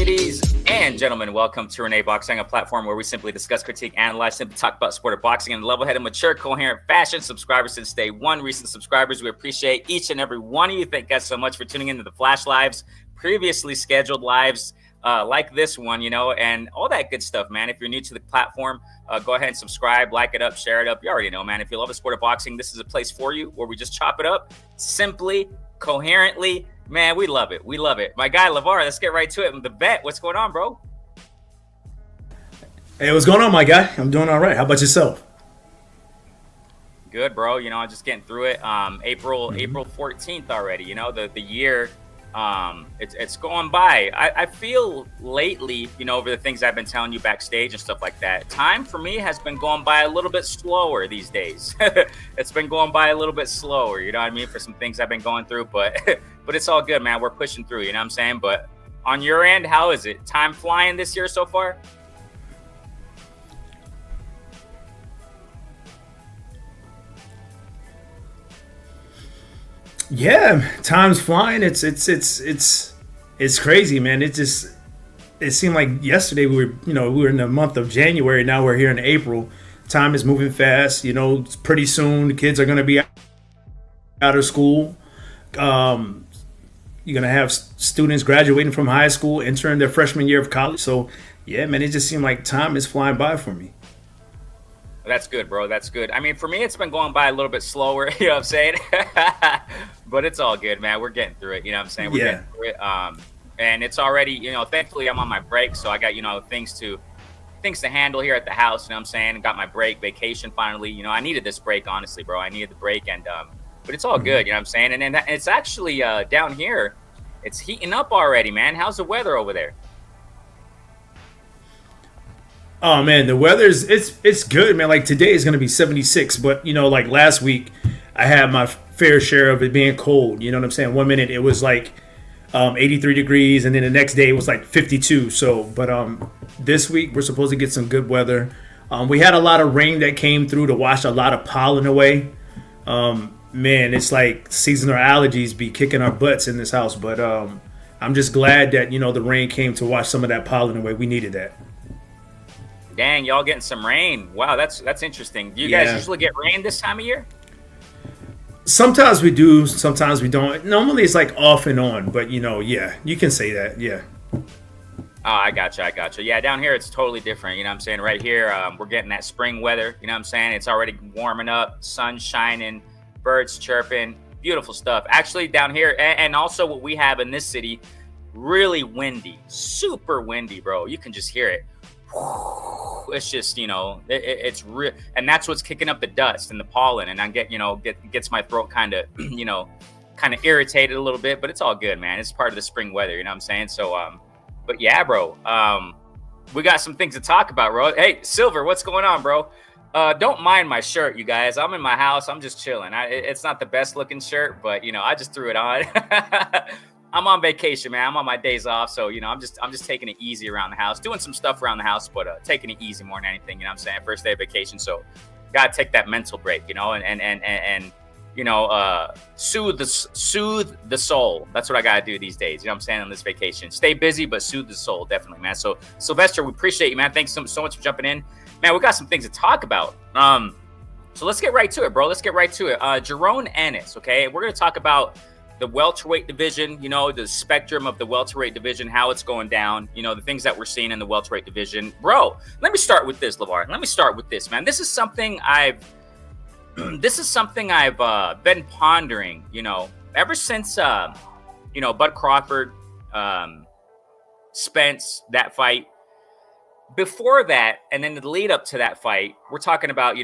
Ladies and gentlemen, welcome to Renee Boxing, a platform where we simply discuss, critique, analyze, simply talk about sport of boxing in a level-headed, mature, coherent fashion. Subscribers since day one, recent subscribers, we appreciate each and every one of you. Thank you guys so much for tuning into the Flash Lives, previously scheduled lives like this one, and all that good stuff, man. If you're new to the platform, go ahead and subscribe, like it up, share it up. You already know, man. If you love the sport of boxing, this is a place for you where we just chop it up simply, coherently. Man, we love it. We love it. My guy, LeVar, let's get right to it. The vet, what's going on, bro? Hey, what's going on, my guy? I'm doing all right. How about yourself? Good, bro. I'm just getting through it. April 14th already, the year, it's going by. I feel lately, over the things I've been telling you backstage and stuff like that, time for me has been going by a little bit slower these days. It's been going by a little bit slower, you know what I mean, for some things I've been going through, but it's all good, man. We're pushing through, you know what I'm saying? But on your end, how is it? Time flying this year so far? Yeah, time's flying. It's crazy, man. It seemed like yesterday we were in the month of January. Now we're here in April. Time is moving fast. Pretty soon the kids are going to be out of school. You're going to have students graduating from high school, entering their freshman year of college. So, yeah, man, it just seemed like time is flying by for me. That's good, bro. That's good. I mean, for me, it's been going by a little bit slower, you know what I'm saying? But it's all good, man. We're getting through it, you know what I'm saying? We're getting through it. And it's already, thankfully I'm on my break, so I got, things to handle here at the house, you know what I'm saying? Got my break, vacation finally. I needed this break, honestly, bro. I needed the break, and but it's all good, you know what I'm saying? And then it's actually down here, it's heating up already, man. How's the weather over there? Oh man, the weather's it's good, man. Like today is gonna be 76, but like last week, I had my fair share of it being cold. You know what I'm saying? 1 minute it was like 83 degrees, and then the next day it was like 52. So, but this week we're supposed to get some good weather. We had a lot of rain that came through to wash a lot of pollen away. Man, it's like seasonal allergies be kicking our butts in this house. But I'm just glad that the rain came to wash some of that pollen away. We needed that. Dang, y'all getting some rain. Wow, that's interesting. Do you guys usually get rain this time of year? Sometimes we do, sometimes we don't. Normally it's like off and on, but yeah, you can say that, yeah. Oh, I gotcha. Yeah, down here it's totally different, you know what I'm saying? Right here, we're getting that spring weather, you know what I'm saying? It's already warming up, sun shining, birds chirping, beautiful stuff. Actually, down here, and also what we have in this city, really windy, super windy, bro. You can just hear it. It's just it's real, and that's what's kicking up the dust and the pollen, and I gets my throat kind of irritated a little bit, but it's all good, man. It's part of the spring weather, you know what I'm saying? So but yeah, bro, we got some things to talk about, bro. Hey, Silver, what's going on, bro? Don't mind my shirt, you guys. I'm in my house, I'm just chilling. It's not the best looking shirt, but I just threw it on. I'm on vacation, man. I'm on my days off, so I'm just taking it easy around the house, doing some stuff around the house, but taking it easy more than anything. You know what I'm saying? First day of vacation, so gotta take that mental break, and soothe the soul. That's what I gotta do these days. You know what I'm saying? On this vacation, stay busy, but soothe the soul, definitely, man. So Sylvester, we appreciate you, man. Thanks so much for jumping in, man. We got some things to talk about. So let's get right to it, bro. Let's get right to it. Jerome Ennis, okay? We're gonna talk about the welterweight division, the spectrum of the welterweight division, how it's going down, the things that we're seeing in the welterweight division. Bro, let me start with this, LeVar. Let me start with this, man. This is something I've been pondering, ever since, Bud Crawford, Spence, that fight. Before that, and then the lead up to that fight, we're talking about,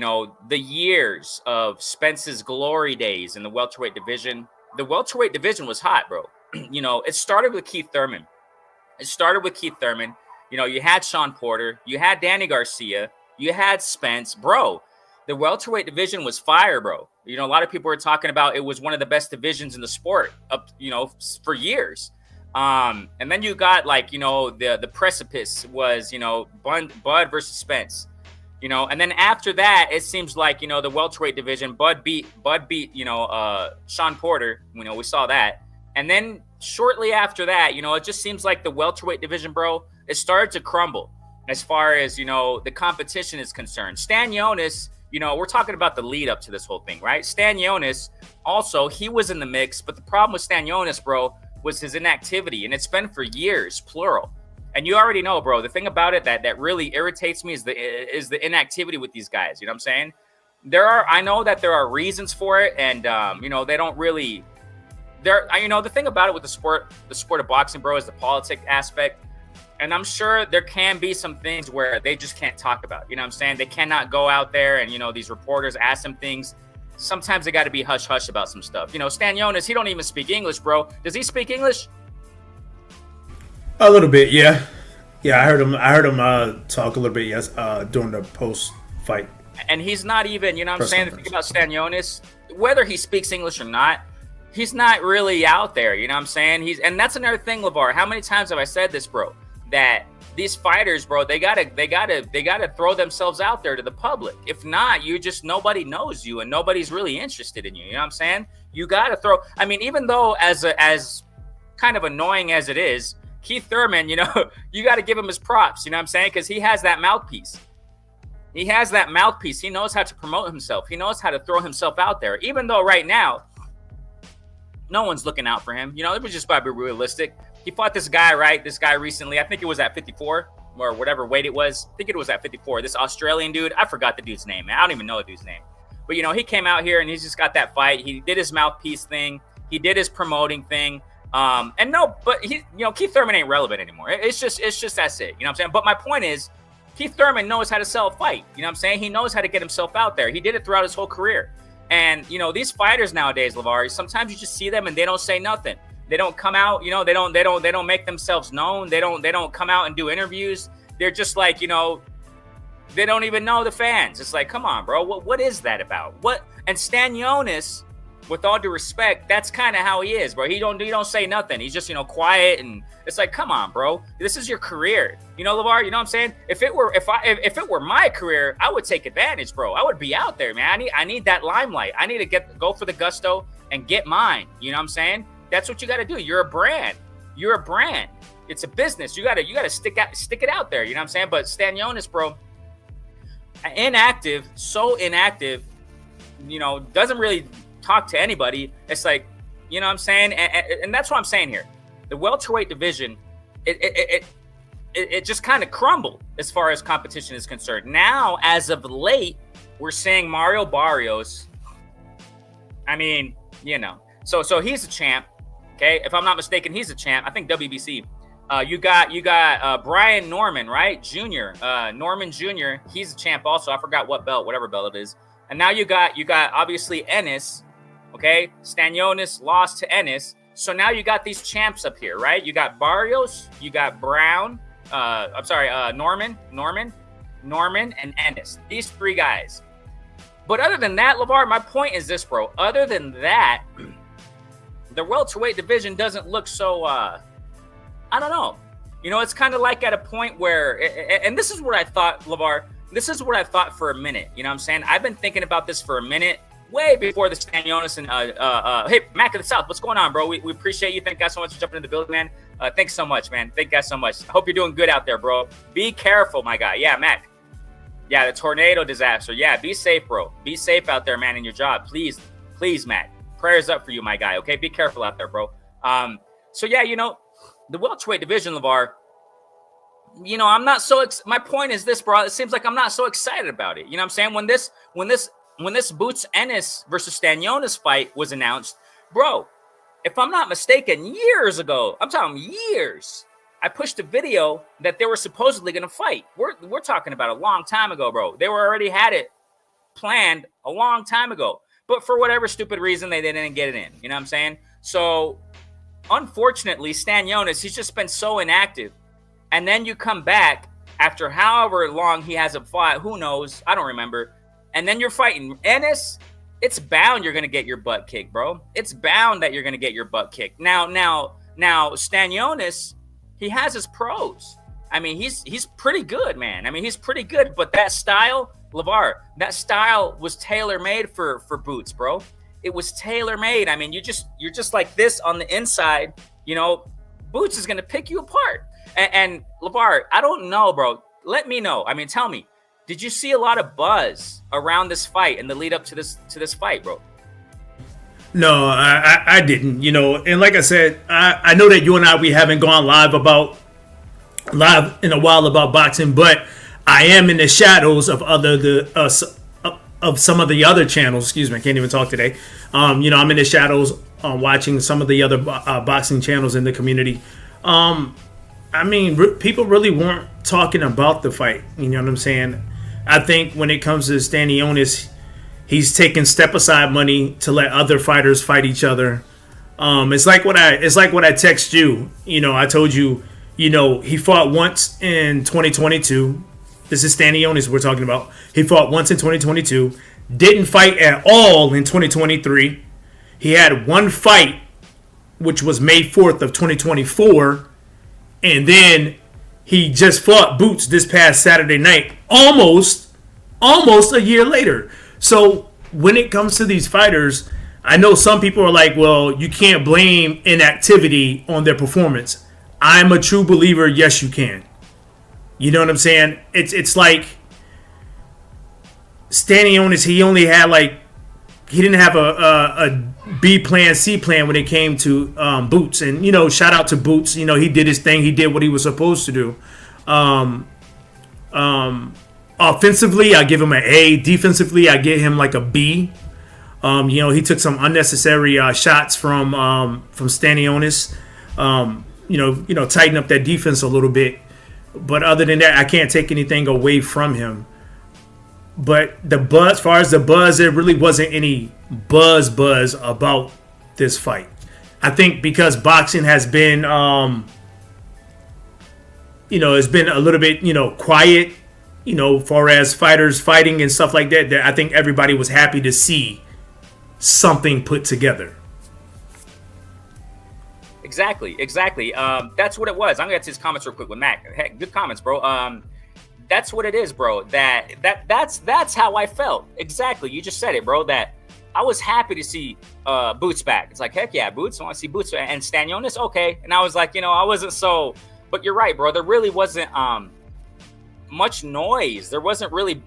the years of Spence's glory days in the welterweight division. The welterweight division was hot, bro. It started with Keith Thurman. You had Sean Porter. You had Danny Garcia. You had Spence. Bro, the welterweight division was fire, bro. A lot of people were talking about it was one of the best divisions in the sport up, for years. And then you got the precipice was, Bud versus Spence. And then after that, it seems like, the welterweight division, Bud beat, Sean Porter. We saw that. And then shortly after that, it just seems like the welterweight division, bro, it started to crumble as far as, the competition is concerned. Stanionis, we're talking about the lead up to this whole thing, right? Stanionis, also, he was in the mix, but the problem with Stanionis, bro, was his inactivity, and it's been for years, plural. And you already know, bro, the thing about it that really irritates me is the inactivity with these guys. You know what I'm saying? I know that there are reasons for it, and they don't really. The thing about it with the sport of boxing, bro, is the politic aspect. And I'm sure there can be some things where they just can't talk about. You know what I'm saying? They cannot go out there and, these reporters ask them things. Sometimes they got to be hush-hush about some stuff. Stanionis, he don't even speak English, bro. Does he speak English? A little bit, yeah. Yeah, I heard him talk a little bit, yes, during the post-fight. And he's not even, the thing about Stanionis, whether he speaks English or not, he's not really out there, you know what I'm saying? And that's another thing, LeVar. How many times have I said this, bro? That these fighters, bro, they gotta throw themselves out there to the public. If not, nobody knows you and nobody's really interested in you. You know what I'm saying? You gotta throw. I mean, even though as kind of annoying as it is, Keith Thurman, you got to give him his props. You know what I'm saying? Because he has that mouthpiece. He knows how to promote himself. He knows how to throw himself out there. Even though right now, no one's looking out for him. It was just about to be realistic. He fought this guy recently. I think it was at 54 or whatever weight it was. I think it was at 54. This Australian dude, I forgot the dude's name, man. I don't even know the dude's name. But, he came out here and he's just got that fight. He did his mouthpiece thing. He did his promoting thing. Keith Thurman ain't relevant anymore. It's just that's it. You know what I'm saying? But my point is, Keith Thurman knows how to sell a fight. You know what I'm saying? He knows how to get himself out there. He did it throughout his whole career. And, these fighters nowadays, LeVar, sometimes you just see them and they don't say nothing. They don't come out, they don't make themselves known. They don't come out and do interviews. They're just like, they don't even know the fans. It's like, come on, bro. What is that about? And Stanionis, with all due respect, that's kind of how he is, bro. He don't say nothing. He's just, quiet, and it's like, come on, bro. This is your career. LeVar, you know what I'm saying? If it were my career, I would take advantage, bro. I would be out there, man. I need that limelight. I need to go for the gusto and get mine. You know what I'm saying? That's what you got to do. You're a brand. It's a business. You got to stick it out there. You know what I'm saying? But Stanionis, bro, so inactive, doesn't really talk to anybody. It's like, you know what I'm saying? And that's what I'm saying here. The welterweight division, it just kind of crumbled as far as competition is concerned. Now, as of late, we're seeing Mario Barrios. I mean, so he's a champ. Okay, if I'm not mistaken, he's a champ. I think WBC. You got Brian Norman, right? Junior, Norman Jr. He's a champ also. I forgot whatever belt it is. And now you got obviously Ennis. Okay, Stanionis lost to Ennis. So now you got these champs up here, right? You got Barrios, you got Brown. Norman, and Ennis. These three guys. But other than that, LeVar, my point is this, bro. Other than that, the welterweight division doesn't look so, I don't know. It's kind of like at a point where, and this is what I thought, LeVar, this is what I thought for a minute. You know what I'm saying? I've been thinking about this for a minute, way before the Stanionis and, hey, Mac of the South, what's going on, bro? We appreciate you. Thank you guys so much for jumping into the building, man. Thanks so much, man. Thank you guys so much. I hope you're doing good out there, bro. Be careful, my guy. Yeah, Mac. Yeah, the tornado disaster. Yeah, be safe, bro. Be safe out there, man, in your job. Please, Mac. Prayers up for you, my guy. Okay, be careful out there, bro. So yeah, the welterweight division, LeVar. I'm not so. My point is this, bro. It seems like I'm not so excited about it. You know what I'm saying? When this Boots Ennis versus Stanionis fight was announced, bro, if I'm not mistaken, years ago, I'm talking years, I pushed a video that they were supposedly going to fight. We're talking about a long time ago, bro. They already had it planned a long time ago. But for whatever stupid reason, they didn't get it in. You know what I'm saying? So, unfortunately, Stanionis, he's just been so inactive. And then you come back after however long he hasn't fought. Who knows? I don't remember. And then you're fighting Ennis. It's bound you're going to get your butt kicked, bro. It's bound that you're going to get your butt kicked. Now, Stanionis, he has his pros. I mean, he's pretty good, man. I mean, he's pretty good. But that style, LeVar, that style was tailor-made for Boots, bro. It was tailor-made. I mean, you're just like this on the inside, Boots is going to pick you apart. And LeVar, I don't know, bro. Let me know. I mean, tell me, did you see a lot of buzz around this fight and the lead up to this fight, bro? No, I didn't. And like I said, I know that you and we haven't gone live in a while about boxing, but I am in the shadows of of some of the other channels. Excuse me, I can't even talk today. I'm in the shadows watching some of the other boxing channels in the community. People really weren't talking about the fight. You know what I'm saying? I think when it comes to Stanionis, he's taking step aside money to let other fighters fight each other. It's like what I text you. I told you. He fought once in 2022. This is Stanionis we're talking about. He fought once in 2022. Didn't fight at all in 2023. He had one fight, which was May 4th of 2024. And then he just fought Boots this past Saturday night, almost a year later. So when it comes to these fighters, I know some people are like, well, you can't blame inactivity on their performance. I'm a true believer, yes, you can. You know what I'm saying? It's like Stanionis, he didn't have a B plan, C plan when it came to Boots. And, shout out to Boots. He did his thing. He did what he was supposed to do. Offensively, I give him an A. Defensively, I give him like a B. He took some unnecessary shots from Stanionis. Tighten up that defense a little bit. But other than that, I can't take anything away from him. But as far as the buzz, there really wasn't any buzz about this fight. I think because boxing has been, it's been a little bit, quiet, far as fighters fighting and stuff like that, I think everybody was happy to see something put together. Exactly. That's what it was. I'm gonna get to his comments real quick with Mac. Heck, good comments, bro. That's what it is, bro. That's how I felt. Exactly. You just said it, bro. That I was happy to see Boots back. It's like, heck yeah, Boots. I want to see Boots and Stanionis. Okay. And I was like, I wasn't so. But you're right, bro. There really wasn't much noise. There wasn't really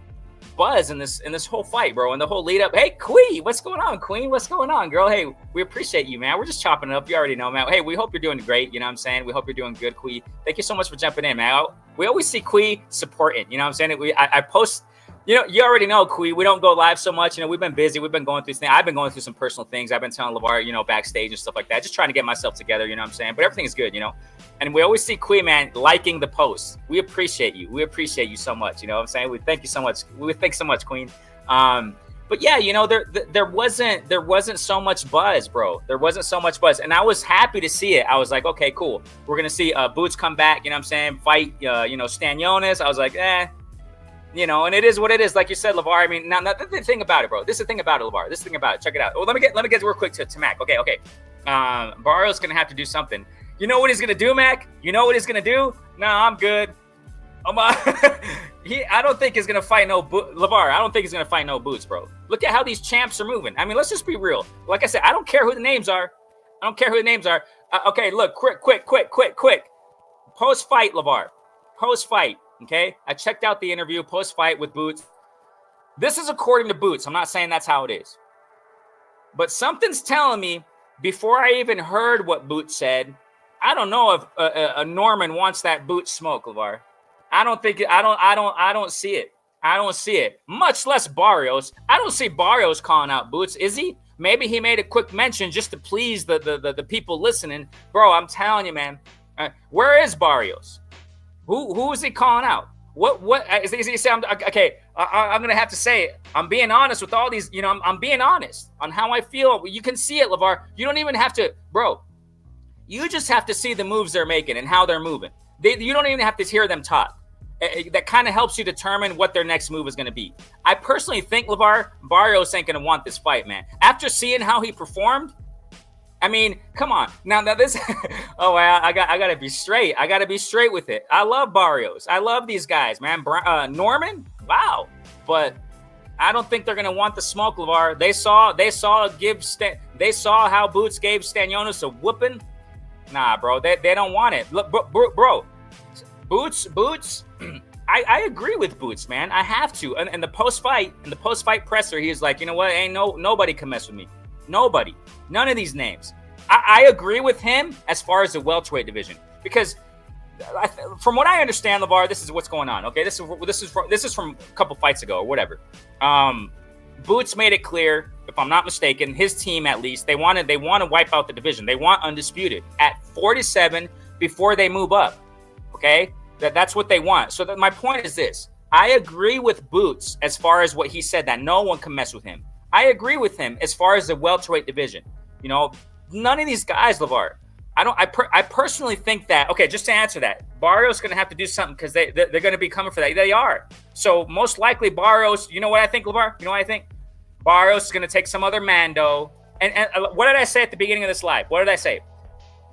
buzz in this whole fight, bro, and the whole lead up. Hey, Queen, what's going on, Queen? What's going on, girl? Hey, we appreciate you, man. We're just chopping it up. You already know, man. Hey, we hope you're doing great. You know what I'm saying? We hope you're doing good, Queen. Thank you so much for jumping in, man. We always see Queen supporting. You know what I'm saying? I post. You already know, Queen. We don't go live so much. We've been busy. We've been going through things. I've been going through some personal things. I've been telling LeVar, backstage and stuff like that. Just trying to get myself together. You know what I'm saying? But everything is good. And we always see Queen, man, liking the posts. We appreciate you. We appreciate you so much. You know what I'm saying? We thank you so much. We thank so much, Queen. But yeah, there wasn't so much buzz, bro. There wasn't so much buzz, and I was happy to see it. I was like, okay, cool. We're gonna see Boots come back. You know what I'm saying? Fight, Stanionis. I was like, and it is what it is. Like you said, LeVar. I mean, now the thing about it, bro. This is the thing about it, LeVar. This is the thing about it. Check it out. Well, let me get real quick to Mac. Okay. Barrio's gonna have to do something. You know what he's gonna do, Mac? You know what he's gonna do? No, I'm good. I don't think he's gonna fight LeVar. I don't think he's gonna fight no Boots, bro. Look at how these champs are moving. I mean, let's just be real. Like I said, I don't care who the names are. Okay, look, quick. Post-fight, LeVar. Post-fight, okay? I checked out the interview post-fight with Boots. This is according to Boots. I'm not saying that's how it is. But something's telling me, before I even heard what Boots said, I don't know if a Norman wants that Boots smoke, LeVar. I don't see it. I don't see it. Much less Barrios. I don't see Barrios calling out Boots. Is he? Maybe he made a quick mention just to please the people listening. Bro, I'm telling you, man. Where is Barrios? Who is he calling out? What is he saying? Okay, I'm gonna have to say it. I'm being honest with all these. I'm being honest on how I feel. You can see it, LeVar. You don't even have to, bro. You just have to see the moves they're making and how they're moving. You don't even have to hear them talk. That kind of helps you determine what their next move is going to be. I personally think, LeVar, Barrios ain't going to want this fight, man. After seeing how he performed, I mean, come on. Now this, oh, I got to be straight. I got to be straight with it. I love Barrios. I love these guys, man. Norman, wow. But I don't think they're going to want the smoke, LeVar. They saw how Boots gave Stanionis a whooping. Nah, bro, they don't want it. Look, bro, Boots. I agree with Boots, man. I have to. And the post fight presser, he was like, you know what? Ain't nobody can mess with me. Nobody. None of these names. I agree with him as far as the welterweight division, because from what I understand, LeVar, this is what's going on. Okay, this is from a couple fights ago or whatever. Boots made it clear, if I'm not mistaken, his team at least, they want to wipe out the division. They want undisputed at 47 before they move up. Okay, that's what they want. So my point is this: I agree with Boots as far as what he said, that no one can mess with him. I agree with him as far as the welterweight division. You know, none of these guys, LeVar. I personally think that, okay, just to answer that, Barrios going to have to do something, because they're going to be coming for that. They are. So most likely Barrios, you know what I think, LeVar? You know what I think? Barrios is going to take some other Mando. And what did I say at the beginning of this live? What did I say?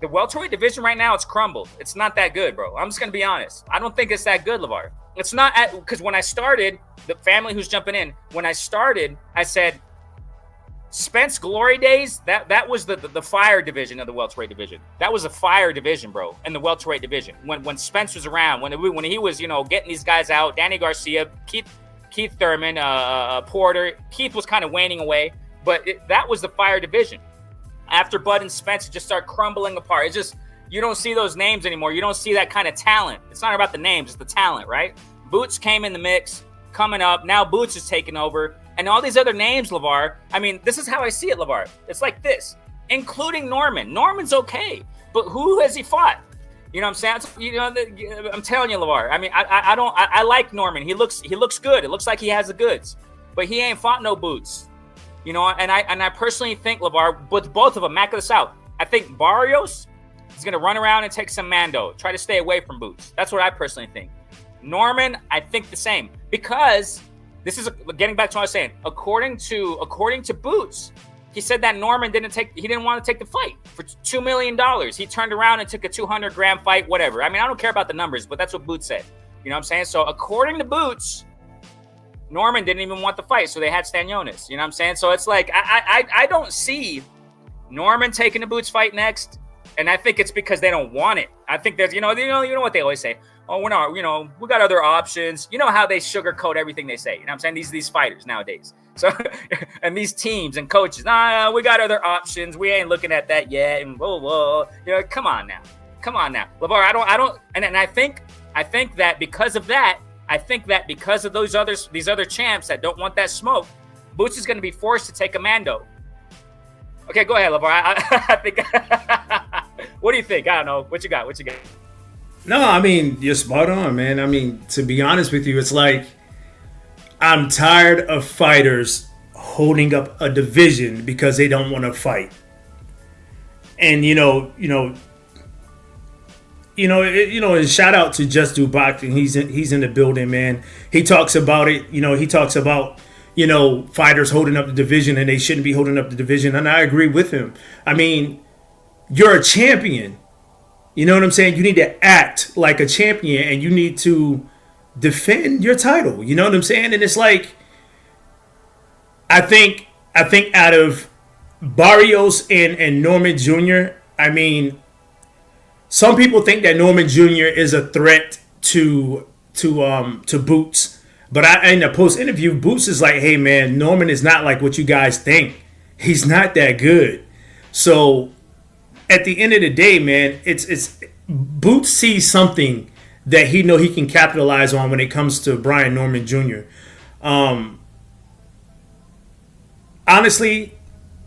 The welterweight division right now, it's crumbled. It's not that good, bro. I'm just going to be honest. I don't think it's that good, LeVar. It's not, because when I started, the family who's jumping in, when I started, I said, Spence glory days, that was the fire division of the welterweight division. That was a fire division, bro, in the welterweight division. When Spence was around, when he was, you know, getting these guys out, Danny Garcia, Keith Thurman, Porter. Keith was kind of waning away, but that was the fire division. After Bud and Spence, it just start crumbling apart. It's just, you don't see those names anymore. You don't see that kind of talent. It's not about the names, it's the talent, right? Boots came in the mix, coming up. Now Boots is taking over. And all these other names, LeVar, I mean, this is how I see it, LeVar. It's like this, including Norman. Norman's okay, but who has he fought? You know what I'm saying? You know, I'm telling you, LeVar. I mean, I like Norman. He looks good. It looks like he has the goods, but he ain't fought no Boots. You know, and I personally think, LeVar, with both of them, Mac of the South, I think Barrios is going to run around and take some Mando, try to stay away from Boots. That's what I personally think. Norman, I think the same, because this is getting back to what I was saying. According to Boots, he said that Norman didn't want to take the fight for $2 million. He turned around and took a 200-gram fight, whatever. I mean, I don't care about the numbers, but that's what Boots said. You know what I'm saying? So according to Boots, Norman didn't even want the fight, so they had Stanionis. You know what I'm saying? So it's like I don't see Norman taking the Boots fight next, and I think it's because they don't want it. I think there's you know what they always say. Oh, we're not, we got other options. You know how they sugarcoat everything they say. You know what I'm saying? These fighters nowadays. So, and these teams and coaches, we got other options. We ain't looking at that yet. And whoa. Come on now. LeVar, I don't, and I think that because of that, because of these other champs that don't want that smoke, Boots is going to be forced to take a Mando. Okay, go ahead, LeVar. I think, what do you think? I don't know. What you got? No, I mean, you're spot on, man. I mean, to be honest with you, it's like I'm tired of fighters holding up a division because they don't want to fight. And and shout out to Just Do Boxing. He's in the building, man. He talks about it. He talks about fighters holding up the division and they shouldn't be holding up the division, and I agree with him. I mean, you're a champion. You know what I'm saying? You need to act like a champion and you need to defend your title. You know what I'm saying? And it's like, I think out of Barrios and Norman Jr., I mean, some people think that Norman Jr. is a threat to Boots. But in the post interview, Boots is like, hey man, Norman is not like what you guys think. He's not that good. So at the end of the day, man, it's Boots sees something that he can capitalize on when it comes to Brian Norman Jr. Honestly,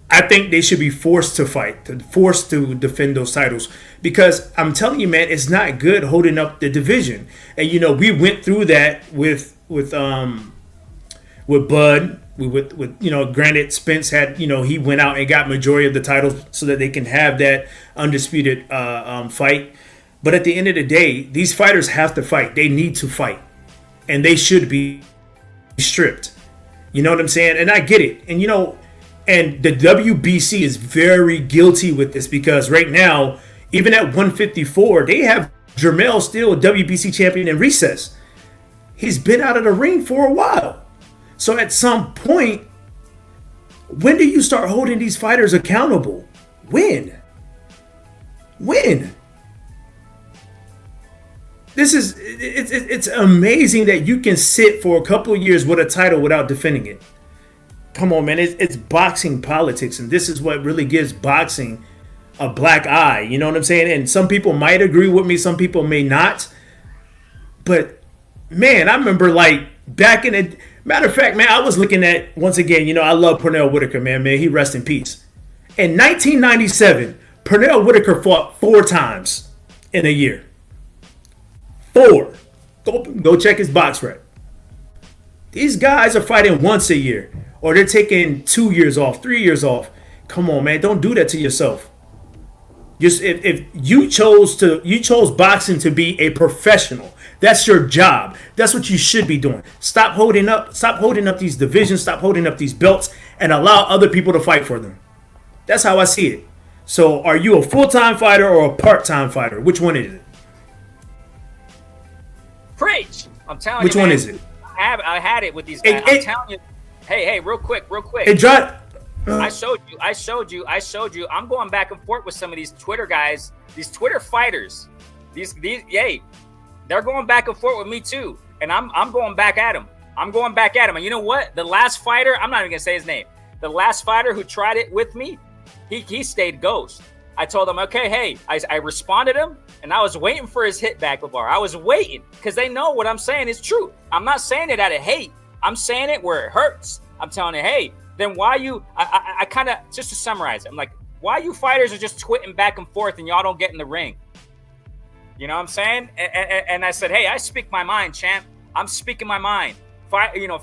I think they should be forced to fight, forced to defend those titles, because I'm telling you, man, it's not good holding up the division. And we went through that with Bud. Granted, Spence had, he went out and got majority of the titles so that they can have that undisputed fight. But at the end of the day, these fighters have to fight. They need to fight. And they should be stripped. You know what I'm saying? And I get it. And, and the WBC is very guilty with this, because right now, even at 154, they have Jermell still a WBC champion in recess. He's been out of the ring for a while. So at some point, when do you start holding these fighters accountable? When? When? It's amazing that you can sit for a couple of years with a title without defending it. Come on, man. It's boxing politics, and this is what really gives boxing a black eye. You know what I'm saying? And some people might agree with me, some people may not. But man, I remember like back in the matter of fact, man, I was looking at once again. You know, I love Pernell Whitaker, man. He rest in peace. In 1997, Pernell Whitaker fought 4 times in a year. 4. Go check his box rep. These guys are fighting once a year, or they're taking 2 years off, 3 years off. Come on, man, don't do that to yourself. Just if you chose boxing to be a professional, that's your job. That's what you should be doing. Stop holding up these divisions, stop holding up these belts, and allow other people to fight for them. That's how I see it. So, are you a full-time fighter or a part-time fighter? Which one is it? Preach! I'm telling Which you, one man, is it? I had it with these guys. I'm telling you. Hey, real quick. It dropped. I showed you. I'm going back and forth with some of these Twitter guys, these Twitter fighters. They're going back and forth with me too, and I'm going back at them. And you know what? The last fighter, I'm not even gonna say his name. The last fighter who tried it with me, he stayed ghost. I told him, okay, hey, I responded him, and I was waiting for his hit back, LeVar. I was waiting because they know what I'm saying is true. I'm not saying it out of hate. I'm saying it where it hurts. I'm telling you, hey, then why you? I kind of, just to summarize it, I'm like, why you fighters are just twitting back and forth and y'all don't get in the ring? You know what I'm saying? And I said, hey, I speak my mind, champ. I'm speaking my mind.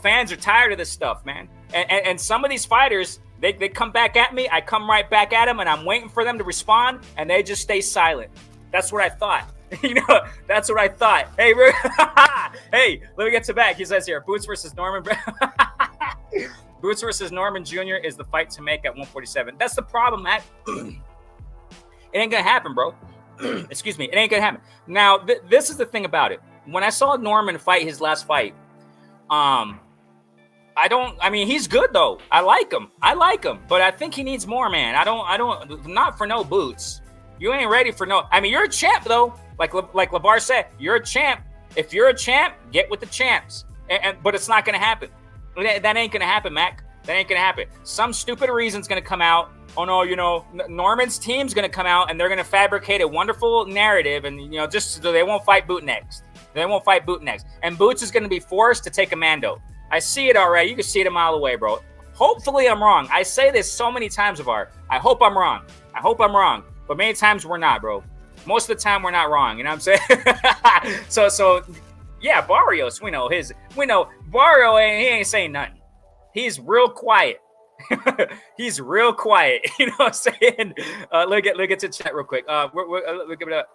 Fans are tired of this stuff, man. And some of these fighters, they come back at me. I come right back at them, and I'm waiting for them to respond, and they just stay silent. That's what I thought. That's what I thought. Hey, hey, let me get to back. He says here, Boots versus Norman. Boots versus Norman Jr. is the fight to make at 147. That's the problem, Matt. It ain't gonna happen, bro. Excuse me. It ain't gonna happen. Now, this is the thing about it. When I saw Norman fight his last fight, he's good though. I like him, but I think he needs more, man. Not for no Boots. You ain't ready for no. I mean, you're a champ though. Like LeVar said, you're a champ. If you're a champ, get with the champs. But it's not gonna happen. That ain't gonna happen, Mac. That ain't gonna happen. Some stupid reason's gonna come out. Oh no, Norman's team's gonna come out and they're gonna fabricate a wonderful narrative, and just so they won't fight Boot next. And Boots is gonna be forced to take a Mando. I see it already. You can see it a mile away, bro. Hopefully I'm wrong. I say this so many times, LeVar. I hope I'm wrong. But many times we're not, bro. Most of the time we're not wrong. You know what I'm saying? So yeah, Barrios, we know Barrio he ain't saying nothing. He's real quiet. He's real quiet. You know what I'm saying? Look at the chat real quick. Look at it.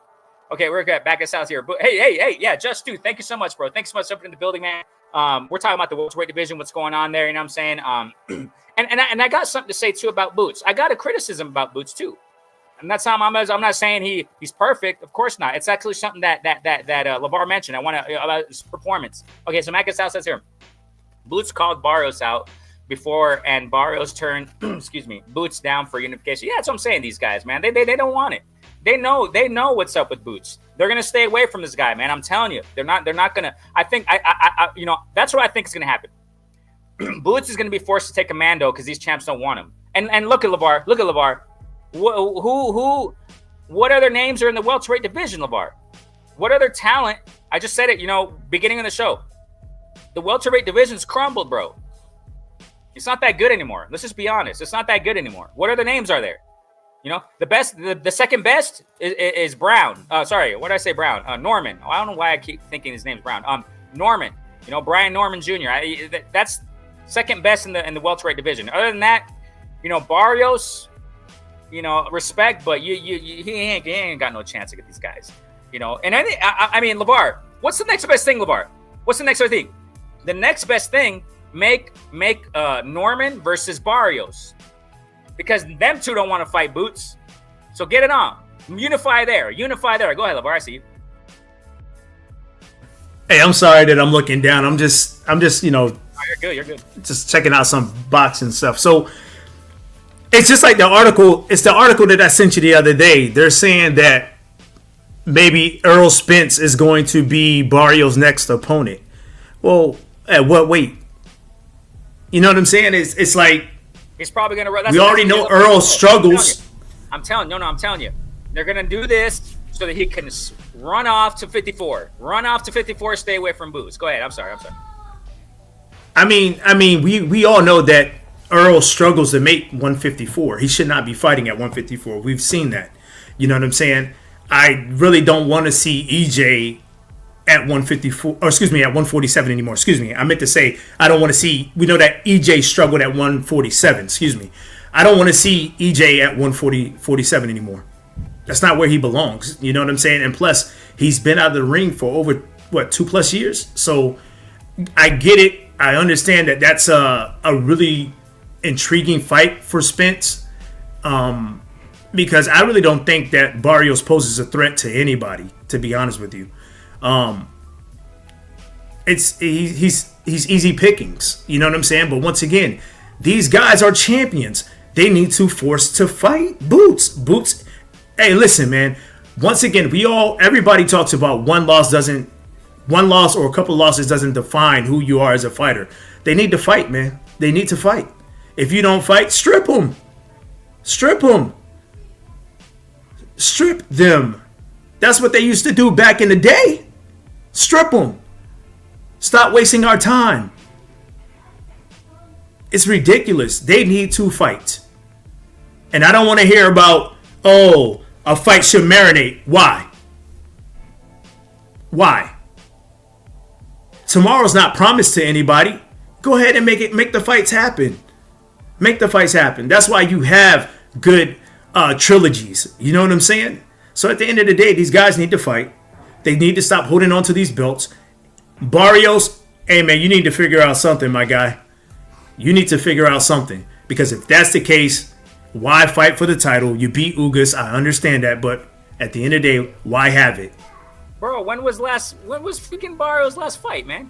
Okay, we're good. Back us out here. But hey, yeah, Just Stu, thank you so much, bro. Thanks so much for jumping in the building, man. We're talking about the welterweight division, what's going on there. You know what I'm saying? And I got something to say too about Boots. I got a criticism about Boots too. And that's how I'm not saying he's perfect. Of course not. It's actually something that LeVar mentioned. I want to about his performance. Okay, so Macus says here, Boots called Barrios out before, and Barrios turned Boots down for unification. Yeah, that's what I'm saying. These guys, man, they don't want it. They know what's up with Boots. They're gonna stay away from this guy, man. I'm telling you, they're not gonna. I think that's what I think is gonna happen. Boots is gonna be forced to take a Mando because these champs don't want him. And look at LeVar. What other names are in the welterweight division, LeVar? What other talent? I just said it, beginning of the show. The welterweight division's crumbled, bro. It's not that good anymore. Let's just be honest. It's not that good anymore. What other names are there? The second best is Brown. Sorry, what did I say? Brown. Norman. I don't know why I keep thinking his name's Brown. Norman. Brian Norman Jr. That's second best in the welterweight division. Other than that, Barrios. Respect, but he ain't got no chance to get these guys. And I mean, LeVar, what's the next best thing, LeVar? What's the next best thing? The next best thing, make Norman versus Barrios, because them two don't want to fight Boots. So get it on. Unify there. Go ahead, LeVar. I see you. Hey, I'm sorry that I'm looking down. I'm just Oh, you're good. just checking out some boxing stuff. So It's just like the article. It's the article that I sent you the other day. They're saying that maybe Earl Spence is going to be Barrios' next opponent. Well, at what weight? You know what I'm saying? It's like he's probably going to run. We already know Earl struggles. I'm telling you. They're going to do this so that he can run off to 54. Run off to 54, stay away from Boots. Go ahead. I'm sorry. I mean, we all know that Earl struggles to make 154. He should not be fighting at 154. We've seen that. You know what I'm saying? I really don't want to see EJ at 154, or excuse me, at 147 anymore. Excuse me. I meant to say I don't want to see. We know that EJ struggled at 147. Excuse me. I don't want to see EJ at 147 anymore. That's not where he belongs. You know what I'm saying? And plus, he's been out of the ring for over 2+ years. So I get it. I understand that that's a really intriguing fight for Spence, because I really don't think that Barrios poses a threat to anybody. To be honest with you, he's easy pickings. You know what I'm saying? But once again, these guys are champions. They need to force to fight Boots. Hey, listen, man. Once again, everybody talks about one loss or a couple losses doesn't define who you are as a fighter. They need to fight, man. They need to fight. If you don't fight, strip them. Strip them. Strip them. That's what they used to do back in the day. Strip them. Stop wasting our time. It's ridiculous. They need to fight. And I don't want to hear about, a fight should marinate. Why? Why? Tomorrow's not promised to anybody. Go ahead and make the fights happen. Make the fights happen. That's why you have good trilogies. You know what I'm saying? So at the end of the day, these guys need to fight. They need to stop holding on to these belts. Barrios, hey man, you need to figure out something, my guy. You need to figure out something. Because if that's the case, why fight for the title? You beat Ugas, I understand that, but at the end of the day, why have it? Bro, when was freaking Barrios' last fight, man?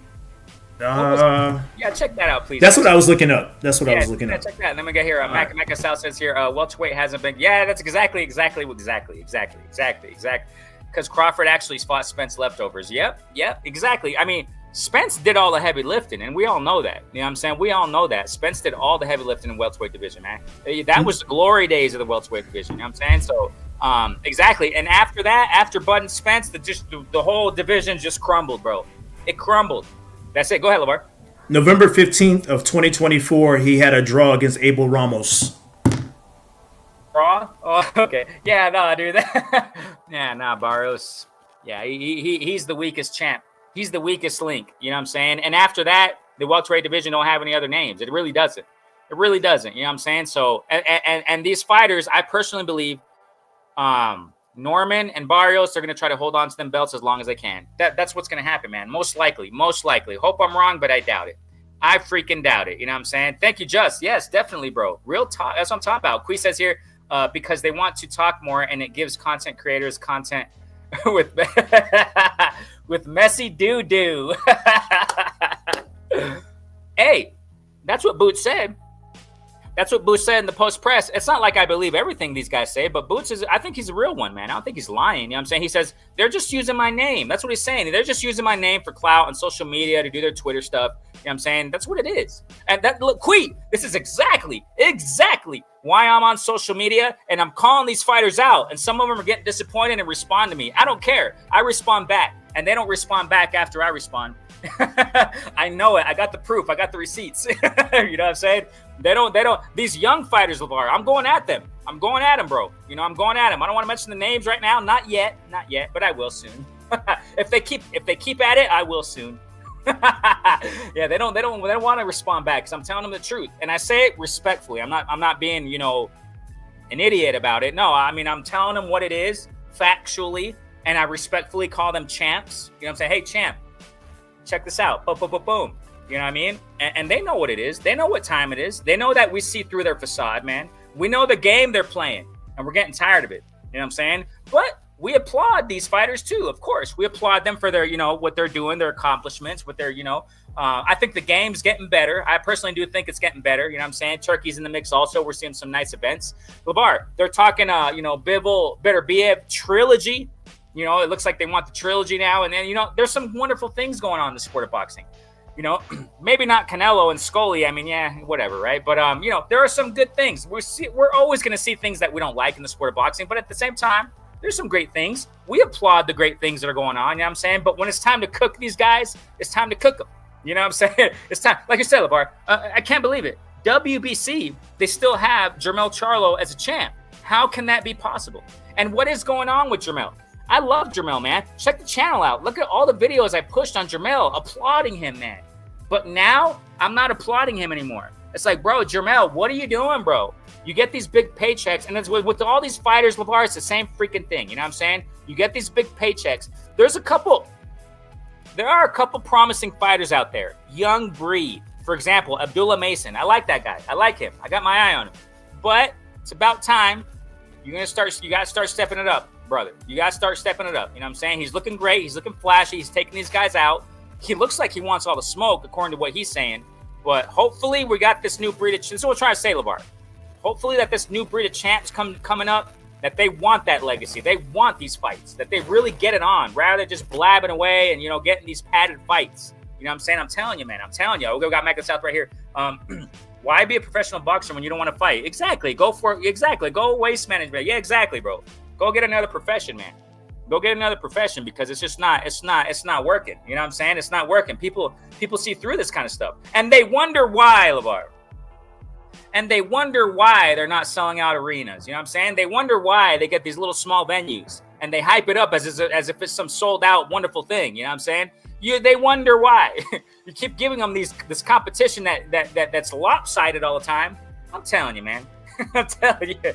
Check that out, please. That's what I was looking up. Check that. Let me get here. Mecca South says here, welterweight hasn't been. Yeah, that's exactly. Because Crawford actually fought Spence leftovers. Yep, exactly. I mean, Spence did all the heavy lifting, and we all know that. You know what I'm saying? We all know that. Spence did all the heavy lifting in welterweight division, man. That was the glory days of the welterweight division. You know what I'm saying? So, exactly. And after that, after Bud and Spence, the whole division just crumbled, bro. It crumbled. That's it. Go ahead, LeVar. November 15th of 2024, he had a draw against Abel Ramos. Draw? Oh, okay. Yeah, no, dude. Barrios. Yeah, he's the weakest champ. He's the weakest link. You know what I'm saying? And after that, the welterweight division don't have any other names. It really doesn't. You know what I'm saying? So, and these fighters, I personally believe, Norman and Barrios are going to try to hold on to them belts as long as they can. That's what's going to happen, man. Most likely. Hope I'm wrong, but I doubt it. I freaking doubt it. You know what I'm saying? Thank you, Just. Yes, definitely, bro. Real talk. That's what I'm talking about. Quee says here, because they want to talk more and it gives content creators content with messy doo-doo. Hey, that's what Boots said. That's what Boots said in the post-press. It's not like I believe everything these guys say, but Boots I think he's a real one, man. I don't think he's lying. You know what I'm saying? He says, they're just using my name. That's what he's saying. They're just using my name for clout on social media to do their Twitter stuff. You know what I'm saying? That's what it is. And look, Quee, this is exactly why I'm on social media and I'm calling these fighters out. And some of them are getting disappointed and respond to me. I don't care. I respond back. And they don't respond back after I respond. I know it. I got the proof. I got the receipts. You know what I'm saying? They don't. These young fighters, LeVar, I'm going at them. I'm going at them, bro. You know, I'm going at them. I don't want to mention the names right now. Not yet, but I will soon. If they keep at it, I will soon. Yeah, they don't want to respond back because I'm telling them the truth. And I say it respectfully. I'm not being, an idiot about it. No, I mean, I'm telling them what it is factually, and I respectfully call them champs. You know what I'm saying? Hey, champ, check this out. Boom, boom, boom, boom. You know what I mean? And they know what it is. They know what time it is. They know that we see through their facade, man. We know the game they're playing, and we're getting tired of it. You know what I'm saying? But we applaud these fighters too. Of course, we applaud them for their, what they're doing, their accomplishments, what they're, I think the game's getting better. I personally do think it's getting better. You know what I'm saying? Turkey's in the mix also. We're seeing some nice events. LeVar, they're talking, Bivol, Better Biev trilogy. It looks like they want the trilogy now. And then, there's some wonderful things going on in the sport of boxing. Maybe not Canelo and Scully. I mean, yeah, whatever, right? But, there are some good things. We're always going to see things that we don't like in the sport of boxing. But at the same time, there's some great things. We applaud the great things that are going on, you know what I'm saying? But when it's time to cook these guys, it's time to cook them. You know what I'm saying? It's time. Like you said, LeVar, I can't believe it. WBC, they still have Jermell Charlo as a champ. How can that be possible? And what is going on with Jermell? I love Jermell, man. Check the channel out. Look at all the videos I pushed on Jermell, applauding him, man. But now, I'm not applauding him anymore. It's like, bro, Jermell, what are you doing, bro? You get these big paychecks, and it's with all these fighters, LeVar, it's the same freaking thing. You know what I'm saying? You get these big paychecks. There are a couple promising fighters out there. Young breed. For example, Abdullah Mason. I like that guy. I like him. I got my eye on him. But it's about time. You got to start stepping it up, brother. You got to start stepping it up. You know what I'm saying? He's looking great. He's looking flashy. He's taking these guys out. He looks like he wants all the smoke, according to what he's saying. But hopefully we got this new breed of... This is what we're trying to say, LeVar. Hopefully that this new breed of champs coming up, that they want that legacy. They want these fights, that they really get it on, rather than just blabbing away and, getting these padded fights. You know what I'm saying? I'm telling you, man. I'm telling you. We got Mac and South right here. Why be a professional boxer when you don't want to fight? Exactly. Go for it. Exactly. Go waste management. Yeah, exactly, bro. Go get another profession, man. Go get another profession, because it's just not working. You know what I'm saying? It's not working. People see through this kind of stuff. And they wonder why, LeVar. And they wonder why they're not selling out arenas. You know what I'm saying? They wonder why they get these little small venues and they hype it up as if it's some sold out wonderful thing. You know what I'm saying? They wonder why. You keep giving them this competition that's lopsided all the time. I'm telling you, man. I'm telling you.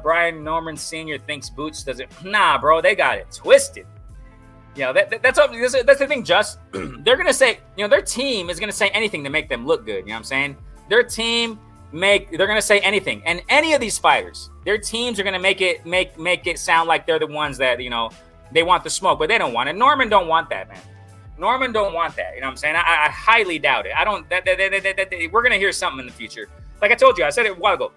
Brian Norman Sr. thinks Boots does it. Nah, bro, they got it twisted. That's the thing, Just. They're going to say, their team is going to say anything to make them look good. You know what I'm saying? Their team... they're gonna say anything, and any of these fighters, their teams are gonna make it sound like they're the ones that they want the smoke, but they don't want it. Norman don't want that, man. Norman don't want that. You know what I'm saying? I highly doubt it. I don't. We're gonna hear something in the future. Like I told you, I said it a while ago,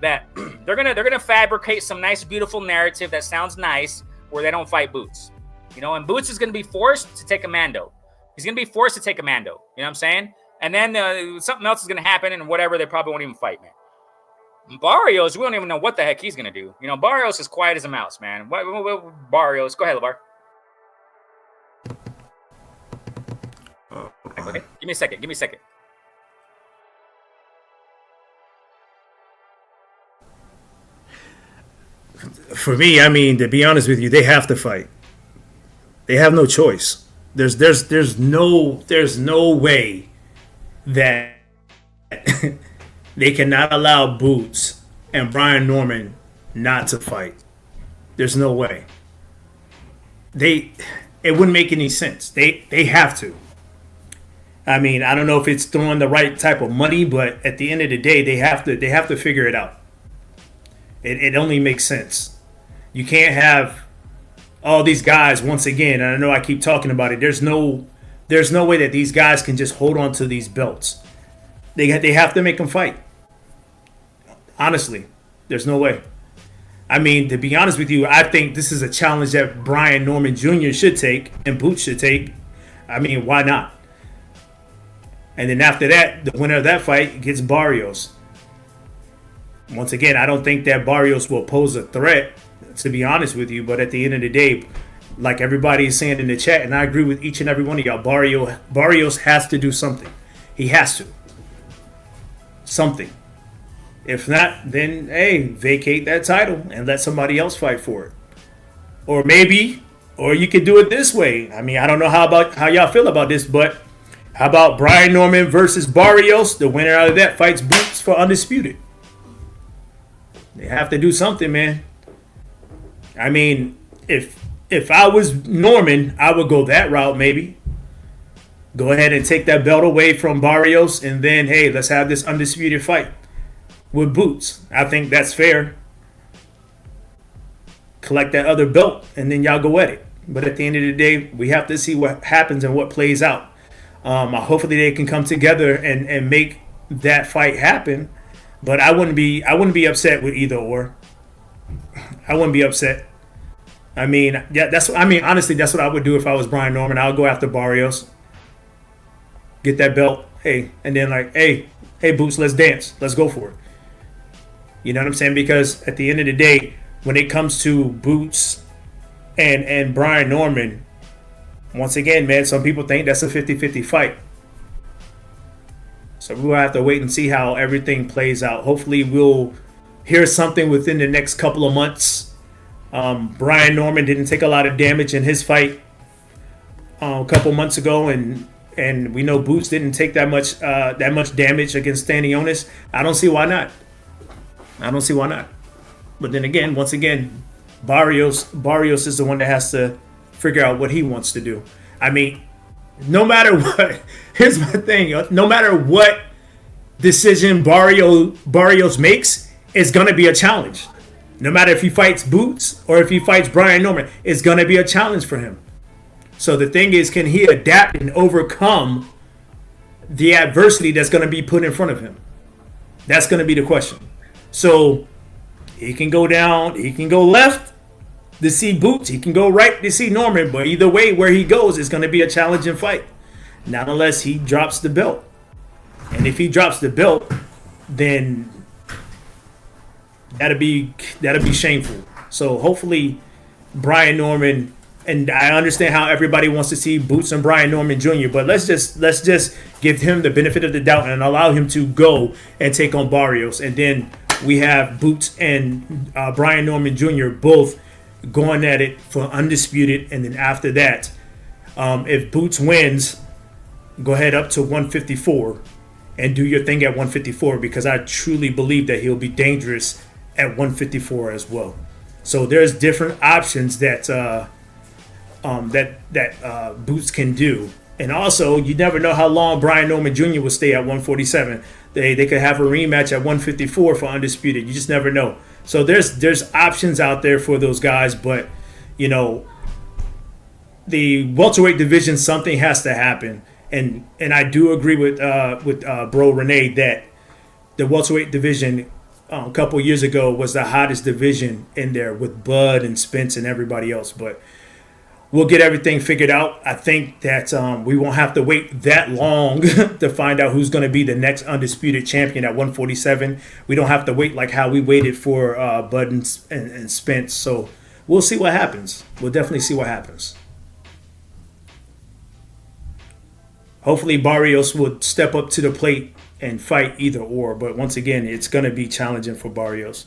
that they're gonna fabricate some nice, beautiful narrative that sounds nice, where they don't fight Boots. And Boots is gonna be forced to take a Mando. He's gonna be forced to take a Mando. You know what I'm saying? And then something else is going to happen, and whatever, they probably won't even fight, man. Barrios, we don't even know what the heck he's going to do. Barrios is quiet as a mouse, man. Barrios, go ahead, LeVar. Okay, give me a second. For me, I mean, to be honest with you, they have to fight. They have no choice. There's no way that they cannot allow Boots and Brian Norman not to fight. There's no way. It wouldn't make any sense. They have to. I mean, I don't know if it's throwing the right type of money, but at the end of the day, they have to figure it out. It only makes sense. You can't have all these guys once again, and I know I keep talking about it. There's no way that these guys can just hold on to these belts. They have to make them fight. Honestly, there's no way. I mean, to be honest with you, I think this is a challenge that Brian Norman Jr. should take and Boots should take. I mean, why not? And then after that, the winner of that fight gets Barrios. Once again, I don't think that Barrios will pose a threat, to be honest with you. But at the end of the day, like everybody is saying in the chat, and I agree with each and every one of y'all, Barrios has to do something. He has to. Something. If not, then, hey, vacate that title and let somebody else fight for it. Or you could do it this way. I mean, I don't know how y'all feel about this, but how about Brian Norman versus Barrios? The winner out of that fights Boots for undisputed. They have to do something, man. I mean, if I was Norman, I would go that route maybe. Go ahead and take that belt away from Barrios, and then, hey, let's have this undisputed fight with Boots. I think that's fair. collect that other belt, and then y'all go at it. But at the end of the day, we have to see what happens and what plays out. Hopefully they can come together and make that fight happen. But I wouldn't be upset with either or. I wouldn't be upset. I mean, honestly, that's what I would do if I was Brian Norman. I would go after Barrios, get that belt, hey, and then like, hey, Boots, let's dance, let's go for it. You know what I'm saying? Because at the end of the day, when it comes to Boots and Brian Norman, once again, man, some people think that's a 50-50 fight. So we'll have to wait and see how everything plays out. Hopefully we'll hear something within the next couple of months. Brian Norman didn't take a lot of damage in his fight a couple months ago, and we know Boots didn't take that much damage against Stanionis. I don't see why not. But then again, once again, Barrios is the one that has to figure out what he wants to do. I mean, no matter what, here's my thing. No matter what decision Barrios makes, it's going to be a challenge. No matter if he fights Boots or if he fights Brian Norman, it's going to be a challenge for him. So the thing is, can he adapt and overcome the adversity that's going to be put in front of him? That's going to be the question. So he can go down, he can go left to see Boots, he can go right to see Norman, but either way, where he goes is going to be a challenging fight. Not unless he drops the belt. And if he drops the belt, then that'd be shameful. So hopefully Brian Norman, and I understand how everybody wants to see Boots and Brian Norman Jr., but let's just give him the benefit of the doubt and allow him to go and take on Barrios. And then we have Boots and Brian Norman Jr. both going at it for undisputed. And then after that, if Boots wins, go ahead up to 154 and do your thing at 154, because I truly believe that he'll be dangerous at 154 as well. So there's different options that Boots can do. And also, you never know how long Brian Norman Jr. will stay at 147. They could have a rematch at 154 for undisputed. You just never know. So there's options out there for those guys, but you know, the welterweight division, something has to happen. And I do agree with bro Renee that the welterweight division a couple years ago was the hottest division in there with Bud and Spence and everybody else. But we'll get everything figured out. I think that we won't have to wait that long to find out who's going to be the next undisputed champion at 147. We don't have to wait like how we waited for Bud and Spence. So we'll see what happens. We'll definitely see what happens. Hopefully Barrios would step up to the plate and fight either or. But once again, it's going to be challenging for Barrios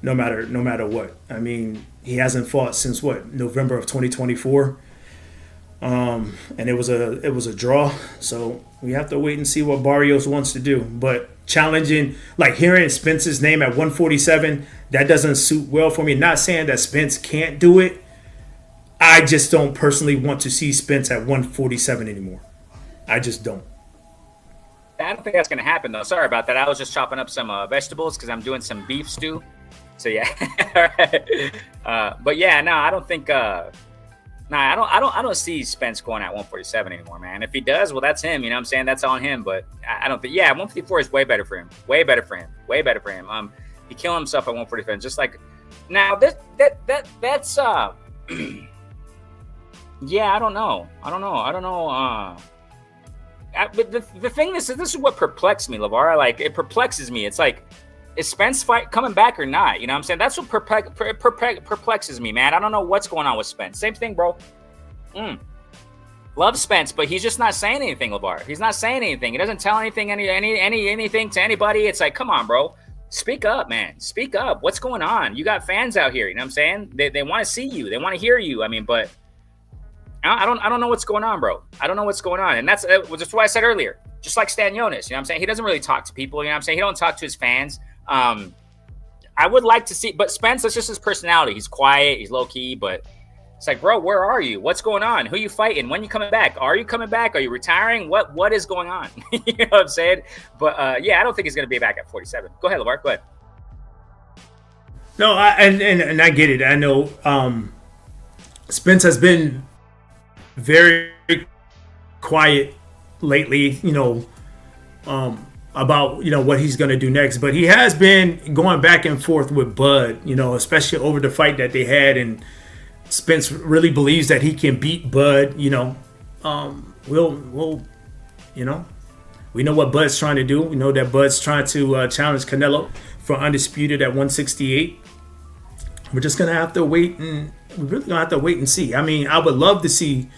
no matter what. I mean, he hasn't fought since November of 2024, and it was a draw. So we have to wait and see what Barrios wants to do. But challenging, like hearing Spence's name at 147, that doesn't suit well for me. Not saying that Spence can't do it. I just don't personally want to see Spence at 147 anymore. I just don't. I don't think that's going to happen, though. Sorry about that. I was just chopping up some vegetables because I'm doing some beef stew. So yeah, but yeah, no, I don't think. I don't see Spence going at 147 anymore, man. If he does, well, that's him. You know what I'm saying? That's on him. But I don't think. Yeah, 154 is way better for him. Way better for him. He killed himself at 147. Just like now, that's yeah, I don't know. But the thing is, this is what perplexed me, LeVar. Like, it perplexes me. It's like, is Spence fight coming back or not? You know what I'm saying? That's what perplexes me, man. I don't know what's going on with Spence. Same thing, bro. Love Spence, but he's just not saying anything, LeVar. He's not saying anything. He doesn't tell anything to anybody. It's like, come on, bro. Speak up, man. Speak up. What's going on? You got fans out here. You know what I'm saying? They want to see you. They want to hear you. I mean, but I don't know what's going on, bro. I don't know what's going on. And that's what I said earlier. Just like Stanionis, you know what I'm saying? He doesn't really talk to people, you know what I'm saying? He don't talk to his fans. I would like to see, but Spence, that's just his personality. He's quiet, he's low-key, but it's like, bro, where are you? What's going on? Who you fighting? When you coming back? Are you coming back? Are you retiring? What is going on? You know what I'm saying? But yeah, I don't think he's going to be back at 47. Go ahead, LeVar. Go ahead. No, and I get it. I know Spence has been very quiet lately, about what he's going to do next. But he has been going back and forth with Bud, especially over the fight that they had, and Spence really believes that he can beat Bud. We'll we know what Bud's trying to do. We know that Bud's trying to challenge Canelo for undisputed at 168. We're just gonna have to wait, and we're really gonna have to wait and see. I mean, I would love to see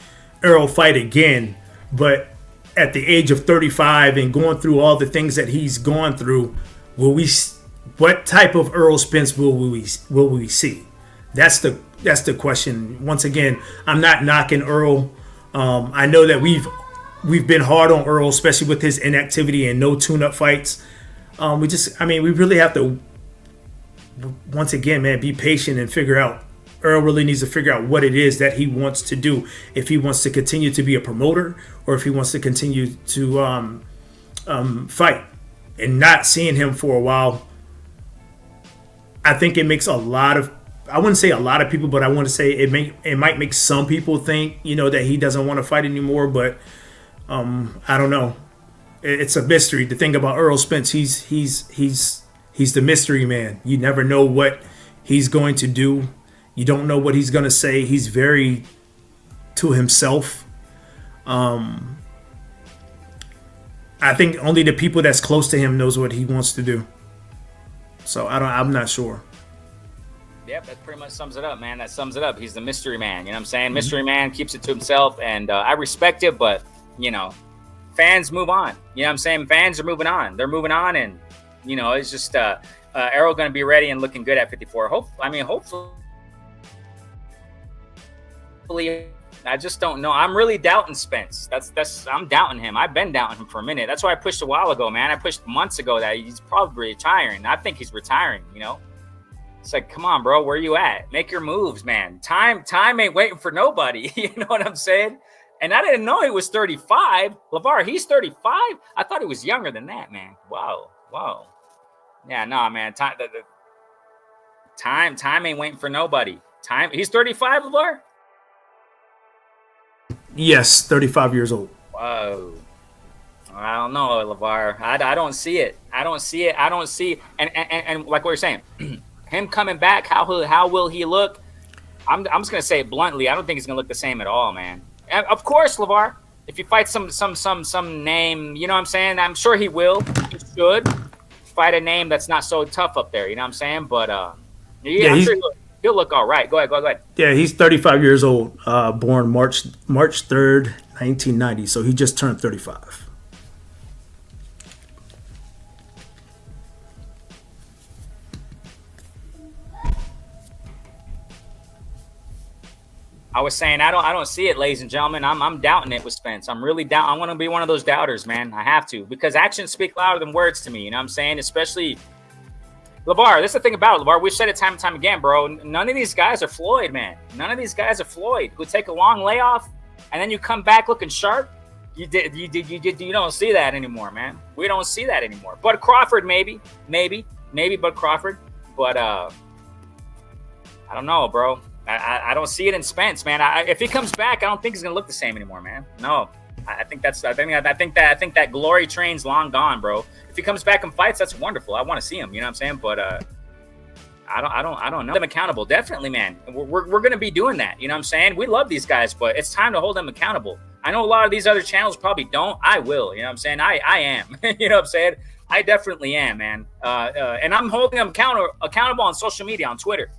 Earl fight again, but at the age of 35 and going through all the things that he's gone through, what type of Earl Spence will we see? That's the question. Once again, I'm not knocking Earl. I know that we've been hard on Earl, especially with his inactivity and no tune-up fights. We really have to, once again, man, be patient and figure out. Earl really needs to figure out what it is that he wants to do. If he wants to continue to be a promoter, or if he wants to continue to fight. And not seeing him for a while, I think it makes I wouldn't say a lot of people, but I want to say it might make some people think, that he doesn't want to fight anymore. But I don't know. It's a mystery. The thing about Earl Spence, he's the mystery man. You never know what he's going to do. You don't know what he's going to say. He's very to himself. I think only the people that's close to him knows what he wants to do. So I'm not sure. Yep, that pretty much sums it up, man. That sums it up. He's the mystery man. You know what I'm saying? Mm-hmm. Mystery man keeps it to himself, and I respect it, but, fans move on. You know what I'm saying? Fans are moving on. They're moving on, and, it's just Errol going to be ready and looking good at 54. Hopefully. I just don't know. I'm really doubting Spence. I'm doubting him. I've been doubting him for a minute. That's why I pushed a while ago, man. I pushed months ago that he's probably retiring. I think he's retiring, It's like, come on, bro, where you at? Make your moves, man. Time ain't waiting for nobody. You know what I'm saying? And I didn't know he was 35. LeVar, he's 35? I thought he was younger than that, man. Wow. Yeah, no, man. Time ain't waiting for nobody. He's 35, LeVar? Yes, 35 years old. Whoa. I don't know, LeVar. I don't see it. I don't see. And like what you're saying, him coming back, how will he look? I'm just gonna say it bluntly. I don't think he's gonna look the same at all, man. And of course, LeVar, if you fight some name, you know what I'm saying? I'm sure he will. He should fight a name that's not so tough up there. You know what I'm saying? But I'm sure he'll look all right. Go ahead. Yeah, he's 35 years old, born March 3rd, 1990. So he just turned 35. I was saying I don't see it, ladies and gentlemen. I'm doubting it with Spence. I'm really doubting. I want to be one of those doubters, man. I have to, because actions speak louder than words to me. You know what I'm saying? Especially LeVar. That's the thing about it, LeVar. We've said it time and time again, bro. None of these guys are Floyd, man. None of these guys are Floyd who take a long layoff and then you come back looking sharp. You don't see that anymore, man. We don't see that anymore. Bud Crawford, maybe Bud Crawford, but I don't know, bro. I don't see it in Spence, man. If he comes back, I don't think he's gonna look the same anymore, man. No, I think that glory train's long gone, bro. If he comes back and fights, that's wonderful. I want to see him. You know what I'm saying? But I don't know them accountable. Definitely, man. We're gonna be doing that. You know what I'm saying? We love these guys, but it's time to hold them accountable. I know a lot of these other channels probably don't. I will. You know what I'm saying? I am. You know what I'm saying? I definitely am, man. And I'm holding them accountable on social media, on Twitter.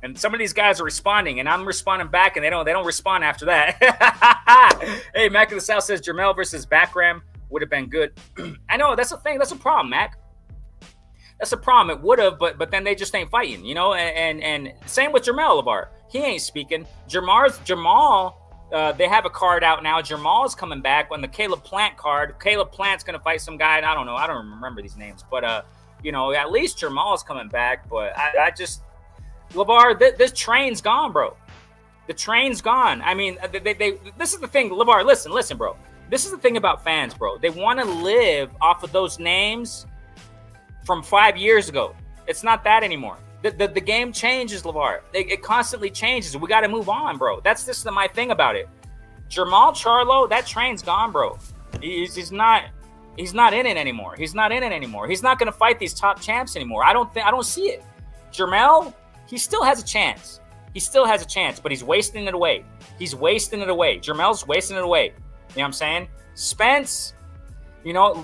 And some of these guys are responding, and I'm responding back, and they don't respond after that. Hey, Mac of the South says Jermell versus Bakram would have been good. I know, that's a thing. That's a problem, Mac. That's a problem. It would have, but then they just ain't fighting, you know. And same with Jermell LeVar. He ain't speaking. Jamal. They have a card out now. Jamal's coming back on the Caleb Plant card. Caleb Plant's gonna fight some guy. I don't know. I don't remember these names, but at least Jamal's coming back. But I just. LeVar, this train's gone, bro. The train's gone. I mean, this is the thing, LeVar. Listen, bro. This is the thing about fans, bro. They want to live off of those names from 5 years ago. It's not that anymore. The game changes, LeVar. It constantly changes. We got to move on, bro. That's just my thing about it. Jermall Charlo, that train's gone, bro. He's not in it anymore. He's not going to fight these top champs anymore. I don't see it. Jermell, he still has a chance. But he's wasting it away. Jermell's wasting it away. You know what I'm saying? Spence,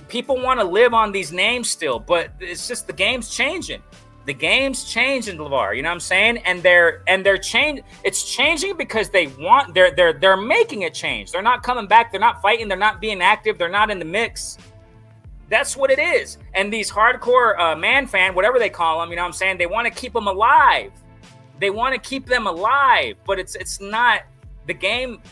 people want to live on these names still, but it's just the game's changing. The game's changing, LeVar. You know what I'm saying? And they're changing. It's changing because they're making it change. They're not coming back. They're not fighting. They're not being active. They're not in the mix. That's what it is. And these hardcore man fan, whatever they call them, you know what I'm saying? They want to keep them alive. But it's not the game.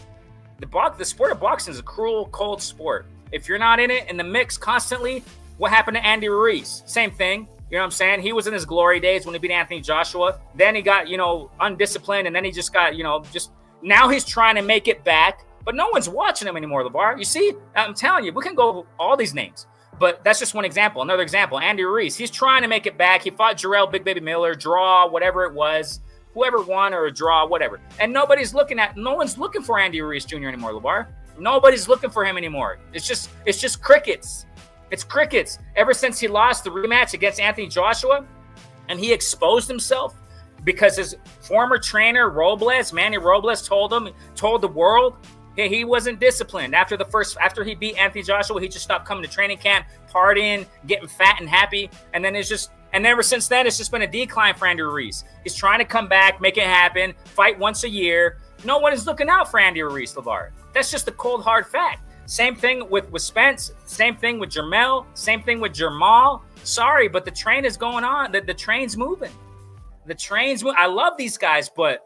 The sport of boxing is a cruel, cold sport. If you're not in it, in the mix constantly, what happened to Andy Ruiz? Same thing. You know what I'm saying? He was in his glory days when he beat Anthony Joshua. Then he got, undisciplined, and then he just got, now he's trying to make it back. But no one's watching him anymore, LeVar. You see, I'm telling you, we can go all these names. But that's just one example. Another example, Andy Ruiz. He's trying to make it back. He fought Jarrell Big Baby Miller, draw, whatever it was. Whoever won or a draw, whatever. And no one's looking for Andy Ruiz Jr. anymore, LeVar. Nobody's looking for him anymore. It's just crickets. It's crickets. Ever since he lost the rematch against Anthony Joshua and he exposed himself because his former trainer, Manny Robles, told the world he wasn't disciplined. After he beat Anthony Joshua, he just stopped coming to training camp, partying, getting fat and happy. And then ever since then, it's just been a decline for Andy Ruiz. He's trying to come back, make it happen, fight once a year. No one is looking out for Andy Ruiz, LeVar. That's just a cold, hard fact. Same thing with Spence. Same thing with Jermell. Same thing with Jermall. Sorry, but the train is going on. The train's moving. I love these guys, but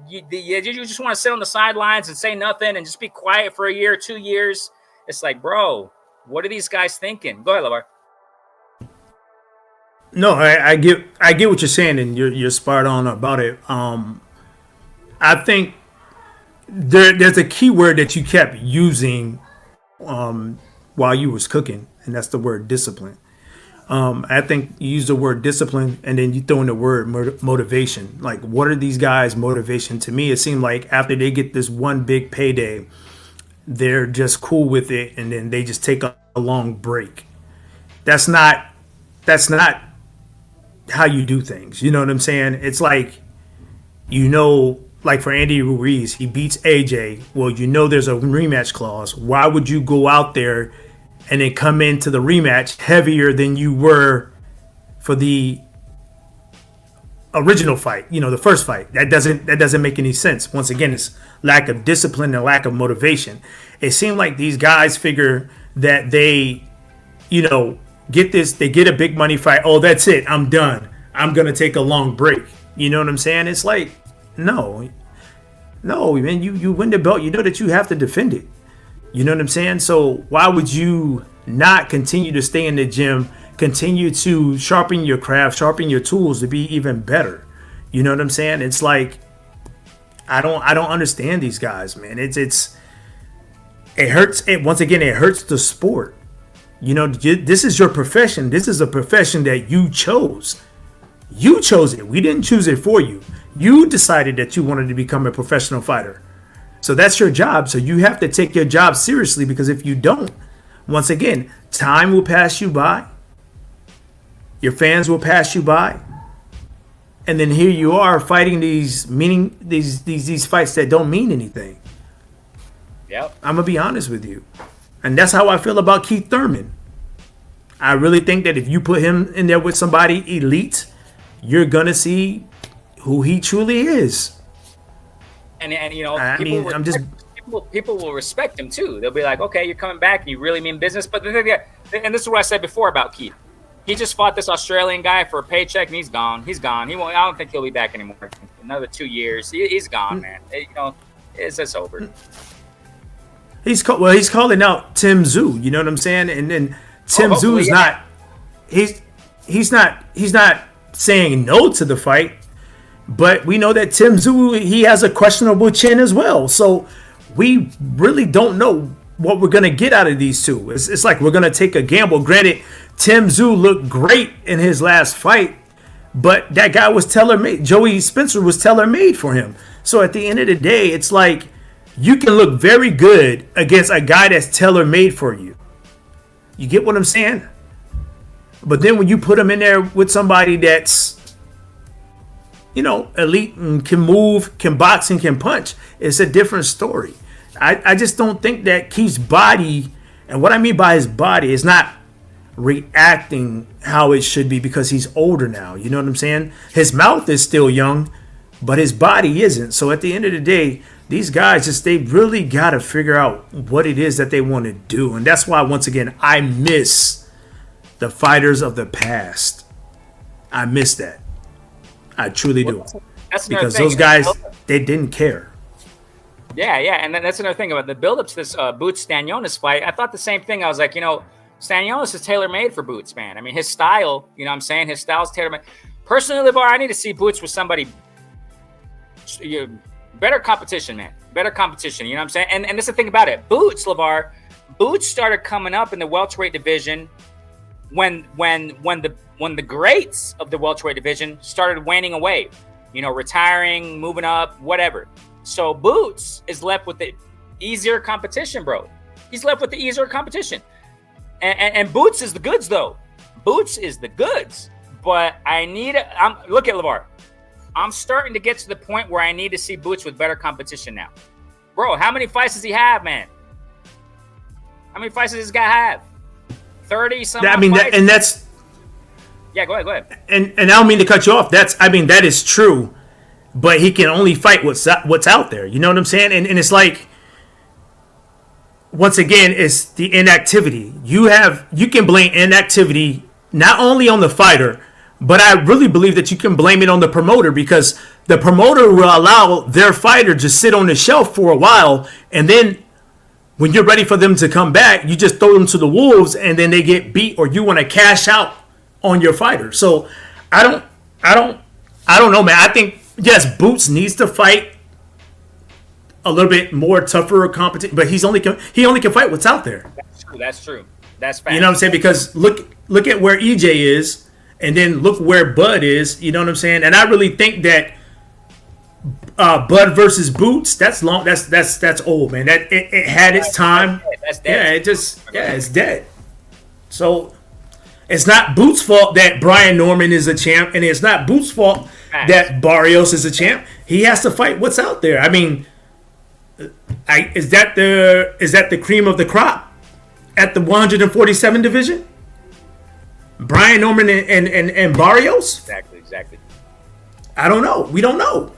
you just want to sit on the sidelines and say nothing and just be quiet for a year, 2 years. It's like, bro, what are these guys thinking? Go ahead, LeVar. No, I get what you're saying, and you're spot on about it. I think there's a key word that you kept using while you was cooking, and that's the word discipline. I think you use the word discipline, and then you throw in the word motivation. Like, what are these guys' motivation? To me, it seemed like after they get this one big payday, they're just cool with it, and then they just take a long break. That's not how you do things. You know what I'm saying? It's like, like for Andy Ruiz, he beats AJ. Well, there's a rematch clause. Why would you go out there and then come into the rematch heavier than you were for the original fight? The first fight. That doesn't make any sense. Once again, it's lack of discipline and lack of motivation. It seemed like these guys figure that they, get this. They get a big money fight. Oh, that's it. I'm done. I'm gonna take a long break. You know what I'm saying? It's like, no, man. You win the belt. You know that you have to defend it. You know what I'm saying? So why would you not continue to stay in the gym, continue to sharpen your craft, sharpen your tools to be even better? You know what I'm saying? It's like, I don't understand these guys, man. It hurts. Once again, it hurts the sport. This is your profession. This is a profession that you chose. You chose it. We didn't choose it for you. You decided that you wanted to become a professional fighter. So that's your job. So you have to take your job seriously, because if you don't, once again, time will pass you by. Your fans will pass you by. And then here you are fighting these fights that don't mean anything. Yep. I'm going to be honest with you. And that's how I feel about Keith Thurman. I really think that if you put him in there with somebody elite, you're going to see who he truly is. And people will respect him too. They'll be like, okay, you're coming back and you really mean business. But and this is what I said before about Keith. He just fought this Australian guy for a paycheck and he's gone. He's gone. He won't. I don't think he'll be back anymore. Another 2 years. He's gone, man. It's over. He's calling out Tim Tszyu. You know what I'm saying? And then Tim Tszyu not. He's not saying no to the fight. But we know that Tim Tszyu, he has a questionable chin as well. So we really don't know what we're going to get out of these two. It's like we're going to take a gamble. Granted, Tim Tszyu looked great in his last fight. but that guy was tailor-made. Joey Spencer was tailor-made for him. So at the end of the day, it's like you can look very good against a guy that's tailor-made for you. You get what I'm saying? But then when you put him in there with somebody that's, elite and can move, can box, and can punch, it's a different story. I just don't think that Keith's body, and what I mean by his body is not reacting how it should be because he's older now. You know what I'm saying? His mouth is still young, but his body isn't. So at the end of the day, these guys they really got to figure out what it is that they want to do. And that's why, once again, I miss the fighters of the past. I miss that. I truly do. That's because those guys, they didn't care. Yeah, and that's another thing about the build-up to this Boots Stanionis fight. I thought the same thing. I was like, Stanionis is tailor-made for Boots, man. I mean, his style, his style's tailor-made. Personally, LeVar, I need to see Boots with somebody, better competition, man. Better competition, you know what I'm saying? And that's the thing about it. Boots, LeVar, Boots started coming up in the welterweight division when the greats of the welterweight division started waning away, retiring, moving up, whatever. So Boots is left with the easier competition, bro. He's left with the easier competition. And Boots is the goods, though. Boots is the goods. But look at LeVar. I'm starting to get to the point where I need to see Boots with better competition now. Bro, how many fights does he have, man? How many fights does this guy have? 30 something. That's. Yeah, go ahead. And I don't mean to cut you off. That is true. But he can only fight what's out there. You know what I'm saying? And it's like, once again, it's the inactivity. You can blame inactivity not only on the fighter, but I really believe that you can blame it on the promoter, because the promoter will allow their fighter to sit on the shelf for a while, and then when you're ready for them to come back, you just throw them to the wolves, and then they get beat, or you want to cash out on your fighter. So I don't know, man. I think, yes, Boots needs to fight a little bit more tougher competition, but he only can fight what's out there. That's true. That's fact. You know what I'm saying? Because look at where EJ is, and then look where Bud is. You know what I'm saying? And I really think that Bud versus Boots, that's long. That's old, man. That it had its time. That's dead. It's dead. So it's not Boots' fault that Brian Norman is a champ, and it's not Boots' fault that Barrios is a champ. He has to fight what's out there. I mean, is that the cream of the crop at the 147 division? Brian Norman and Barrios? Exactly. I don't know. We don't know.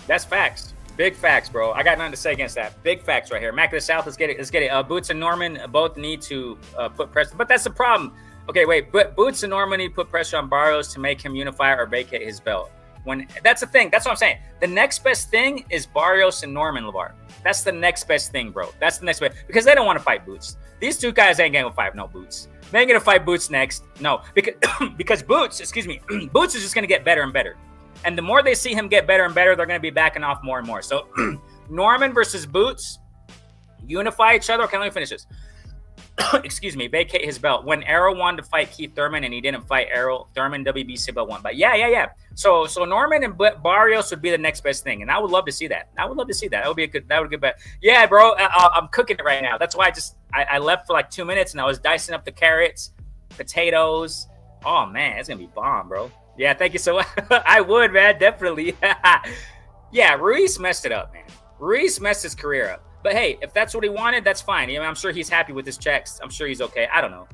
That's facts. Big facts, bro. I got nothing to say against that. Big facts right here. Mac of the South, let's get it. Boots and Norman both need to put pressure. But that's the problem. Okay, wait. But Boots and Norman need to put pressure on Barrios to make him unify or vacate his belt. That's the thing. That's what I'm saying. The next best thing is Barrios and Norman, LeVar. That's the next best thing, bro. That's the next best. Because they don't want to fight Boots. These two guys ain't going to fight no Boots. They ain't going to fight Boots next. No. Because Boots, Boots is just going to get better and better. And the more they see him get better and better, they're going to be backing off more and more. So Norman versus Boots, unify each other. Okay, let me finish this. Vacate his belt. When Errol wanted to fight Keith Thurman and he didn't fight Errol, Thurman WBC belt won. But yeah. So Norman and Barrios would be the next best thing, and I would love to see that. That would be a good bet. Yeah, bro, I'm cooking it right now. That's why I left for like 2 minutes and I was dicing up the carrots, potatoes. Oh man, it's gonna be bomb, bro. Yeah, thank you so much. I would, man, definitely. Yeah, Ruiz messed it up, man. Ruiz messed his career up. But hey, if that's what he wanted, that's fine. I'm sure he's happy with his checks. I'm sure he's okay. I don't know.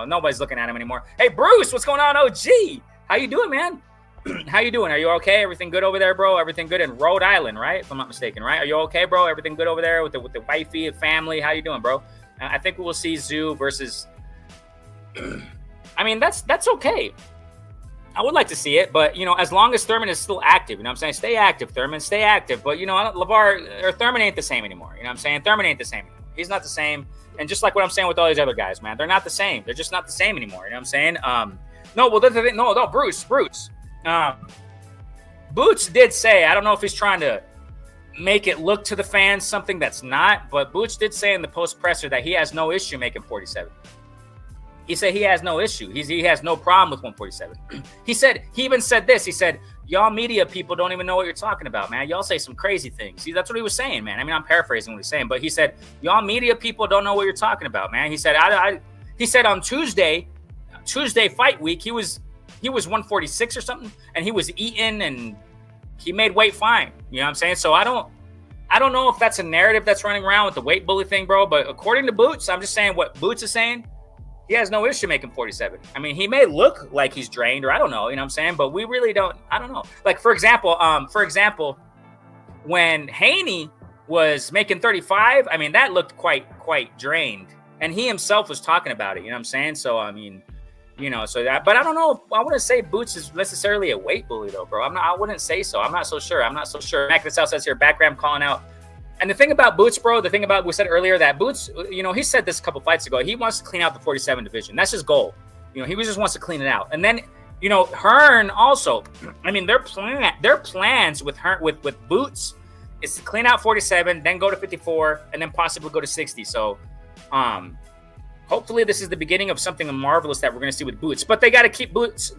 Nobody's looking at him anymore. Hey, Bruce, what's going on, OG? How you doing, man? How you doing? Are you okay? Everything good over there, bro? Everything good in Rhode Island, right? If I'm not mistaken, right? Are you okay, bro? Everything good over there with the wifey and family? How you doing, bro? I think we will see Zoo versus. I mean, that's okay. I would like to see it, but as long as Thurman is still active, I'm saying, stay active, Thurman, stay active. But LeVar or Thurman ain't the same anymore. I'm saying, Thurman ain't the same anymore. He's not the same. And just like what I'm saying with all these other guys, man, they're not the same. They're just not the same anymore. You know what I'm saying? No, Bruce. Boots did say, I don't know if he's trying to make it look to the fans something that's not, but Boots did say in the post presser that he has no issue making 47. He said he has no issue. He has no problem with 147. He even said this. He said, y'all media people don't even know what you're talking about, man. Y'all say some crazy things. See, that's what he was saying, man. I mean, I'm paraphrasing what he's saying, but he said, y'all media people don't know what you're talking about, man. He said, he said on Tuesday fight week, he was 146 or something, and he was eating and he made weight fine. You know what I'm saying? So I don't know if that's a narrative that's running around with the weight bully thing, bro. But according to Boots, I'm just saying what Boots is saying. He has no issue making 47. I mean, he may look like he's drained, or I don't know, you know what I'm saying? But we really don't, I don't know. Like, for example, when Haney was making 35, I mean, that looked quite drained. And he himself was talking about it, you know what I'm saying? So, I mean, you know, so that, but I don't know. I wouldn't say Boots is necessarily a weight bully, though, bro. I wouldn't say so. I'm not so sure. Mac the South says here, background calling out. And the thing about Boots, bro, we said earlier that Boots, you know, he said this a couple fights ago. He wants to clean out the 47 division. That's his goal. You know, he just wants to clean it out. And then, you know, Hearn also, I mean, their plans with Hearn, with Boots is to clean out 47, then go to 54, and then possibly go to 60. So, hopefully this is the beginning of something marvelous that we're going to see with Boots. But they got to keep Boots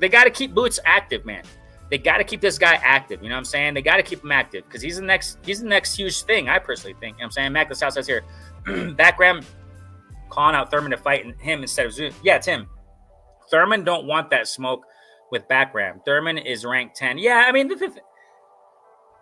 active, man. They got to keep this guy active. You know what I'm saying? They got to keep him active because he's the next huge thing, I personally think. You know what I'm saying? Mac the South says here, background calling out Thurman to fight him instead of Zoom. Yeah, Tim. Thurman don't want that smoke with background. Thurman is ranked 10. Yeah, I mean,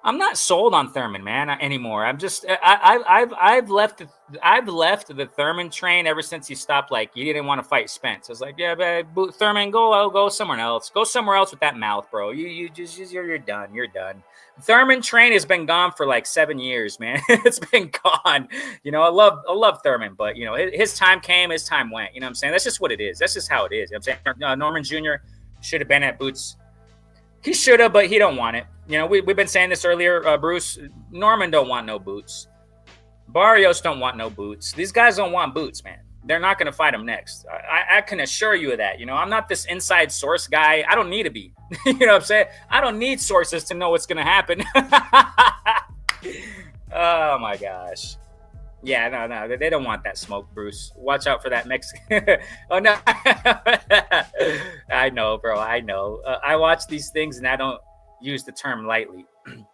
I'm not sold on Thurman, man, anymore. I'm just I've left the Thurman train ever since he stopped. Like, he didn't want to fight Spence. I was like, yeah, but Thurman, go somewhere else. Go somewhere else with that mouth, bro. You're done. You're done. Thurman train has been gone for like 7 years, man. It's been gone. You know, I love Thurman, but you know, his time came, his time went. You know what I'm saying? That's just what it is. That's just how it is. You know what I'm saying? Norman Jr. should have been at Boots. He should have, but he don't want it. You know, we've been saying this earlier, Bruce. Norman don't want no Boots. Barrios don't want no Boots. These guys don't want Boots, man. They're not going to fight him next. I can assure you of that. You know, I'm not this inside source guy. I don't need to be. You know what I'm saying? I don't need sources to know what's going to happen. Oh, my gosh. Yeah, no, they don't want that smoke, Bruce. Watch out for that Mexican. Oh, no. I know, bro. I know. I watch these things, and I don't use the term lightly.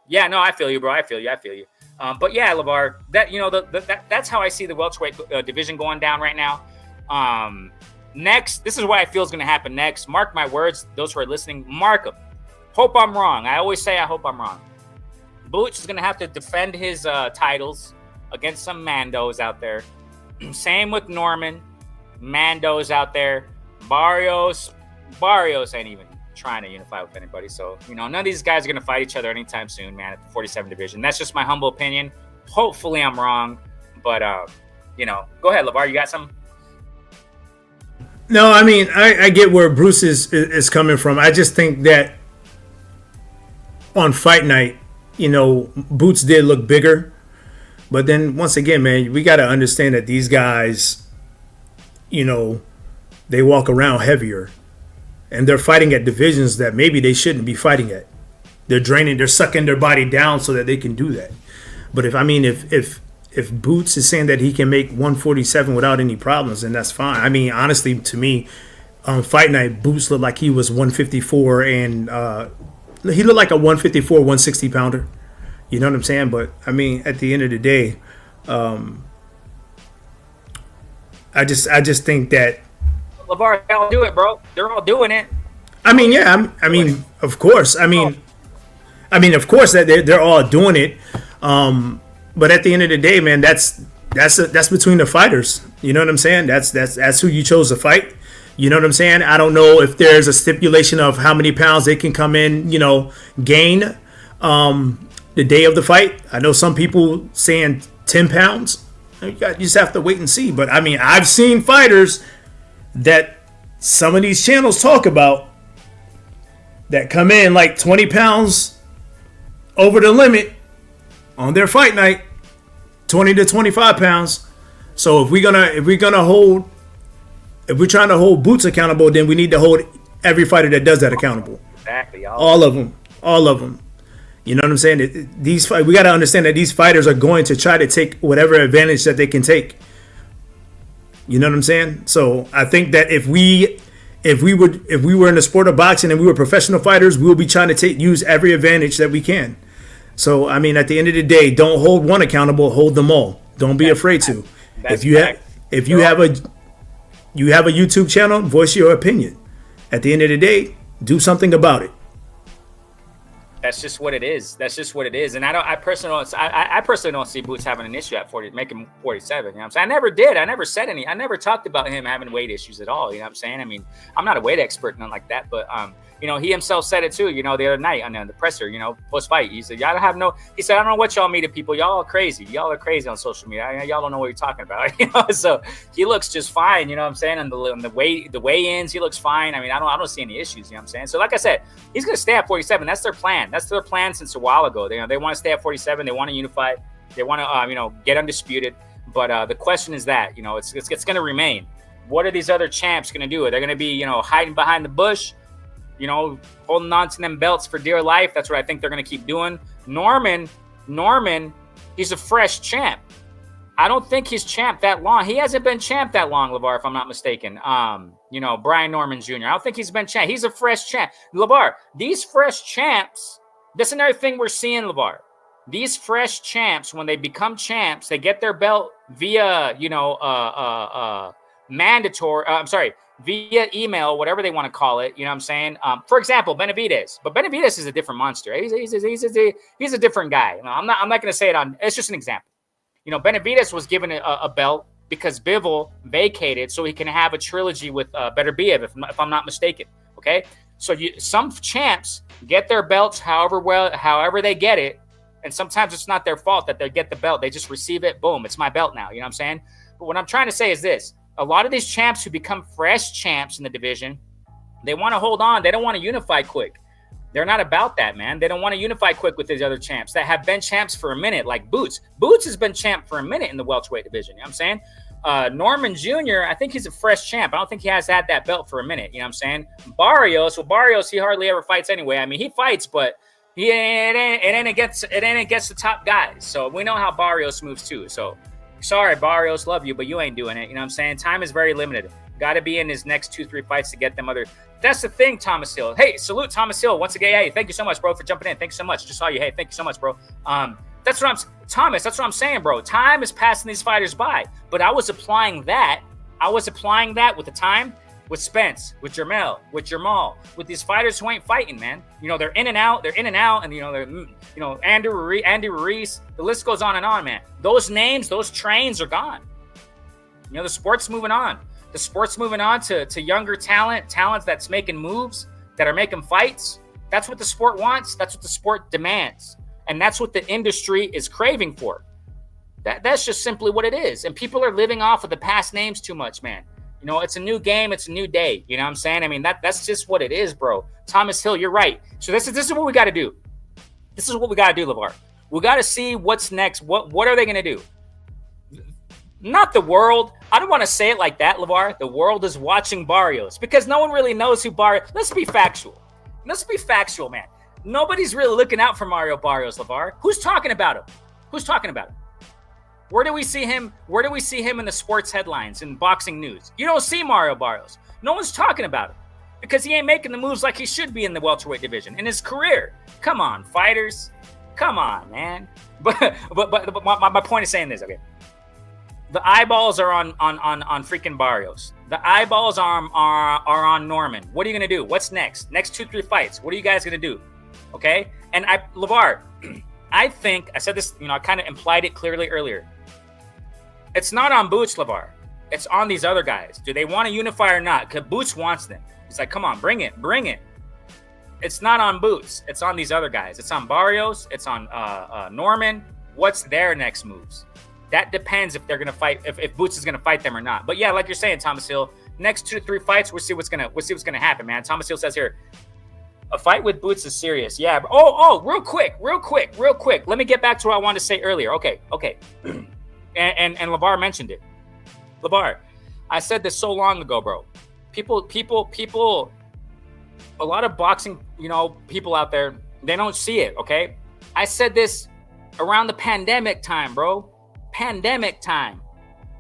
Yeah, no, I feel you, bro. I feel you. But yeah, LeVar, that, you know, that's how I see the welterweight division going down right now. Next, this is what I feel is going to happen next. Mark my words. Those who are listening, mark them. Hope I'm wrong. I always say I hope I'm wrong. Butch is going to have to defend his titles against some Mandos out there. Same with Norman. Mandos out there. Barrios ain't even trying to unify with anybody. So, you know, none of these guys are going to fight each other anytime soon, man, at the 47 division. That's just my humble opinion. Hopefully I'm wrong. But, you know, go ahead, LeVar. You got something? No, I mean, I get where Bruce is coming from. I just think that on fight night, you know, Boots did look bigger. But then, once again, man, we got to understand that these guys, you know, they walk around heavier. And they're fighting at divisions that maybe they shouldn't be fighting at. They're sucking their body down so that they can do that. But if Boots is saying that he can make 147 without any problems, then that's fine. I mean, honestly, to me, on fight night, Boots looked like he was 154, and he looked like a 154, 160 pounder. You know what I'm saying? But I mean, at the end of the day, I just think that LeVar, they all do it, bro. They're all doing it. I mean, yeah. I mean, of course. I mean, of course that they're all doing it. But at the end of the day, man, that's between the fighters. You know what I'm saying? That's who you chose to fight. You know what I'm saying? I don't know if there's a stipulation of how many pounds they can come in, you know, gain the day of the fight. I know some people saying 10 pounds. You just have to wait and see. But I mean, I've seen fighters that some of these channels talk about that come in like 20 pounds over the limit on their fight night, 20 to 25 pounds. So if we're trying to hold Boots accountable, then we need to hold every fighter that does that accountable. Exactly. All of them. You know what I'm saying? We got to understand that these fighters are going to try to take whatever advantage that they can take. You know what I'm saying? So I think that if we were in the sport of boxing and we were professional fighters, we would be trying to use every advantage that we can. So I mean, at the end of the day, don't hold one accountable, hold them all. Don't be afraid to. If you have a YouTube channel, voice your opinion. At the end of the day, do something about it. That's just what it is. That's just what it is. And I personally don't see Boots having an issue at 40, making 47. You know what I'm saying? I never did. I never said any. I never talked about him having weight issues at all. You know what I'm saying? I mean, I'm not a weight expert, nothing like that. But you know, he himself said it too. You know, the other night on the presser. You know, post fight, he said, "Y'all have no." He said, "I don't know what y'all media people. Y'all are crazy. Y'all are crazy on social media. Y'all don't know what you're talking about." You know, so he looks just fine. You know what I'm saying? And the weigh-ins, he looks fine. I mean, I don't see any issues. You know what I'm saying? So like I said, he's gonna stay at 47. That's their plan. That's their plan since a while ago. They want to stay at 47. They want to unify. They want to get undisputed. But the question is that it's going to remain. What are these other champs going to do? Are they going to be hiding behind the bush? Holding on to them belts for dear life. That's what I think they're going to keep doing. Norman, he's a fresh champ. I don't think he's champ that long. He hasn't been champ that long, LeVar, if I'm not mistaken. Brian Norman Jr. I don't think he's been champ. He's a fresh champ. LeVar, these fresh champs, that's another thing we're seeing, LeVar. These fresh champs, when they become champs, they get their belt via, via email, whatever they want to call it. You know what I'm saying? For example, Benavidez. But Benavidez is a different monster. He's a different guy. I'm not going to say it on. It's just an example. Benavidez was given a belt because Bivol vacated so he can have a trilogy with Beterbiev, if I'm not mistaken. Okay, so some champs get their belts however they get it, and sometimes it's not their fault that they get the belt. They just receive it. Boom, it's my belt now. You know what I'm saying? But what I'm trying to say is this: a lot of these champs who become fresh champs in the division, they want to hold on. They don't want to unify quick. They're not about that, man. They don't want to unify quick with these other champs that have been champs for a minute, like Boots. Boots has been champ for a minute in the welterweight division. You know what I'm saying? Norman Jr., I think he's a fresh champ. I don't think he has had that belt for a minute. You know what I'm saying? Barrios, he hardly ever fights anyway. I mean, he fights, but it ain't against the top guys. So we know how Barrios moves too. So sorry, Barrios, love you, but you ain't doing it. You know what I'm saying? Time is very limited. Got to be in his next 2-3 fights to get them other. That's the thing, Thomas Hill. Hey, salute Thomas Hill once again. Hey, thank you so much, bro, for jumping in. Thank you so much. Just saw you. Hey, thank you so much, bro. That's what I'm saying, bro. Time is passing these fighters by. But I was applying that with the time with Spence, with Jermell, with Jamal, with these fighters who ain't fighting, man. They're in and out, and they're Andy Ruiz. The list goes on and on, man. Those names, those trains are gone. The sport's moving on. The sport's moving on to younger talent that's making moves, that are making fights. That's what the sport wants. That's what the sport demands. And that's what the industry is craving for. That's just simply what it is. And people are living off of the past names too much, man. It's a new game. It's a new day. You know what I'm saying? I mean, that's just what it is, bro. Thomas Hill, you're right. So this is what we got to do. This is what we got to do, LeVar. We got to see what's next. What are they going to do? Not the world. I don't want to say it like that, LeVar. The world is watching Barrios because no one really knows who Barrios. Let's be factual. Man. Nobody's really looking out for Mario Barrios, LeVar. Who's talking about him? Where do we see him? Where do we see him in the sports headlines and boxing news? You don't see Mario Barrios. No one's talking about him because he ain't making the moves like he should be in the welterweight division in his career. Come on, fighters. Come on, man. But my point is saying this, okay? The eyeballs are on freaking Barrios. The eyeballs are on Norman. What are you gonna do? What's next? Next 2-3 fights. What are you guys gonna do? Okay. And LeVar, I think I said this. I kind of implied it clearly earlier. It's not on Boots, LeVar. It's on these other guys. Do they want to unify or not? Because Boots wants them. He's like, come on, bring it. It's not on Boots. It's on these other guys. It's on Barrios. It's on Norman. What's their next moves? That depends if they're gonna fight, if Boots is gonna fight them or not. But yeah, like you're saying, Thomas Hill, next 2-3 fights, we'll see what's gonna happen, man. Thomas Hill says here, a fight with Boots is serious. Yeah. Real quick. Let me get back to what I wanted to say earlier. Okay. and LeVar mentioned it. LeVar, I said this so long ago, bro. People. A lot of boxing, people out there, they don't see it. Okay. I said this around the pandemic time, bro. Pandemic time.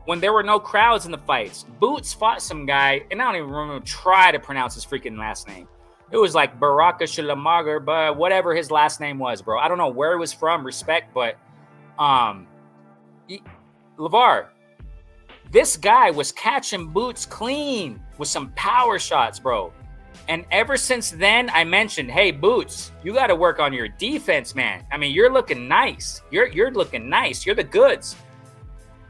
when there were no crowds in the fights, Boots fought some guy, and I don't even remember try to pronounce his freaking last name. It was like Baraka Shilamagar, but whatever his last name was, bro. I don't know where he was from, respect, but LeVar, this guy was catching Boots clean with some power shots, bro. And ever since then, I mentioned, hey, Boots, you got to work on your defense, man. I mean, you're looking nice. You're looking nice. You're the goods.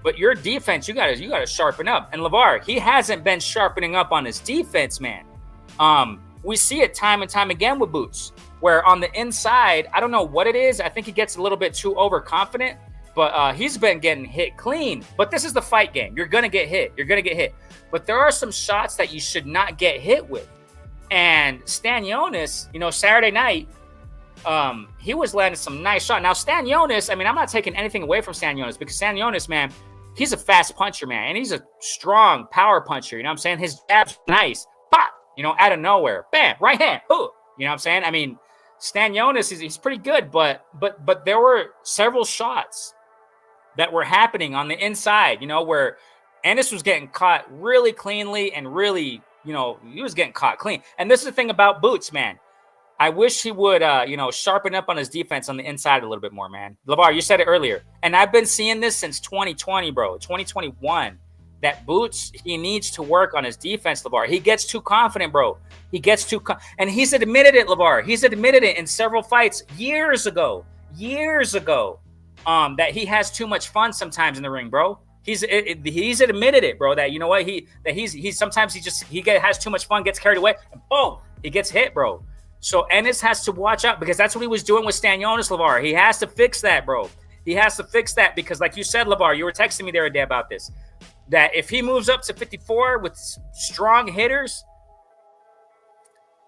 But your defense, you gotta sharpen up. And LeVar, he hasn't been sharpening up on his defense, man. We see it time and time again with Boots, where on the inside, I don't know what it is. I think he gets a little bit too overconfident, but he's been getting hit clean. But this is the fight game. You're gonna get hit. But there are some shots that you should not get hit with. And Stanionis, Saturday night, he was landing some nice shots. Now, Stanionis, I mean, I'm not taking anything away from Stanionis because Stanionis, man, he's a fast puncher, man. And he's a strong power puncher. You know what I'm saying? His jab's nice. Pop! Out of nowhere. Bam! Right hand. Ooh. You know what I'm saying? I mean, Stanionis, he's pretty good, but there were several shots that were happening on the inside, where Ennis was getting caught really cleanly and really, he was getting caught clean. And this is the thing about Boots, man. I wish he would, sharpen up on his defense on the inside a little bit more, man. LeVar, you said it earlier. And I've been seeing this since 2020, bro, 2021, that Boots, he needs to work on his defense, LeVar. He gets too confident, bro. And he's admitted it, LeVar. He's admitted it in several fights years ago, that he has too much fun sometimes in the ring, bro. He's admitted it, bro, that, he sometimes he has too much fun, gets carried away, and boom, he gets hit, bro. So Ennis has to watch out because that's what he was doing with Stanionis, LeVar. He has to fix that, bro. He has to fix that because, like you said, LeVar, you were texting me the other day about this, that if he moves up to 54 with strong hitters,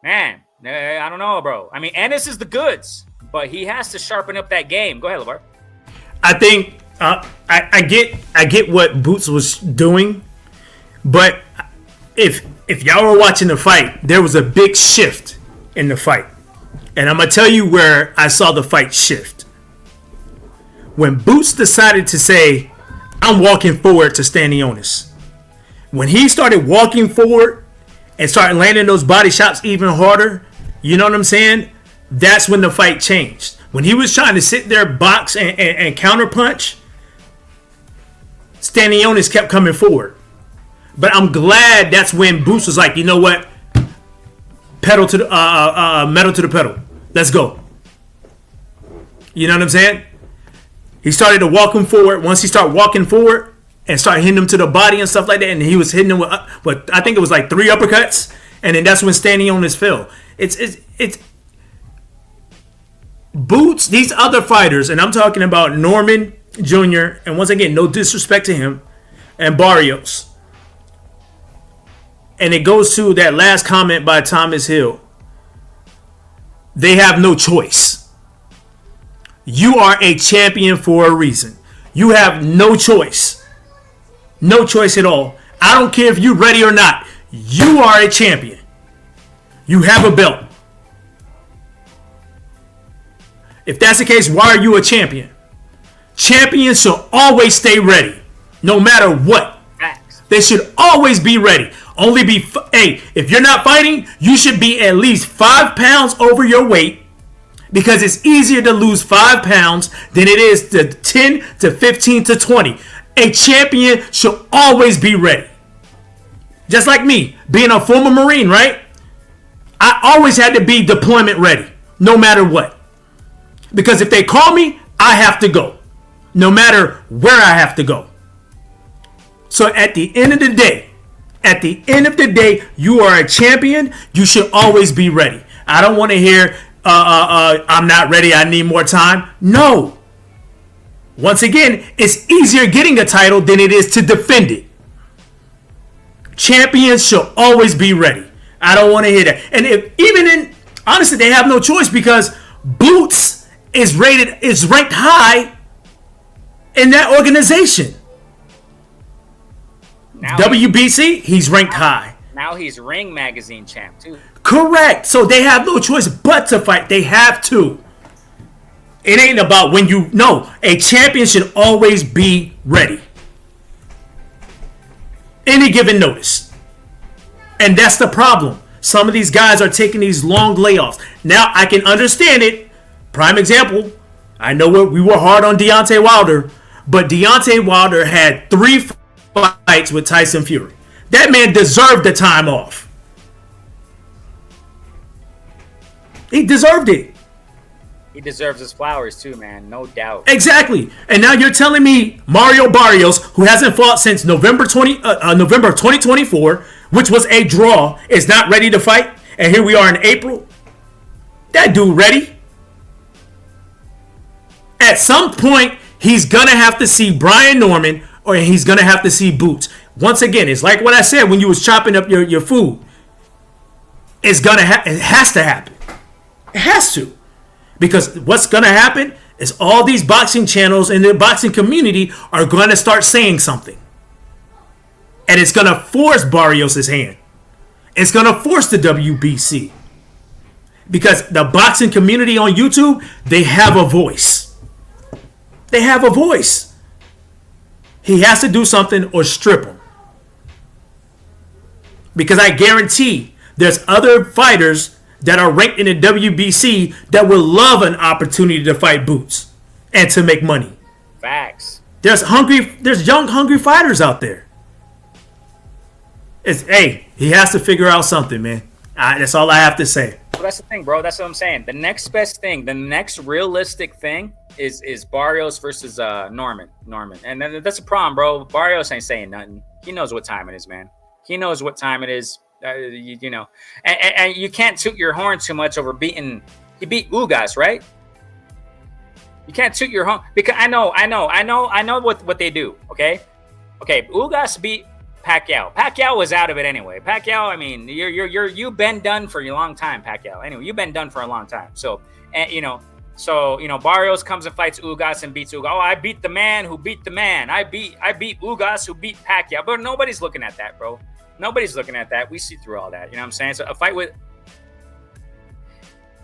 man, I don't know, bro. I mean, Ennis is the goods, but he has to sharpen up that game. Go ahead, LeVar. I think I get what Boots was doing, but if y'all were watching the fight, there was a big shift in the fight. And I'm going to tell you where I saw the fight shift. When Boots decided to say, I'm walking forward to Stanionis. When he started walking forward and started landing those body shots even harder, you know what I'm saying? That's when the fight changed. When he was trying to sit there, box, and counterpunch, Stanionis kept coming forward. But I'm glad that's when Boots was like, you know what? Pedal to the metal to the pedal. Let's go. You know what I'm saying? He started to walk him forward. Once he started walking forward and started hitting him to the body and stuff like that, and he was hitting him with, I think it was like 3 uppercuts, and then that's when Stanionis fell. It's Boots. These other fighters, and I'm talking about Norman Jr. and once again, no disrespect to him, and Barrios. And it goes to that last comment by Thomas Hill. They have no choice. You are a champion for a reason. You have no choice. No choice at all. I don't care if you're ready or not. You are a champion. You have a belt. If that's the case, why are you a champion? Champions should always stay ready, no matter what. They should always be ready. If you're not fighting, you should be at least 5 pounds over your weight, because it's easier to lose 5 pounds than it is to 10 to 15 to 20. A champion should always be ready. Just like me, being a former Marine, right? I always had to be deployment ready, no matter what. Because if they call me, I have to go, no matter where I have to go. So at the end of the day, you are a champion. You should always be ready. I don't want to hear, I'm not ready, I need more time. No. Once again, it's easier getting a title than it is to defend it. Champions should always be ready. I don't want to hear that. And honestly, they have no choice because Boots is ranked high in that organization. Now WBC, he's ranked high. Now he's Ring Magazine champ, too. Correct. So they have no choice but to fight. They have to. It ain't about when you... No, a champion should always be ready. any given notice. And that's the problem. Some of these guys are taking these long layoffs. Now, I can understand it. Prime example, I know we were hard on Deontay Wilder, but Deontay Wilder had 3 fights with Tyson Fury. That man deserved the time off. He deserved it. He deserves his flowers too, man. No doubt. Exactly. And now you're telling me Mario Barrios, who hasn't fought since November 2024, which was a draw, is not ready to fight? And here we are in April. That dude ready? At some point, he's going to have to see Brian Norman or he's going to have to see Boots. Once again, it's like what I said when you was chopping up your food. It has to happen. It has to. Because what's going to happen is all these boxing channels and the boxing community are going to start saying something. And it's going to force Barrios' hand. It's going to force the WBC. Because the boxing community on YouTube, they have a voice. They have a voice. He has to do something or strip him. Because I guarantee there's other fighters that are ranked in the WBC that would love an opportunity to fight Boots and to make money. Facts. There's young, hungry fighters out there. He has to figure out something, man. That's all I have to say. Well, that's the thing, bro. That's what I'm saying. The next best thing, the next realistic thing is Barrios versus Norman. And that's a problem, bro. Barrios ain't saying nothing. He knows what time it is, man. He knows what time it is. You know, and you can't toot your horn too much over beating. He beat Ugas, right? You can't toot your horn because I know what they do. Okay. Ugas beat Pacquiao. Pacquiao was out of it anyway. Pacquiao, I mean, you've been done for a long time, Pacquiao. Anyway, you've been done for a long time. So, Barrios comes and fights Ugas and beats Ugas. Oh, I beat the man who beat the man. I beat Ugas who beat Pacquiao. But nobody's looking at that, bro. Nobody's looking at that. We see through all that. You know what I'm saying? So a fight with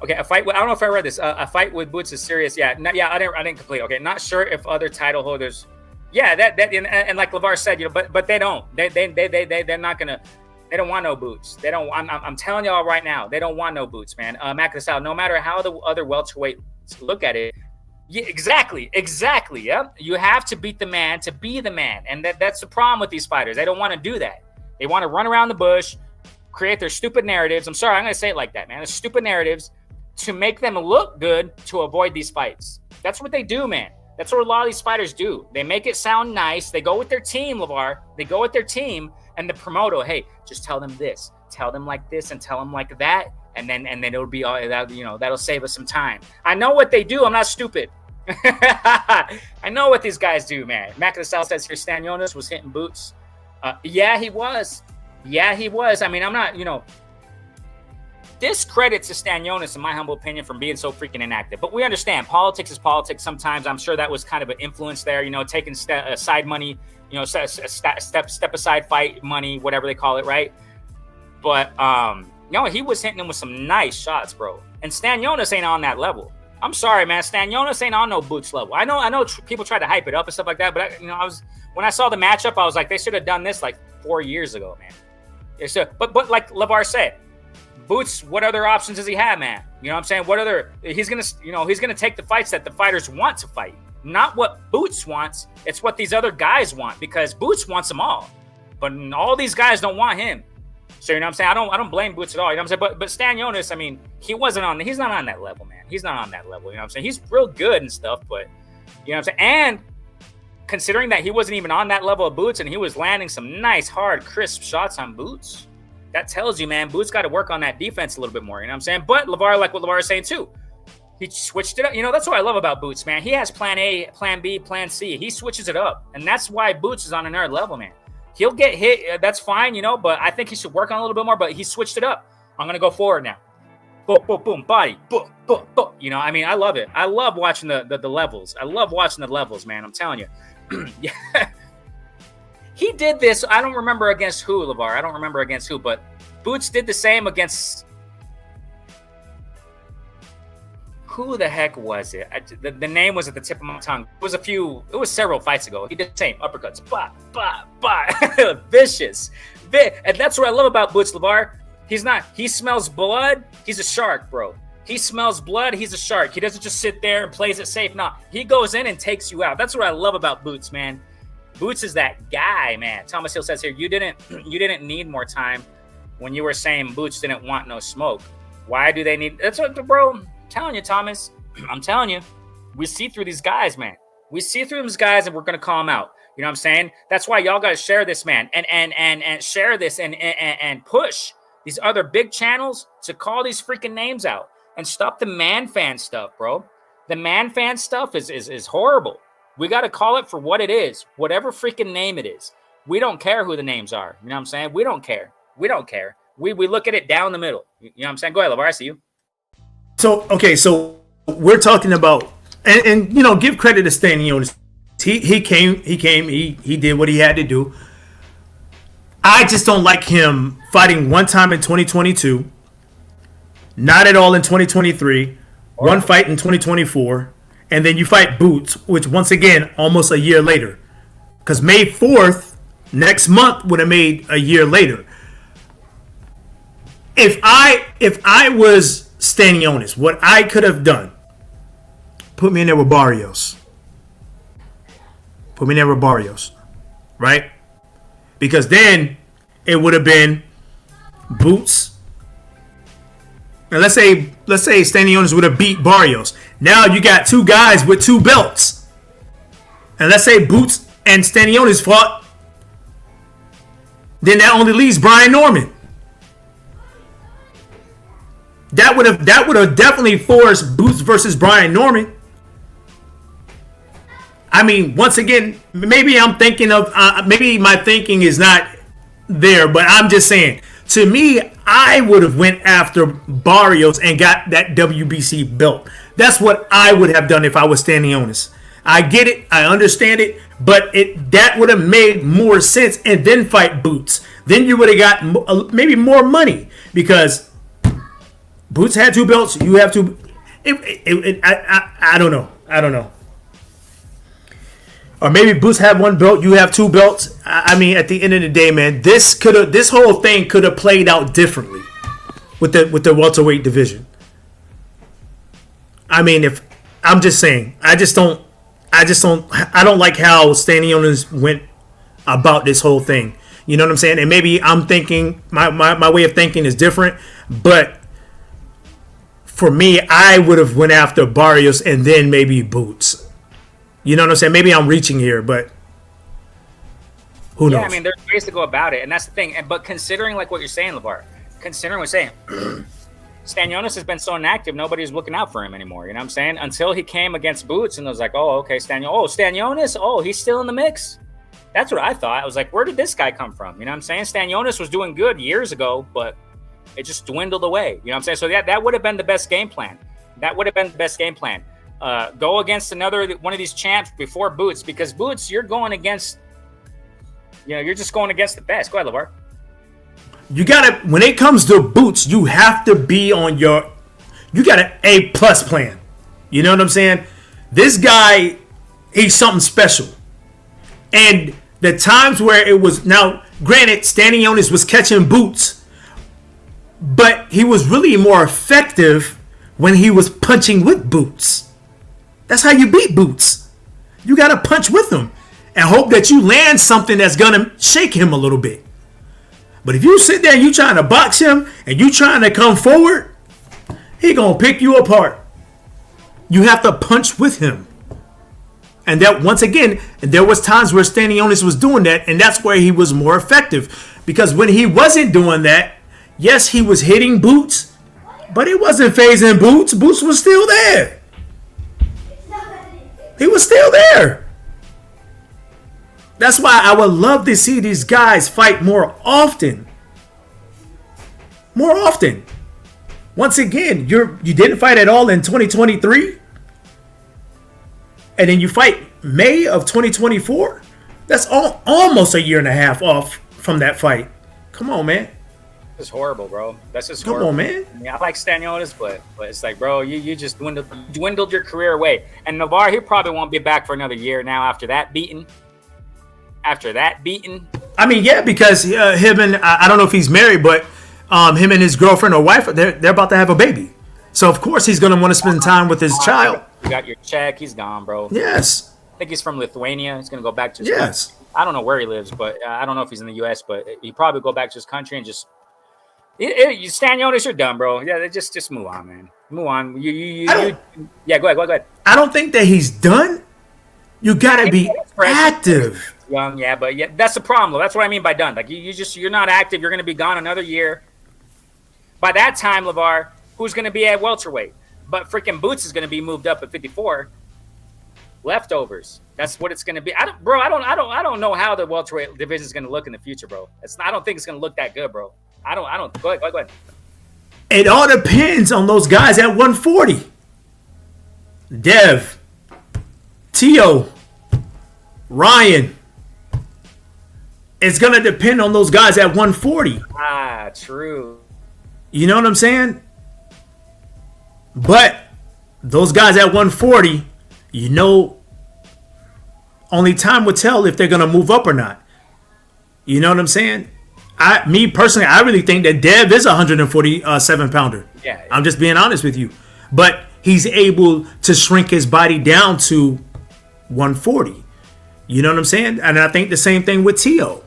I don't know if I read this. A fight with Boots is serious. Yeah, I didn't complete. Okay, not sure if other title holders. Yeah, that and like LeVar said, but they don't. They're not gonna. They don't want no Boots. They don't. I'm telling y'all right now, they don't want no Boots, man. Macasal, no matter how the other welterweights look at it. Yeah, exactly. Yeah, you have to beat the man to be the man, and that's the problem with these fighters. They don't want to do that. They want to run around the bush, create their stupid narratives. I'm sorry, I'm going to say it like that, man. It's stupid narratives to make them look good to avoid these fights. That's what they do, man. That's what a lot of these fighters do. They make it sound nice. They go with their team, LeVar. They go with their team, and the promoter, hey, just tell them this, tell them like this, and tell them like that, and then it'll be all that. That'll save us some time. I know what they do. I'm not stupid. I know what these guys do, man. Mac of the South says here, Stanionis was hitting Boots. Yeah, he was. I mean, I'm not, discredit to Stanionis, in my humble opinion, from being so freaking inactive. But we understand politics is politics. Sometimes I'm sure that was kind of an influence there, taking side money, step aside fight money, whatever they call it, right? But, he was hitting him with some nice shots, bro. And Stanionis ain't on that level. I'm sorry, man. Stanionis ain't on no Boots level. I know people try to hype it up and stuff like that, but when I saw the matchup, I was like, they should have done this like 4 years ago, man. But like LeVar said, Boots, what other options does he have, man? You know what I'm saying? He's gonna take the fights that the fighters want to fight, not what Boots wants. It's what these other guys want, because Boots wants them all, but all these guys don't want him. So you know what I'm saying? I don't blame Boots at all. You know what I'm saying? But Stanionis, I mean, he's not on that level, man. He's not on that level. You know what I'm saying? He's real good and stuff, but you know what I'm saying? And considering that he wasn't even on that level of Boots and he was landing some nice, hard, crisp shots on Boots, that tells you, man, Boots got to work on that defense a little bit more. You know what I'm saying? But LeVar, like what LeVar is saying too, he switched it up. That's what I love about Boots, man. He has plan A, plan B, plan C. He switches it up. And that's why Boots is on another level, man. He'll get hit. That's fine, but I think he should work on a little bit more. But he switched it up. I'm going to go forward now. Boom, boom, boom, body. Boom, boom, boom. I mean, I love it. I love watching the levels. I love watching the levels, man. I'm telling you. Yeah. He did this. I don't remember against who, LeVar. I don't remember against who. But Boots did the same against... who the heck was it? The name was at the tip of my tongue. It was several fights ago. He did the same uppercuts, bah, bah, bah. Vicious. And that's what I love about Butch LeVar. He smells blood. He's a shark, bro. He smells blood. He's a shark. He doesn't just sit there and plays it safe. No, he goes in and takes you out. That's what I love about Boots, man. Boots is that guy, man. Thomas Hill says here, you didn't need more time when you were saying Boots didn't want no smoke. Why do they need? That's what, bro. I'm telling you, Thomas. I'm telling you, we see through these guys, man. We see through these guys, and we're gonna call them out. You know what I'm saying? That's why y'all gotta share this, man, and share this and push these other big channels to call these freaking names out and stop the man fan stuff, bro. The man fan stuff is horrible. We got to call it for what it is, whatever freaking name it is. We don't care who the names are. You know what I'm saying? We don't care. We don't care. We look at it down the middle. You know what I'm saying? Go ahead, LeVar. I see you. So, okay, so we're talking about, and you know, give credit to Stanionis. He came, he did what he had to do. I just don't like him fighting one time in 2022, not at all in 2023, one fight in 2024, and then you fight Boots, which once again, almost a year later. Because May 4th, next month, would have made a year later. If I was Stanionis, what I could have done, put me in there with Barrios. Put me in there with Barrios. Right? Because then it would have been Boots. And let's say Stanionis would have beat Barrios. Now you got two guys with two belts. And let's say Boots and Stanionis fought. Then that only leaves Brian Norman. That would have definitely forced Boots versus Brian Norman. I mean, once again, maybe I'm thinking of maybe my thinking is not there, but I'm just saying. To me, I would have went after Barrios and got that WBC belt. That's what I would have done if I was Stanionis. I get it, I understand it, but that would have made more sense. And then fight Boots. Then you would have got maybe more money because Boots had two belts. You have two. I don't know. I don't know. Or maybe Boots had one belt, you have two belts. I mean, at the end of the day, man, this whole thing could have played out differently with the welterweight division. I mean, if I'm just saying, I don't like how Stanionis went about this whole thing. You know what I'm saying? And maybe I'm thinking my way of thinking is different, but for me, I would have went after Barrios and then maybe Boots. You know what I'm saying? Maybe I'm reaching here, but who knows? Yeah, I mean, there's ways to go about it, and that's the thing. But considering like what you're saying, LeVar, considering what you're saying, Stanionis has been so inactive, nobody's looking out for him anymore. You know what I'm saying? Until he came against Boots, and it was like, oh, okay, Stanionis, oh, he's still in the mix. That's what I thought. I was like, where did this guy come from? You know what I'm saying? Stanionis was doing good years ago, but it just dwindled away. You know what I'm saying? So that would have been the best game plan. That would have been the best game plan. Go against another one of these champs before Boots, because Boots, you're going against, you're just going against the best. Go ahead, LeVar. You gotta, when it comes to Boots, you have to be on you got an A+ plan. You know what I'm saying? This guy, he's something special. And the times where it was, now granted, Stanionis was catching Boots, but he was really more effective when he was punching with Boots. That's how you beat Boots. You got to punch with him and hope that you land something that's going to shake him a little bit. But if you sit there and you trying to box him and you trying to come forward, he going to pick you apart. You have to punch with him. And that, once again, there was times where Stanionis was doing that, and that's where he was more effective. Because when he wasn't doing that, yes, he was hitting Boots, but it wasn't phasing Boots. Boots was still there. He was still there. That's why I would love to see these guys fight more often. More often. Once again, you didn't fight at all in 2023. And then you fight May of 2024. That's almost a year and a half off from that fight. Come on, man. It's horrible, bro. That's just Come horrible. on, man. I mean, I like Stanionis, but it's like, bro, you just dwindled your career away. And Navarre, he probably won't be back for another year now after that beating. I mean, yeah, because him and I don't know if he's married, but him and his girlfriend or wife, they're about to have a baby. So of course he's going to want to spend time with his child. You got your check. He's gone, bro. Yes. I think he's from Lithuania. He's going to go back to his Yes. country. I don't know where he lives, but I don't know if he's in the U.S., but he probably go back to his country and just you Stanionis, you're done, bro. Yeah, just move on, man. Move on. Yeah, go ahead. I don't think that he's done. You got to be active. Young, yeah, but yeah, that's the problem, though. That's what I mean by done. Like you're not active. You're going to be gone another year. By that time, LeVar, who's going to be at welterweight? But freaking Boots is going to be moved up at 54. Leftovers. That's what it's going to be. I don't know how the welterweight division is going to look in the future, bro. I don't think it's going to look that good, bro. I don't. Go ahead. It all depends on those guys at 140. Dev, Tio, Ryan. It's going to depend on those guys at 140. Ah, true. You know what I'm saying? But those guys at 140, only time will tell if they're going to move up or not. You know what I'm saying? Me personally, I really think that Dev is a 147 pounder. Yeah. I'm just being honest with you. But he's able to shrink his body down to 140. You know what I'm saying? And I think the same thing with Tio.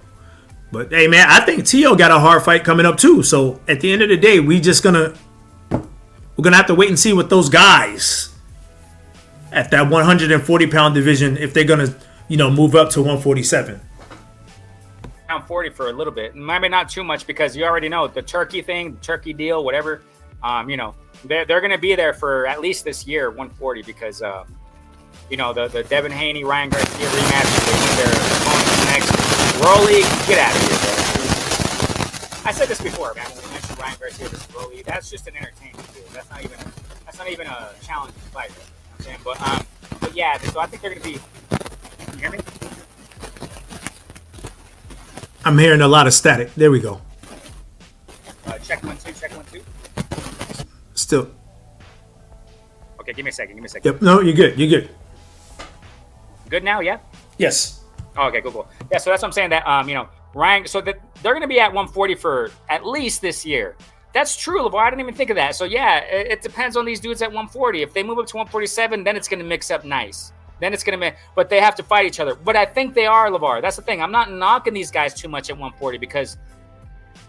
But hey, man, I think Tio got a hard fight coming up too. So at the end of the day, we're gonna have to wait and see what those guys at that 140 pound division, if they're gonna, move up to 147. 40 for a little bit, maybe not too much, because you already know the turkey thing, the turkey deal, whatever. They're going to be there for at least this year, 140, because the Devin Haney, Ryan Garcia rematch, they win their opponents next. Rolly, get out of here, bro. I said this before, man. When we mentioned Ryan Garcia versus Rolly, that's just an entertainment deal. That's not even a challenging fight. You know what I'm saying? But yeah, so I think they're going to be. Can you hear me? I'm hearing a lot of static. There we go. Check 1 2. Still. Okay, give me a second. Yep. No, you're good. Good now, yeah? Yes. Oh, okay, cool. Yeah, so that's what I'm saying, that Ryan, so that they're going to be at 140 for at least this year. That's true, LeVar. I didn't even think of that. So yeah, it depends on these dudes at 140. If they move up to 147, then it's going to mix up nice. But they have to fight each other. But I think they are, LeVar. That's the thing. I'm not knocking these guys too much at 140, because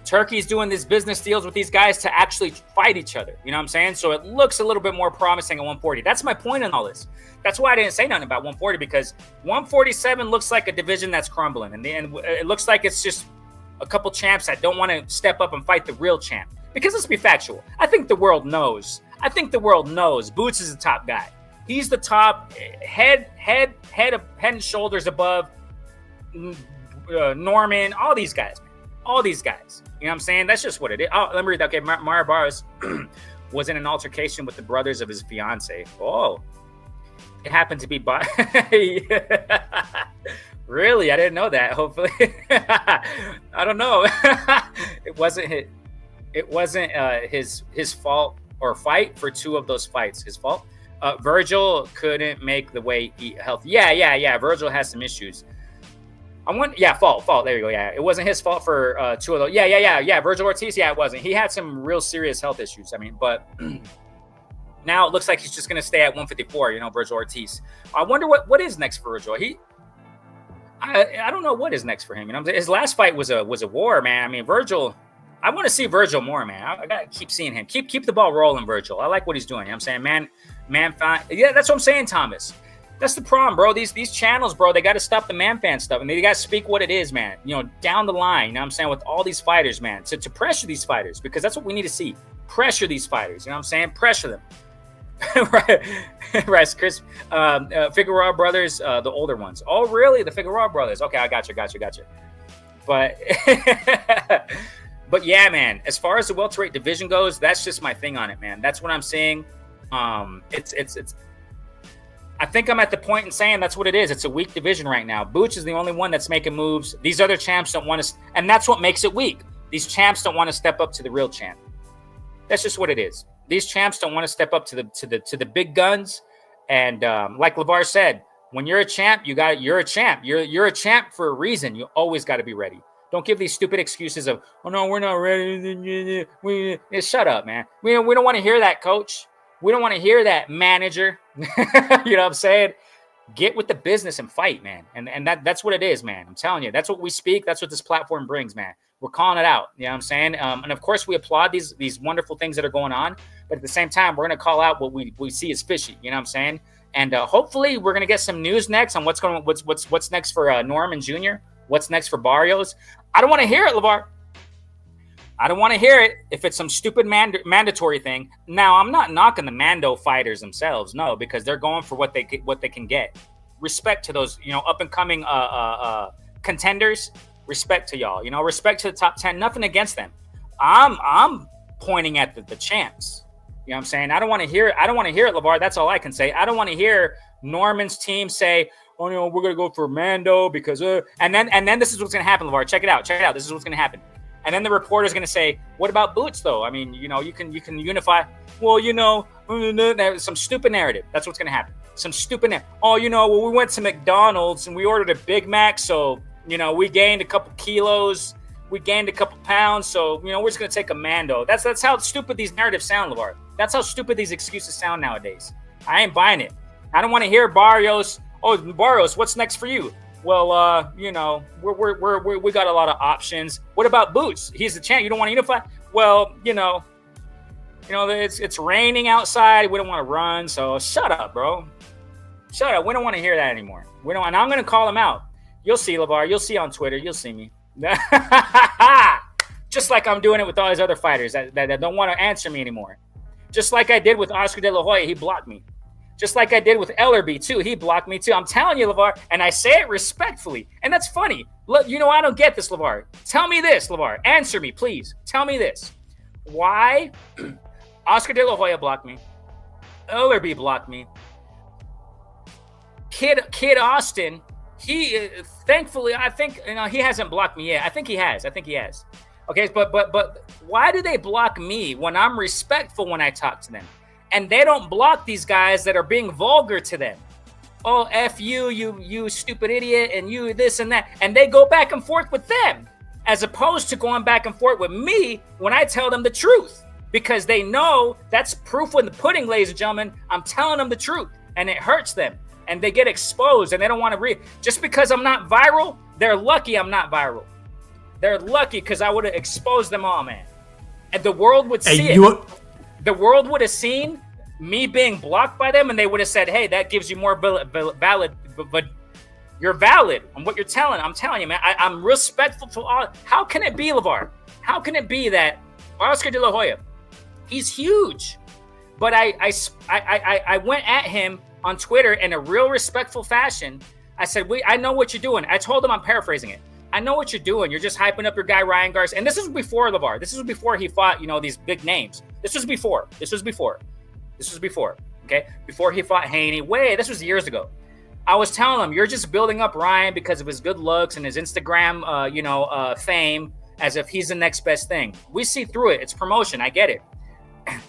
Turkey's doing these business deals with these guys to actually fight each other. You know what I'm saying? So it looks a little bit more promising at 140. That's my point in all this. That's why I didn't say nothing about 140, because 147 looks like a division that's crumbling. And it looks like it's just a couple champs that don't want to step up and fight the real champ. Because let's be factual. I think the world knows. Boots is the top guy. He's the top, head and shoulders above Norman, all these guys, man. All these guys. You know what I'm saying? That's just what it is. Oh, let me read that. Okay, Mario Barros was in an altercation with the brothers of his fiance. Oh, it happened to be Really? I didn't know that. Hopefully. I don't know. It wasn't his fault or fight for two of those fights. His fault. Virgil couldn't make the weight healthy. Yeah. Virgil has some issues. Fault. There you go. Yeah, it wasn't his fault for two of those. Yeah. Virgil Ortiz. Yeah, it wasn't. He had some real serious health issues. I mean, but now it looks like he's just going to stay at 154. Virgil Ortiz. I wonder what is next for Virgil. I don't know what is next for him. His last fight was a war, man. I mean, Virgil. I want to see Virgil more, man. I gotta keep seeing him. Keep the ball rolling, Virgil. I like what he's doing. You know what I'm saying, man, fan. Yeah, that's what I'm saying, Thomas. That's the problem, bro. These channels, bro, they got to stop the man fan stuff, and they got to speak what it is, man. Down the line. You know what I'm saying, with all these fighters, man, to pressure these fighters, because that's what we need to see. Pressure these fighters. You know what I'm saying? Pressure them. Right, Chris. Figueroa brothers, the older ones. Oh, really? The Figueroa brothers. Okay, I got you. But. But yeah, man, as far as the welterweight division goes, that's just my thing on it, man. That's what I'm saying. It's I think I'm at the point in saying that's what it is. It's a weak division right now. Boots is the only one that's making moves. These other champs don't want to, and that's what makes it weak. These champs don't want to step up to the real champ. That's just what it is. These champs don't want to step up to the big guns. And like LeVar said, when you're a champ, you're a champ. You're a champ for a reason. You always got to be ready. Don't give these stupid excuses of, oh no, we're not ready. Shut up, man. We don't want to hear that, coach. We don't want to hear that, manager. You know what I'm saying? Get with the business and fight, man. And that's what it is, man. I'm telling you, that's what we speak. That's what this platform brings, man. We're calling it out. You know what I'm saying? And of course, we applaud these wonderful things that are going on. But at the same time, we're going to call out what we see as fishy. You know what I'm saying? And hopefully, we're going to get some news next on what's next for Norman Jr. What's next for Barrios? I don't want to hear it, LeVar. I don't want to hear it if it's some stupid mandatory thing. Now, I'm not knocking the Mando fighters themselves, no, because they're going for what they can get. Respect to those, up and coming contenders. Respect to y'all, respect to the top 10. Nothing against them. I'm pointing at the champs. You know what I'm saying? I don't want to hear it. I don't want to hear it, LeVar. That's all I can say. I don't want to hear Norman's team say, oh, we're going to go for Mando because, and then this is what's going to happen, LeVar. Check it out. This is what's going to happen. And then the reporter's going to say, what about Boots, though? I mean, you can unify. Well, some stupid narrative. That's what's going to happen. Some stupid narrative. Oh, we went to McDonald's and we ordered a Big Mac. So, we gained a couple kilos. We gained a couple pounds. So, we're just going to take a Mando. That's how stupid these narratives sound, LeVar. That's how stupid these excuses sound nowadays. I ain't buying it. I don't want to hear Barrios. Oh, Barrios, what's next for you? Well, we got a lot of options. What about Boots? He's the champ. You don't want to unify? Well, it's raining outside. We don't want to run. So shut up, bro. Shut up. We don't want to hear that anymore. And I'm going to call him out. You'll see, LeVar. You'll see on Twitter. You'll see me. Just like I'm doing it with all these other fighters that don't want to answer me anymore. Just like I did with Oscar De La Hoya. He blocked me. Just like I did with Ellerby, too. He blocked me, too. I'm telling you, LeVar, and I say it respectfully. And that's funny. Look, I don't get this, LeVar. Tell me this, LeVar. Answer me, please. Tell me this. Why Oscar De La Hoya blocked me? Ellerby blocked me. Kid Austin, he, thankfully, I think, he hasn't blocked me yet. I think he has. Okay, but why do they block me when I'm respectful when I talk to them? And they don't block these guys that are being vulgar to them. Oh, F you stupid idiot, and you this and that. And they go back and forth with them, as opposed to going back and forth with me when I tell them the truth. Because they know that's proof in the pudding, ladies and gentlemen. I'm telling them the truth, and it hurts them. And they get exposed, and they don't want to read. Just because I'm not viral, they're lucky I'm not viral. They're lucky because I would have exposed them all, man. And the world would see it. The world would have seen me being blocked by them, and they would have said, hey, that gives you more valid, but you're valid on what you're telling. I'm telling you, man, I'm respectful to all. How can it be, LeVar? How can it be that Oscar De La Hoya, he's huge, but I went at him on Twitter in a real respectful fashion. I said, I know what you're doing. I told him, I'm paraphrasing it. I know what you're doing. You're just hyping up your guy, Ryan Garcia. And this was before LeVar. This was before he fought, these big names. This was before. Okay? Before he fought Haney. This was years ago. I was telling him, you're just building up Ryan because of his good looks and his Instagram, fame, as if he's the next best thing. We see through it. It's promotion. I get it.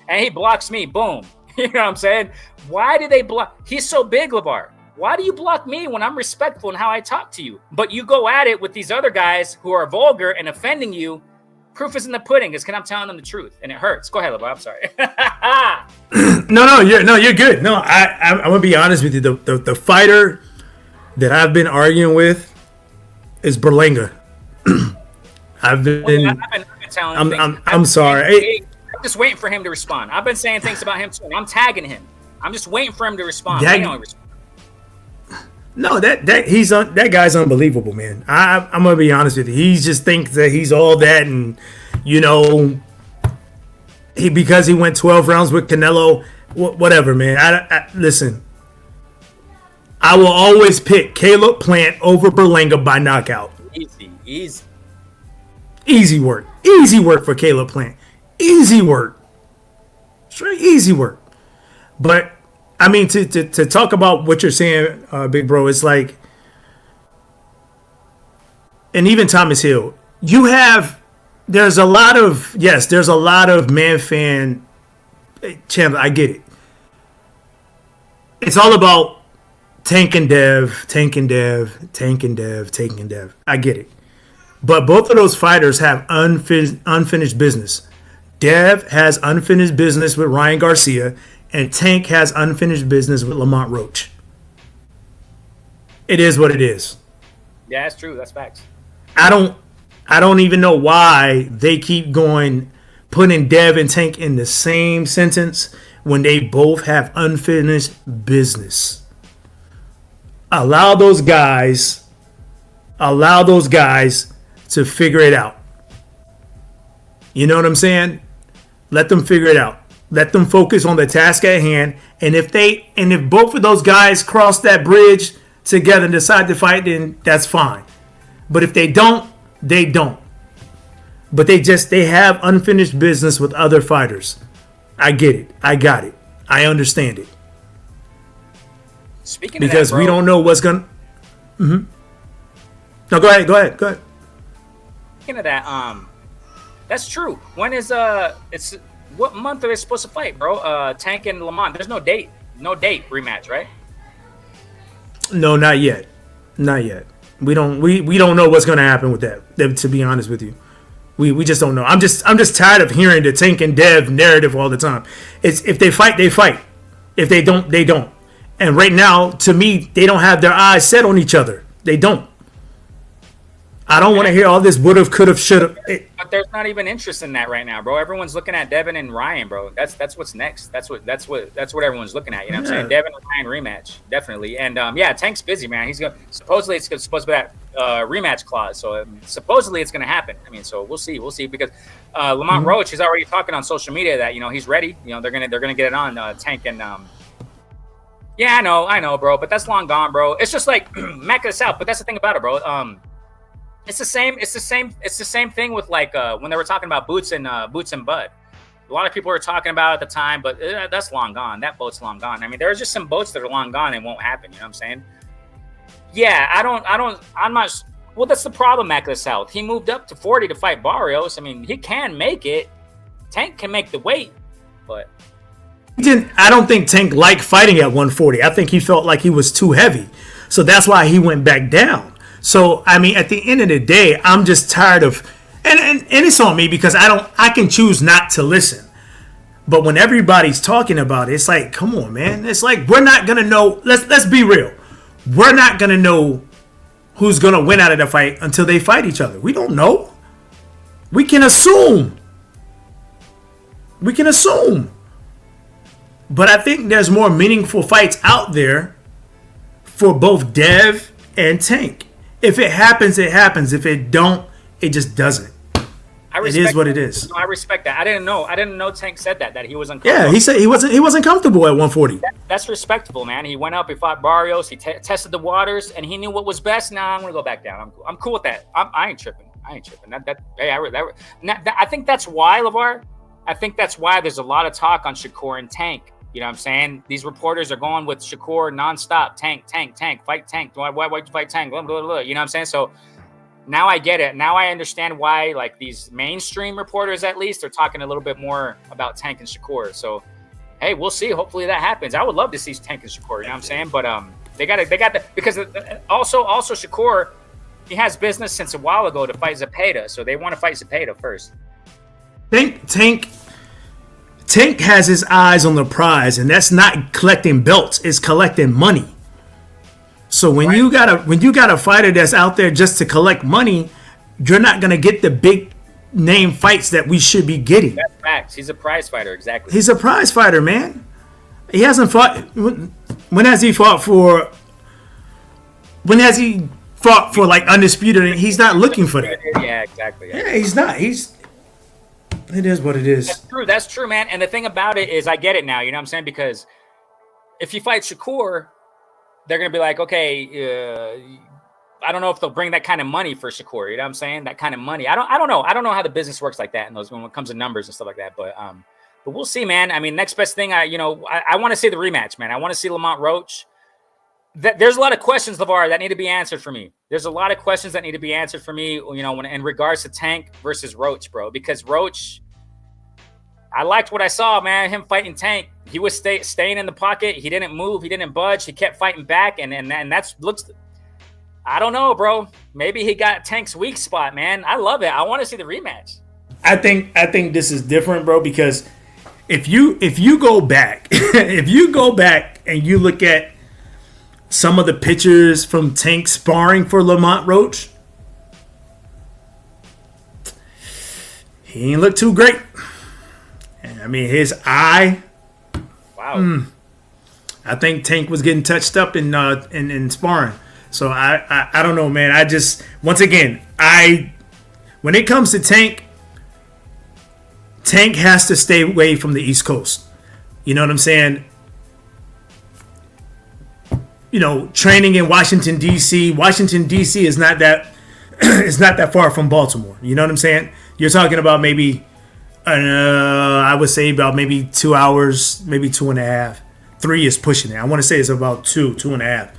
And he blocks me. Boom. You know what I'm saying? Why do they block? He's so big, LeVar. Why do you block me when I'm respectful in how I talk to you? But you go at it with these other guys who are vulgar and offending you. Proof is in the pudding. It's because I'm telling them the truth, and it hurts. Go ahead, LeVar. I'm sorry. You're good. No, I'm gonna be honest with you. The fighter that I've been arguing with is Berlanga. I've been telling him. I'm sorry. I'm just waiting for him to respond. I've been saying things about him too. I'm tagging him. I'm just waiting for him to respond. No, that guy's unbelievable, man. I'm gonna be honest with you. He just thinks that he's all that, and because he went 12 rounds with Canelo, whatever, man. I listen. I will always pick Caleb Plant over Berlanga by knockout. Easy work for Caleb Plant. Easy work, straight easy work. But I mean, to talk about what you're saying, big bro, it's like, and even Thomas Hill, you have there's a lot of man fan Chandler. I get it. It's all about Tank and Dev, Tank and Dev, Tank and Dev, Tank and Dev. I get it. But both of those fighters have unfinished business. Dev has unfinished business with Ryan Garcia, and Tank has unfinished business with Lamont Roach. It is what it is. Yeah, that's true. That's facts. I don't even know why they keep putting Dev and Tank in the same sentence when they both have unfinished business. Allow those guys to figure it out. You know what I'm saying? Let them figure it out. Let them focus on the task at hand. And if both of those guys cross that bridge together and decide to fight, then that's fine. But if they don't, they don't. But they have unfinished business with other fighters. I get it. I got it. I understand it. Speaking because of that, bro, we don't know what's gonna. Mm-hmm. No, go ahead. Speaking of that, that's true. When is it's what month are they supposed to fight, bro? Tank and Lamont. There's no date rematch, right? No, not yet. We don't know what's gonna happen with that. To be honest with you, we just don't know. I'm just tired of hearing the Tank and Dev narrative all the time. It's if they fight, they fight. If they don't, they don't. And right now, to me, they don't have their eyes set on each other. They don't. I don't want to hear all this would have, could have, should have. But there's not even interest in that right now, bro. Everyone's looking at Devin and Ryan, bro. That's what's next. That's what everyone's looking at. You know what I'm saying? Devin and Ryan rematch, definitely. And Tank's busy, man. He's going supposedly it's supposed to be that rematch clause. So supposedly it's going to happen. I mean, so we'll see because Lamont Roach is already talking on social media that he's ready. They're gonna get it on Tank and. Yeah, I know, bro. But that's long gone, bro. It's just like Mac of the South. But that's the thing about it, bro. It's the same thing with like when they were talking about Boots and Bud. A lot of people were talking about it at the time, but that's long gone. That boat's long gone. I mean, there are just some boats that are long gone and won't happen. You know what I'm saying? Yeah, I'm not. Well, that's the problem, Mac of the South. He moved up to 40 to fight Barrios. I mean, he can make it. Tank can make the weight, but. I don't think Tank liked fighting at 140. I think he felt like he was too heavy. So that's why he went back down. So, I mean, at the end of the day, I'm just tired of and it's on me because I can choose not to listen. But when everybody's talking about it, it's like, come on, man. It's like we're not gonna know. Let's be real. We're not gonna know who's gonna win out of the fight until they fight each other. We don't know. We can assume. But I think there's more meaningful fights out there for both Dev and Tank. If it happens, it happens. If it don't, it just doesn't. It is what it is. No, I respect that. I didn't know Tank said that he was uncomfortable. Yeah, he said he wasn't comfortable at 140. That's respectable, man. He went up, he fought Barrios, he tested the waters, and he knew what was best. Now I'm gonna go back down. I'm cool with that. I ain't tripping. I think that's why, LeVar. I think that's why there's a lot of talk on Shakur and Tank. You know what I'm saying? These reporters are going with Shakur nonstop. Tank, fight Tank. Why you fight Tank? Blah, blah, blah. You know what I'm saying? So now I get it. Now I understand why, like, these mainstream reporters, at least, are talking a little bit more about Tank and Shakur. So, hey, we'll see. Hopefully that happens. I would love to see Tank and Shakur. You know what I'm saying? But they got the because also Shakur, he has business since a while ago to fight Zepeda. So they want to fight Zepeda first. Tank has his eyes on the prize, and that's not collecting belts; it's collecting money. So when you got a fighter that's out there just to collect money, you're not gonna get the big name fights that we should be getting. That's facts. He's a prize fighter, exactly. He's a prize fighter, man. He hasn't fought. When has he fought for? When has he fought for like undisputed? He's not looking for that. Yeah, exactly. Yeah, he's not. It is what it is. That's true, man. And the thing about it is I get it now, you know what I'm saying? Because if you fight Shakur, they're going to be like, okay, I don't know if they'll bring that kind of money for Shakur. You know what I'm saying? That kind of money. I don't know. I don't know how the business works like that when it comes to numbers and stuff like that. But we'll see, man. I mean, next best thing, I want to see the rematch, man. I want to see Lamont Roach there's a lot of questions, LeVar, that need to be answered for me. There's a lot of questions that need to be answered for me, when in regards to Tank versus Roach, bro. Because Roach, I liked what I saw, man. Him fighting Tank. He was staying in the pocket. He didn't move. He didn't budge. He kept fighting back, and that's looks. I don't know, bro. Maybe he got Tank's weak spot, man. I love it. I want to see the rematch. I think this is different, bro, because if you go back, if you go back and you look at some of the pictures from Tank sparring for Lamont Roach, he ain't look too great. I mean, his eye. Wow. I think Tank was getting touched up in sparring. So I don't know, man. I just, once again, when it comes to Tank has to stay away from the East Coast. You know what I'm saying? Training in Washington D.C. Washington D.C. is not that it's not that far from Baltimore. You know what I'm saying? You're talking about maybe I would say about maybe 2 hours, maybe 2.5. 3 is pushing it. I want to say it's about 2.5.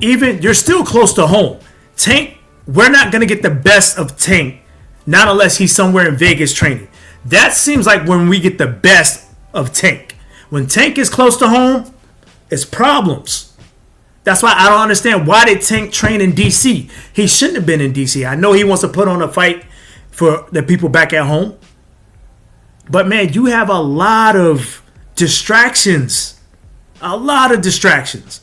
Even you're still close to home. Tank, we're not gonna get the best of Tank, not unless he's somewhere in Vegas training. That seems like when we get the best of Tank. When Tank is close to home, it's problems. That's why I don't understand, why did Tank train in DC? He shouldn't have been in DC. I know he wants to put on a fight for the people back at home. But man, you have a lot of distractions. A lot of distractions.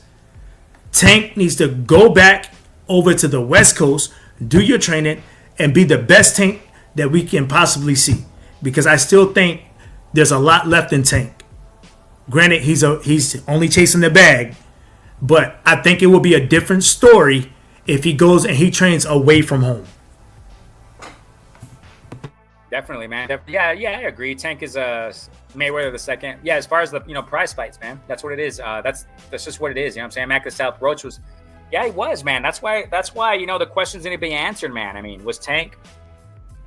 Tank needs to go back over to the West Coast, do your training, and be the best Tank that we can possibly see. Because I still think there's a lot left in Tank. Granted, he's only chasing the bag, but I think it will be a different story if he goes and he trains away from home. Definitely, man. Yeah, I agree. Tank is Mayweather the second. Yeah, as far as the prize fights, man, that's what it is. That's just what it is. You know what I'm saying? Mac the South Roach was, yeah, he was, man. That's why the questions need to be answered, man. I mean, was Tank?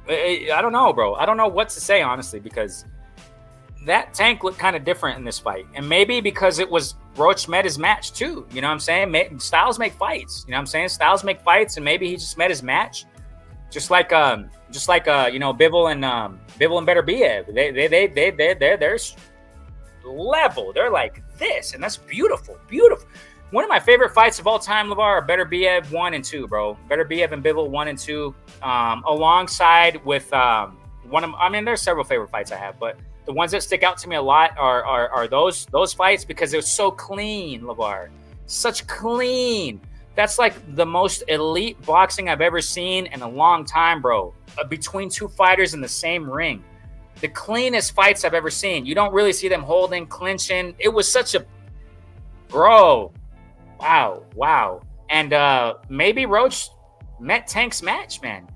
I don't know, bro. I don't know what to say, honestly, because that Tank looked kind of different in this fight, and maybe because it was Roach met his match too. You know what I'm saying? Styles make fights. You know what I'm saying? Styles make fights, and maybe he just met his match. Just like Bivol and Beterbiev, they're level. They're like this, and that's beautiful. One of my favorite fights of all time, LeVar, are Beterbiev 1 and 2, bro. Beterbiev and Bivol 1 and 2, alongside with there's several favorite fights I have, but the ones that stick out to me a lot are those fights, because they're so clean, LeVar. Such clean. That's like the most elite boxing I've ever seen in a long time, bro. Between two fighters in the same ring. The cleanest fights I've ever seen. You don't really see them holding, clinching. It was such a... Bro. Wow. And maybe Roach met Tank's match, man.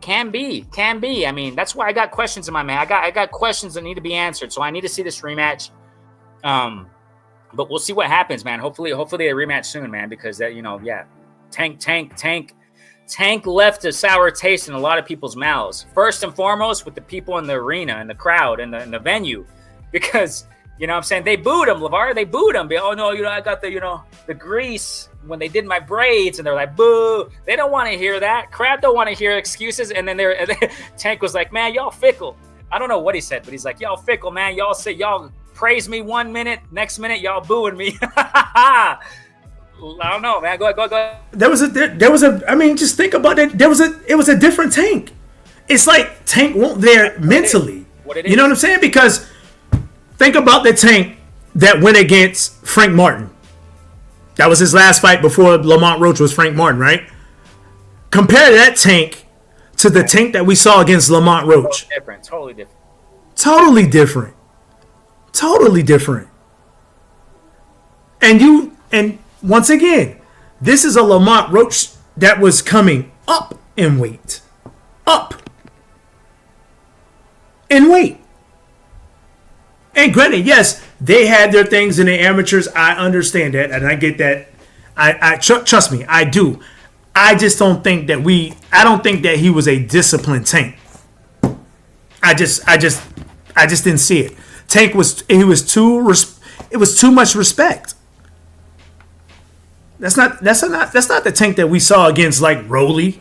Can be. I mean, that's why I got questions in my man. I got questions that need to be answered. So I need to see this rematch. But we'll see what happens, man. Hopefully they rematch soon, man, because that, Tank left a sour taste in a lot of people's mouths. First and foremost with the people in the arena and the crowd and the venue, because what I'm saying, they booed him, LeVar. They booed him. Oh no, I got the grease when they did my braids, and they're like, boo. They don't want to hear that. Crowd don't want to hear excuses. And then Tank was like, man, y'all fickle. I don't know what he said, but he's like, y'all fickle, man. Y'all say y'all praise me 1 minute, next minute y'all booing me. I don't know, man. Go. There was a. I mean, just think about it. It was a different Tank. It's like Tank won't there mentally. What it is. You know what I'm saying? Because think about the Tank that went against Frank Martin. That was his last fight before Lamont Roach was Frank Martin, right? Compare that Tank to the Tank that we saw against Lamont Roach. Totally different. And once again, this is a Lamont Roach that was coming up in weight. And granted, yes, they had their things in the amateurs. I understand that, and I get that. Trust me, I do. I just don't think that I don't think that he was a disciplined Tank. I just didn't see it. Tank was too much respect. That's not the Tank that we saw against like Rowley,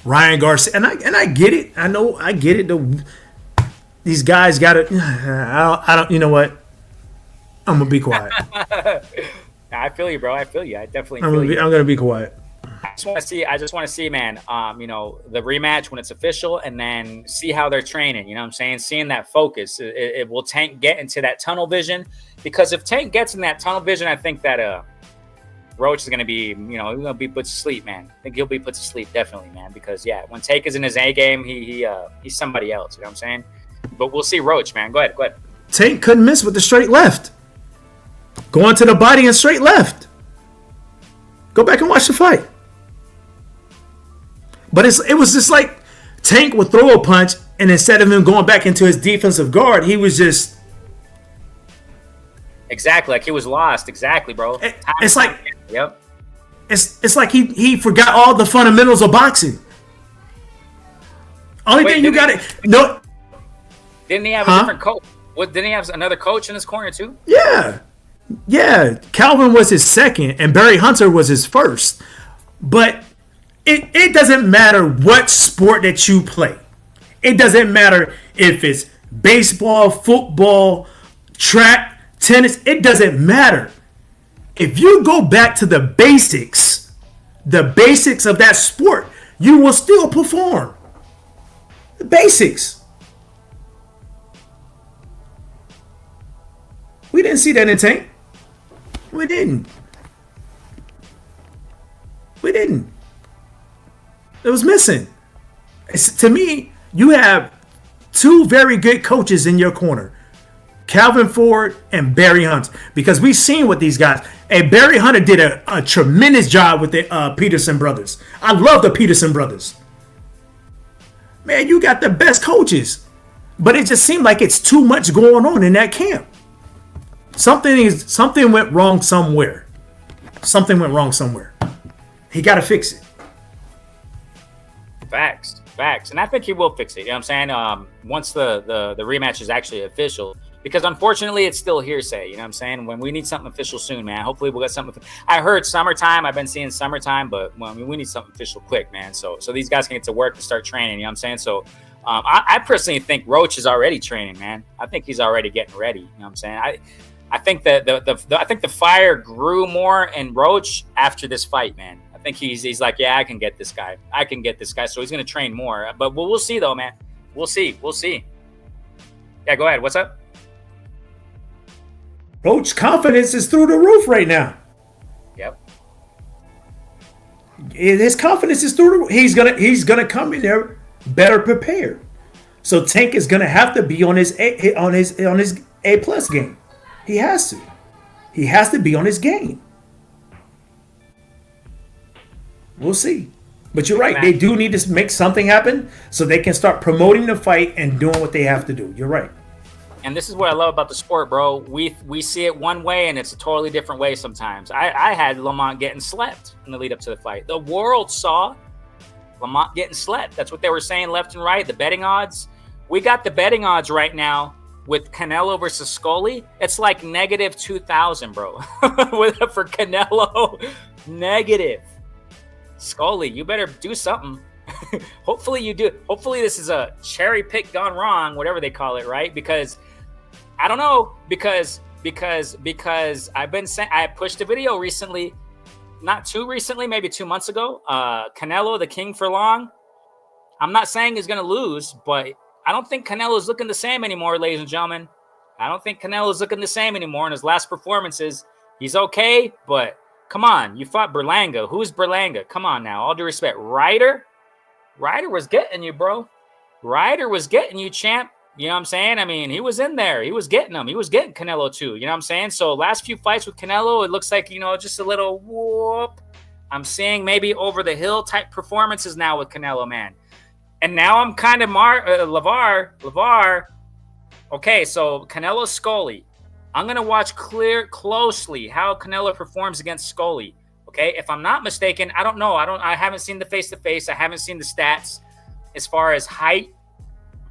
Ryan Garcia, and I get it. I get it. These guys got to. I don't. You know what? I'm gonna be quiet. I feel you, bro. I feel you. I definitely feel you. I'm gonna be quiet. I just want to see, man. The rematch when it's official, and then see how they're training. You know what I'm saying? Seeing that focus. It will Tank get into that tunnel vision? Because if Tank gets in that tunnel vision, I think that Roach is gonna be, he's gonna be put to sleep, man. I think he'll be put to sleep, definitely, man. Because when Tank is in his A game, he's somebody else. You know what I'm saying? But we'll see Roach, man. Go ahead. Tank couldn't miss with the straight left. Going to the body and straight left. Go back and watch the fight. But it was just like Tank would throw a punch, and instead of him going back into his defensive guard, he was just exactly like he was lost. Exactly, bro. It's like yep. It's like he forgot all the fundamentals of boxing. Only thing you got it. No. Didn't he have a different coach? Didn't he have another coach in his corner too? Yeah. Calvin was his second, and Barry Hunter was his first. But it doesn't matter what sport that you play. It doesn't matter if it's baseball, football, track, tennis. It doesn't matter. If you go back to the basics of that sport, you will still perform. The basics. We didn't see that in Tank. We didn't. It was missing. To me, you have two very good coaches in your corner. Calvin Ford and Barry Hunter. Because we've seen what these guys... And Barry Hunter did a tremendous job with the Peterson brothers. I love the Peterson brothers. Man, you got the best coaches. But it just seemed like it's too much going on in that camp. Something went wrong somewhere. He got to fix it. Facts. And I think he will fix it. You know what I'm saying? Once the rematch is actually official. Because unfortunately, it's still hearsay. You know what I'm saying? When we need something official soon, man. Hopefully, we'll get something. I heard summertime. I've been seeing summertime, but we need something official quick, man. So these guys can get to work and start training. You know what I'm saying? So I personally think Roach is already training, man. I think he's already getting ready. You know what I'm saying? I think that I think the fire grew more in Roach after this fight, man. I think he's like, yeah, I can get this guy. So he's gonna train more. But we'll see though, man. We'll see. Yeah, go ahead. What's up? Roach's confidence is through the roof right now. Yep. His confidence is through the roof. He's gonna come in there better prepared. So Tank is gonna have to be on his A+ game. He has to. He has to be on his game. We'll see. But you're right. They do need to make something happen so they can start promoting the fight and doing what they have to do. You're right. And this is what I love about the sport, bro. We see it one way, and it's a totally different way sometimes. I had Lamont getting slept in the lead up to the fight. The world saw Lamont getting slept. That's what they were saying left and right. The betting odds. We got the betting odds right now with Canelo versus Scully. It's like negative 2,000, bro. For Canelo, negative. Scully, you better do something. Hopefully you do. Hopefully this is a cherry pick gone wrong, whatever they call it, right? Because I don't know, because I've been saying, I pushed a video recently, not too recently, maybe 2 months ago. Canelo, the king for long. I'm not saying he's gonna lose, but I don't think Canelo's looking the same anymore, ladies and gentlemen. I don't think Canelo's looking the same anymore in his last performances. He's okay, but come on, you fought Berlanga. Who's Berlanga? Come on now, all due respect. Ryder was getting you, bro. Ryder was getting you, champ. You know what I'm saying? I mean, he was in there. He was getting him. He was getting Canelo too. You know what I'm saying? So last few fights with Canelo, it looks like, just a little whoop. I'm seeing maybe over the hill type performances now with Canelo, man. And now I'm kind of LeVar. Okay, so Canelo Scully. I'm going to watch closely how Canelo performs against Scully. Okay, if I'm not mistaken, I don't know. I haven't seen the face-to-face. I haven't seen the stats as far as height,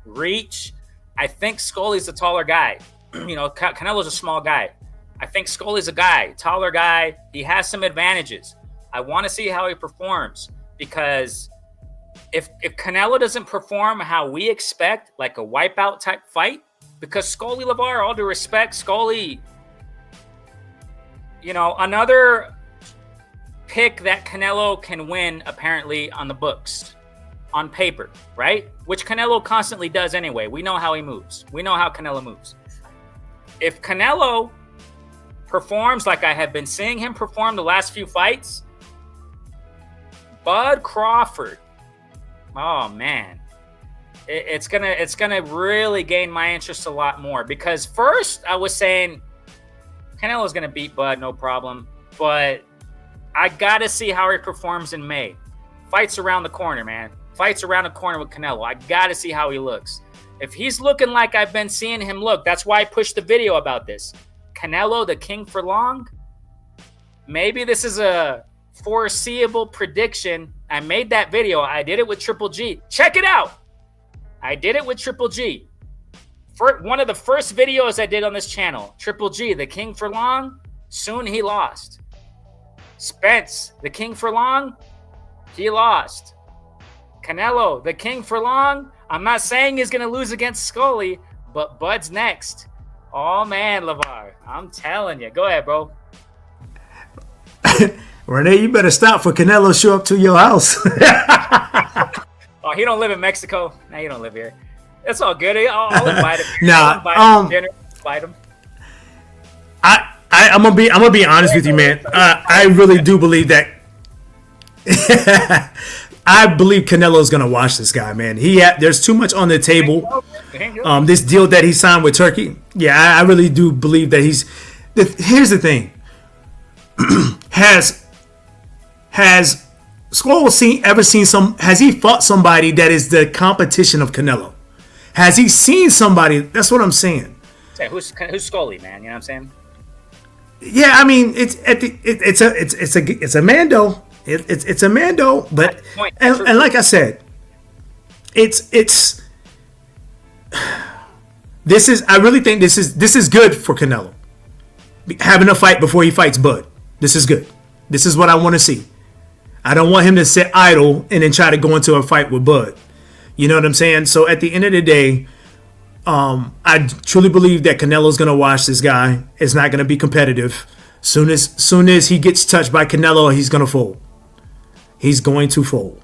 reach. I think Scully's a taller guy. Canelo's a small guy. I think Scully's a guy, taller guy. He has some advantages. I want to see how he performs because if Canelo doesn't perform how we expect, like a wipeout type fight, because Scully LeVar, all due respect, Scully, another pick that Canelo can win apparently on the books, on paper, right? Which Canelo constantly does anyway. We know how he moves. We know how Canelo moves. If Canelo performs like I have been seeing him perform the last few fights, Bud Crawford, oh man, it's gonna really gain my interest a lot more. Because first I was saying Canelo's gonna beat Bud, no problem, but I gotta see how he performs in May. Fights around the corner, man. Fights around the corner with Canelo. I gotta see how he looks. If he's looking like I've been seeing him look, that's why I pushed the video about this. Canelo, the king for long. Maybe this is a foreseeable prediction. I made that video. I did it with Triple G. Check it out. I did it with Triple G. For one of the first videos I did on this channel. Triple G, the king for long. Soon he lost. Spence, the king for long. He lost. Canelo, the king for long. I'm not saying he's going to lose against Scully, but Bud's next. Oh, man, LeVar. I'm telling you. Go ahead, bro. Renee, you better stop for Canelo to show up to your house. Oh, he don't live in Mexico. Nah, he don't live here. It's all good. I'll invite him. Nah, I'll invite him to dinner. Invite him. I'm gonna be honest with you, man. I really do believe that. I believe Canelo's gonna watch this guy, man. There's too much on the table. This deal that he signed with Turkey. Yeah, I really do believe that he's. Here's the thing. Has Skull ever seen has he fought somebody that is the competition of Canelo? Has he seen somebody? That's what I'm saying. Say, who's Scully, man? You know what I'm saying? Yeah, I mean it's a Mando. It's a Mando, but and like I said, I really think this is good for Canelo. Having a fight before he fights Bud. This is good. This is what I want to see. I don't want him to sit idle and then try to go into a fight with Bud. You know what I'm saying? So at the end of the day, I truly believe that Canelo's going to watch this guy. It's not going to be competitive. Soon as he gets touched by Canelo, he's going to fold. He's going to fold.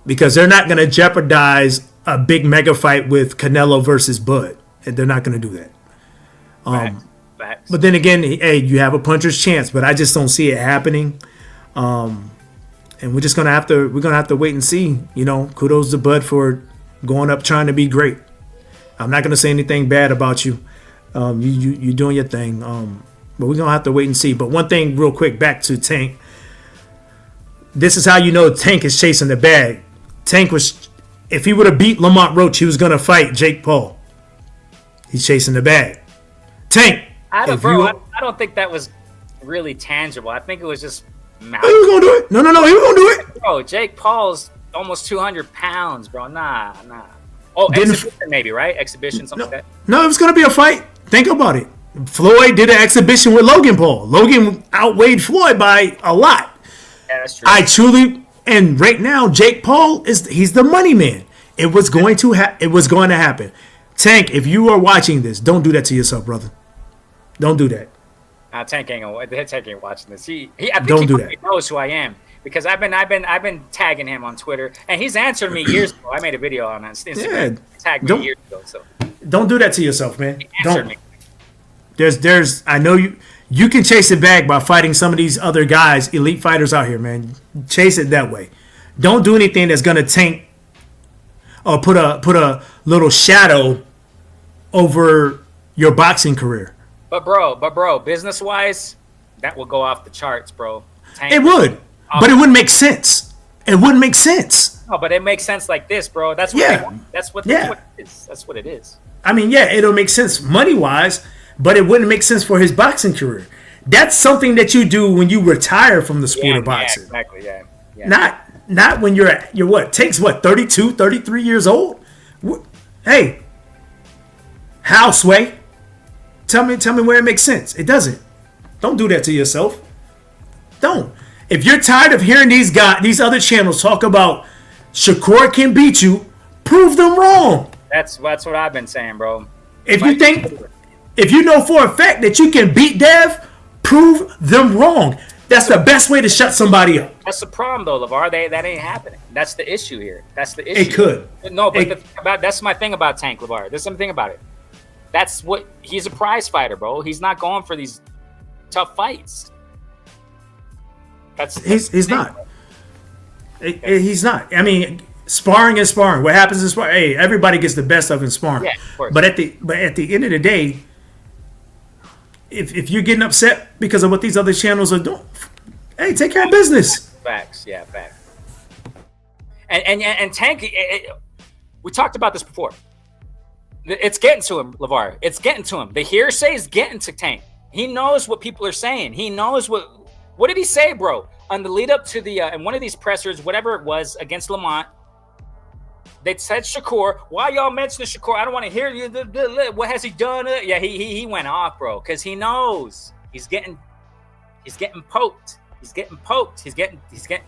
Because they're not going to jeopardize a big mega fight with Canelo versus Bud. They're not going to do that. Facts. But then again, hey, you have a puncher's chance, but I just don't see it happening. And we're just gonna have to wait and see. Kudos to Bud for going up trying to be great. I'm not gonna say anything bad about you. You doing your thing. But we're gonna have to wait and see. But one thing, real quick, back to Tank. This is how you know Tank is chasing the bag. Tank was, if he would have beat Lamont Roach, he was gonna fight Jake Paul. He's chasing the bag. Tank. I don't think that was really tangible. I think it was just. He was gonna do it. No, he was gonna do it. Bro, Jake Paul's almost 200 pounds, bro. Nah. Oh, exhibition maybe, right? Exhibition, something like that. No, it was gonna be a fight. Think about it. Floyd did an exhibition with Logan Paul. Logan outweighed Floyd by a lot. Yeah, that's true. And right now, Jake Paul he's the money man. It was going to happen. Tank, if you are watching this, don't do that to yourself, brother. Don't do that. Tank ain't watching this. I think don't do that. Knows who I am because I've been tagging him on Twitter and he's answered me years ago. I made a video on Instagram. Yeah, he tagged me years ago. So don't do that to yourself, man. Don't. Me. There's I know you can chase it back by fighting some of these other guys, elite fighters out here, man. Chase it that way. Don't do anything that's gonna tank or put a little shadow over your boxing career. But bro, business-wise, that will go off the charts, bro. It would, but it wouldn't make sense. It wouldn't make sense. No, but it makes sense like this, bro. That's what it is. That's what it is. I mean, yeah, it'll make sense money-wise, but it wouldn't make sense for his boxing career. That's something that you do when you retire from the sport of boxing. Yeah, exactly, yeah. Not when you're what? Takes what, 32, 33 years old? Hey, how, Sway? Tell me where it makes sense. It doesn't. Don't do that to yourself. Don't. If you're tired of hearing these other channels talk about Shakur can beat you, prove them wrong. That's what I've been saying, bro. If you know for a fact that you can beat Dev, prove them wrong. That's the best way to shut somebody up. That's the problem, though, LeVar. That ain't happening. That's the issue here. That's the issue. It could. No, but that's my thing about Tank, LeVar. There's something about it. That's what he's a prize fighter, bro. He's not going for these tough fights. He's not. He's not. I mean, sparring is sparring. What happens in sparring? Hey, everybody gets the best of in sparring. Yeah, of course. But at the end of the day, if you're getting upset because of what these other channels are doing, hey, take care of business. Facts. Yeah, facts. And Tank, we talked about this before. It's getting to him, LeVar. It's getting to him. The hearsay is getting to Tank. He knows what people are saying. He knows what did he say, bro? On the lead up to the in one of these pressers, whatever it was against Lamont, they said Shakur. Why y'all mentioning Shakur? I don't want to hear you. What has he done? Yeah, he went off, bro, because he knows he's getting poked. He's getting poked. He's getting.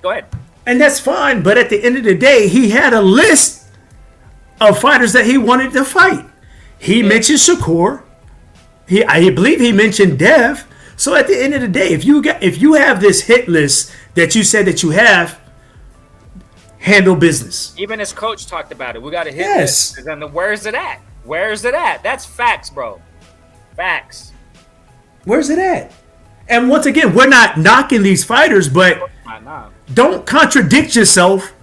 Go ahead. And that's fine, but at the end of the day, he had a list of fighters that he wanted to fight. He mentioned Shakur. I believe he mentioned Dev. So at the end of the day, if you have this hit list that you said that you have, handle business. Even his coach talked about it. We got a hit list. And then where's it at? Where's it at? That's facts, bro. Facts. Where's it at? And once again, we're not knocking these fighters, but don't contradict yourself.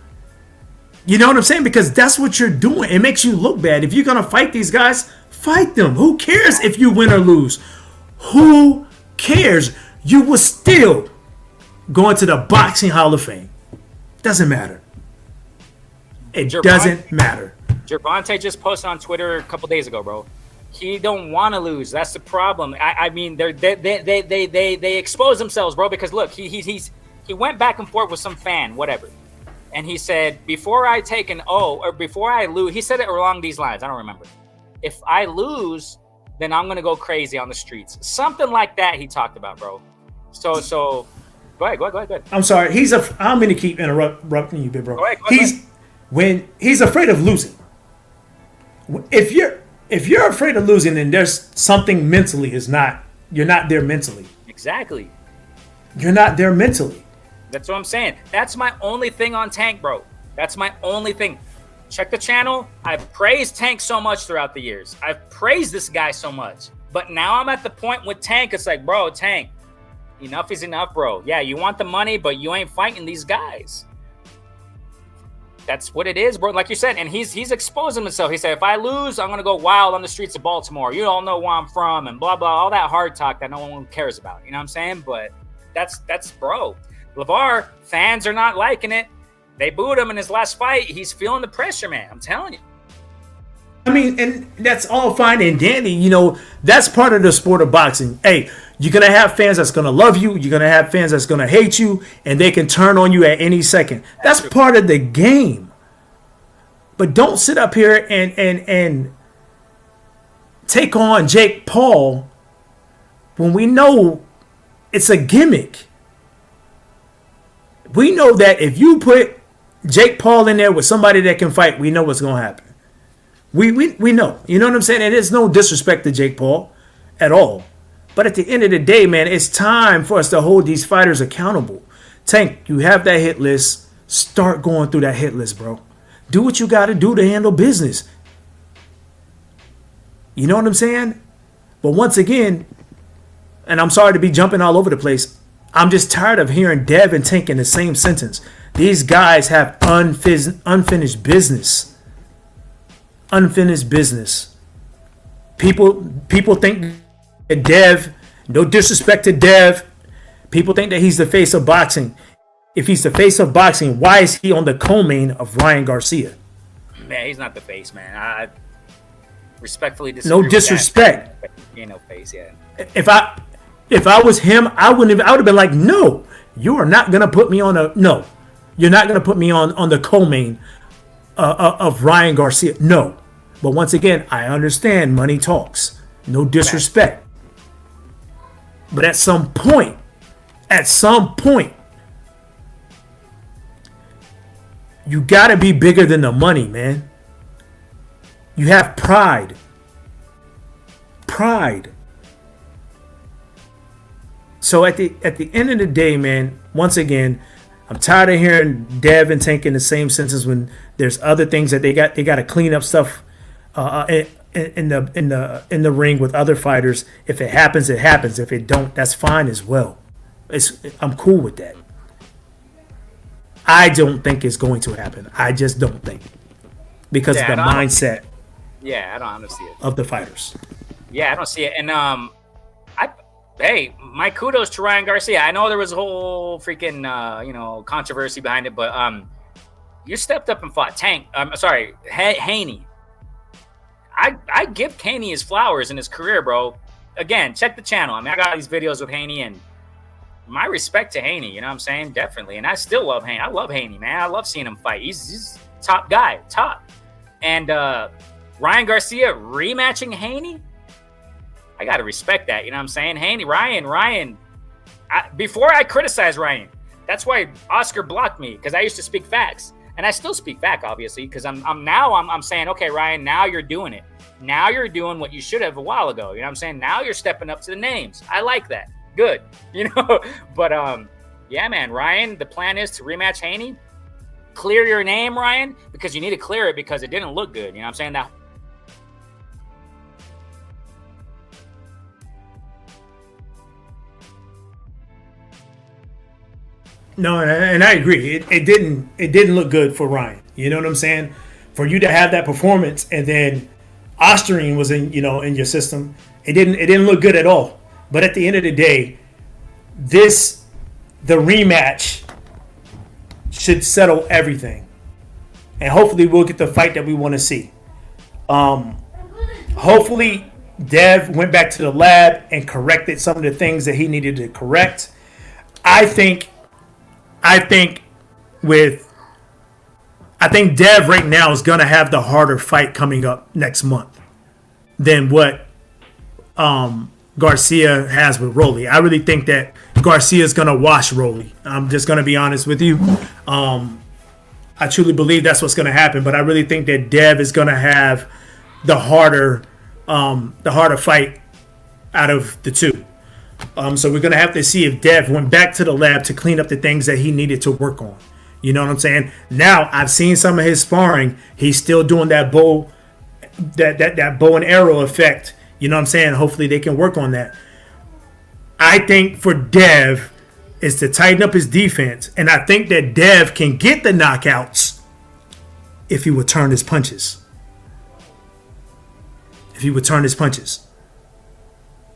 You know what I'm saying? Because that's what you're doing. It makes you look bad. If you're going to fight these guys, fight them. Who cares if you win or lose? Who cares? You will still go into the Boxing Hall of Fame. Doesn't matter. It doesn't matter. Gervonta just posted on Twitter a couple days ago, bro. He don't want to lose. That's the problem. I mean, they expose themselves, bro. Because look, he went back and forth with some fan, whatever, and he said, before I take an O or before I lose, he said it along these lines. I don't remember. If I lose, then I'm gonna go crazy on the streets. Something like that he talked about, bro. So go ahead. I'm sorry. I'm gonna keep interrupting you, big bro. Go ahead. When he's afraid of losing. If you're afraid of losing, then there's something mentally you're not there mentally. Exactly. You're not there mentally. That's what I'm saying. That's my only thing on Tank, bro. That's my only thing. Check the channel. I've praised Tank so much throughout the years. I've praised this guy so much. But now I'm at the point with Tank. It's like, bro, Tank, enough is enough, bro. Yeah, you want the money, but you ain't fighting these guys. That's what it is, bro. Like you said, and he's exposing himself. He said, if I lose, I'm going to go wild on the streets of Baltimore. You all know where I'm from and blah, blah, all that hard talk that no one cares about. You know what I'm saying? But that's bro. LeVar, fans are not liking it. They booed him in his last fight. He's feeling the pressure, man. I'm telling you. I mean, and that's all fine and dandy. You know, that's part of the sport of boxing. Hey, you're going to have fans that's going to love you. You're going to have fans that's going to hate you. And they can turn on you at any second. That's part of the game. But don't sit up here and take on Jake Paul when we know it's a gimmick. We know that if you put Jake Paul in there with somebody that can fight, we know what's going to happen. We know. You know what I'm saying? And there's no disrespect to Jake Paul at all. But at the end of the day, man, it's time for us to hold these fighters accountable. Tank, you have that hit list. Start going through that hit list, bro. Do what you got to do to handle business. You know what I'm saying? But once again, and I'm sorry to be jumping all over the place, I'm just tired of hearing Dev and Tank in the same sentence. These guys have unfinished business. Unfinished business. People think that Dev, no disrespect to Dev, people think that he's the face of boxing. If he's the face of boxing, why is he on the co-main of Ryan Garcia? Man, he's not the face, man. I respectfully disagree. No disrespect. With that. He ain't no face, yeah. If I was him, I would have been like, no, you are not gonna put me on you're not gonna put me on the co-main of Ryan Garcia. No. But once again, I understand money talks. No disrespect. But at some point, you got to be bigger than the money, man. You have pride. So at the end of the day, man, once again, I'm tired of hearing Dev and Tank in the same sentence when there's other things that they got to clean up stuff in the ring with other fighters. If it happens, it happens. If it don't, that's fine as well. I'm cool with that. I don't think it's going to happen. I just don't think, because of the mindset. Yeah, I don't see it. Of the fighters. Yeah, I don't see it. And hey, my kudos to Ryan Garcia. I know there was a whole freaking controversy behind it, but you stepped up and fought Haney. I give Haney his flowers in his career, bro. Again, check the channel. I mean, I got these videos with Haney, and my respect to Haney, you know what I'm saying? Definitely. And I still love Haney. I love Haney, man. I love seeing him fight. He's top guy, top. And Ryan Garcia rematching Haney, I got to respect that. You know what I'm saying? Haney, Ryan. Before I criticize Ryan, that's why Oscar blocked me, because I used to speak facts. And I still speak fact, obviously, because I'm saying, okay, Ryan, now you're doing it. Now you're doing what you should have a while ago. You know what I'm saying? Now you're stepping up to the names. I like that. Good. But yeah, man, Ryan, the plan is to rematch Haney. Clear your name, Ryan, because you need to clear it, because it didn't look good. You know what I'm saying? That. No, and I agree. It didn't look good for Ryan. You know what I'm saying? For you to have that performance and then Osterine was in your system, it didn't look good at all. But at the end of the day, the rematch should settle everything, and hopefully we'll get the fight that we want to see. Hopefully Dev went back to the lab and corrected some of the things that he needed to correct. I think Dev right now is going to have the harder fight coming up next month than what Garcia has with Rolly. I really think that Garcia is going to wash Rolly. I'm just going to be honest with you. I truly believe that's what's going to happen, but I really think that Dev is going to have the harder fight out of the two. So we're going to have to see if Dev went back to the lab to clean up the things that he needed to work on. You know what I'm saying? Now, I've seen some of his sparring. He's still doing that bow and arrow effect. You know what I'm saying? Hopefully they can work on that. I think for Dev is to tighten up his defense. And I think that Dev can get the knockouts if he would turn his punches.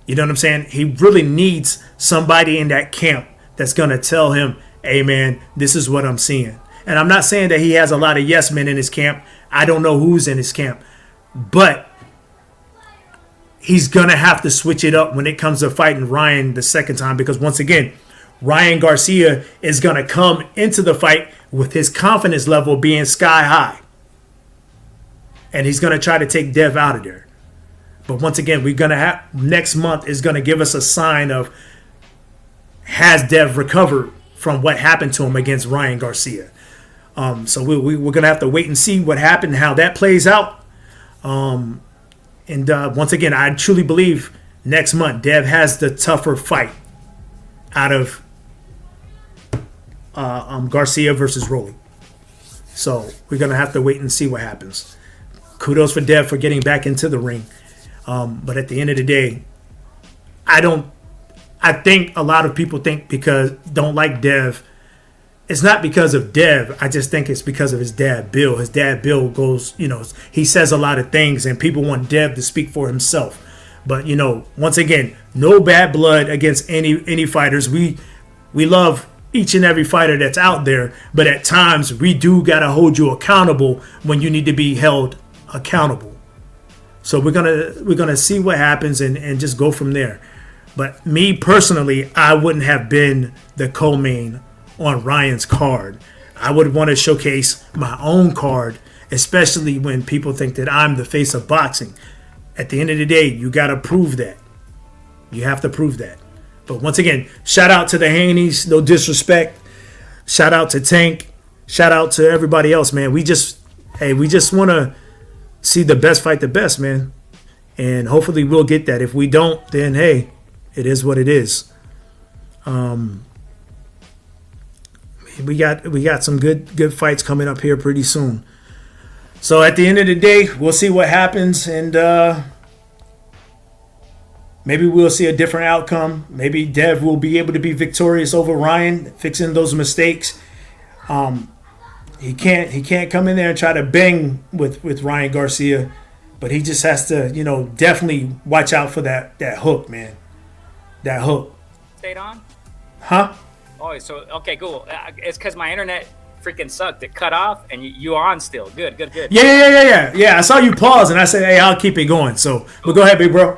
You know what I'm saying? He really needs somebody in that camp that's going to tell him, hey, man, this is what I'm seeing. And I'm not saying that he has a lot of yes men in his camp. I don't know who's in his camp. But he's going to have to switch it up when it comes to fighting Ryan the second time, because once again, Ryan Garcia is going to come into the fight with his confidence level being sky high. And he's going to try to take Dev out of there. But once again, we're going to have next month is going to give us a sign of, has Dev recovered from what happened to him against Ryan Garcia. So we're going to have to wait and see what happened, how that plays out. And once again, I truly believe next month Dev has the tougher fight out of Garcia versus Rolly. So we're going to have to wait and see what happens. Kudos for Dev for getting back into the ring. But at the end of the day, I think a lot of people don't like Dev. It's not because of Dev. I just think it's because of his dad, Bill. His dad, Bill, goes, he says a lot of things, and people want Dev to speak for himself. But, once again, no bad blood against any fighters. We love each and every fighter that's out there, but at times we do got to hold you accountable when you need to be held accountable. So we're gonna see what happens and just go from there. But me personally, I wouldn't have been the co-main on Ryan's card. I would want to showcase my own card, especially when people think that I'm the face of boxing. At the end of the day, you got to prove that. You have to prove that. But once again, shout out to the Haneys. No disrespect. Shout out to Tank. Shout out to everybody else, man. We just want to see the best fight the best, man. And hopefully we'll get that. If we don't, then hey, it is what it is. We got some good fights coming up here pretty soon. So at the end of the day, we'll see what happens, and maybe we'll see a different outcome. Maybe Dev will be able to be victorious over Ryan, fixing those mistakes. He can't come in there and try to bang with Ryan Garcia, but he just has to, definitely watch out for that hook, man. That hook. Stayed on? Huh? Oh, so okay, cool. It's because my internet freaking sucked. It cut off, and you on still. Good. Yeah. I saw you pause, and I said, hey, I'll keep it going. So, but go ahead, big bro.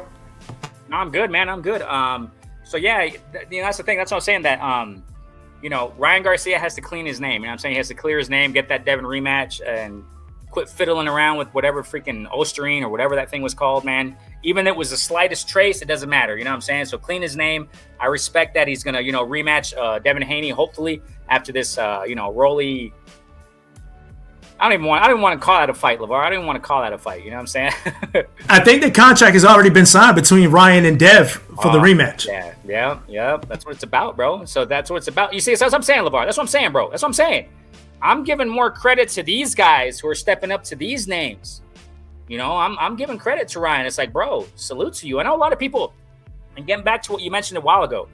No, I'm good, man. I'm good. So yeah, that's the thing. That's what I'm saying. That Ryan Garcia has to clean his name. I'm saying he has to clear his name, get that Devin rematch, and quit fiddling around with whatever freaking Osterine or whatever that thing was called, man. Even if it was the slightest trace, it doesn't matter. You know what I'm saying? So clean his name. I respect that he's gonna, rematch Devin Haney hopefully after this, Rolly. I don't even want to call that a fight, LeVar. I don't even want to call that a fight. You know what I'm saying? I think the contract has already been signed between Ryan and Dev for the rematch. Yeah. That's what it's about, bro. So that's what it's about. You see, that's what I'm saying, LeVar. That's what I'm saying, bro. That's what I'm saying. I'm giving more credit to these guys who are stepping up to these names. I'm giving credit to Ryan. It's like, bro, salute to you. I know a lot of people, and getting back to what you mentioned a while ago,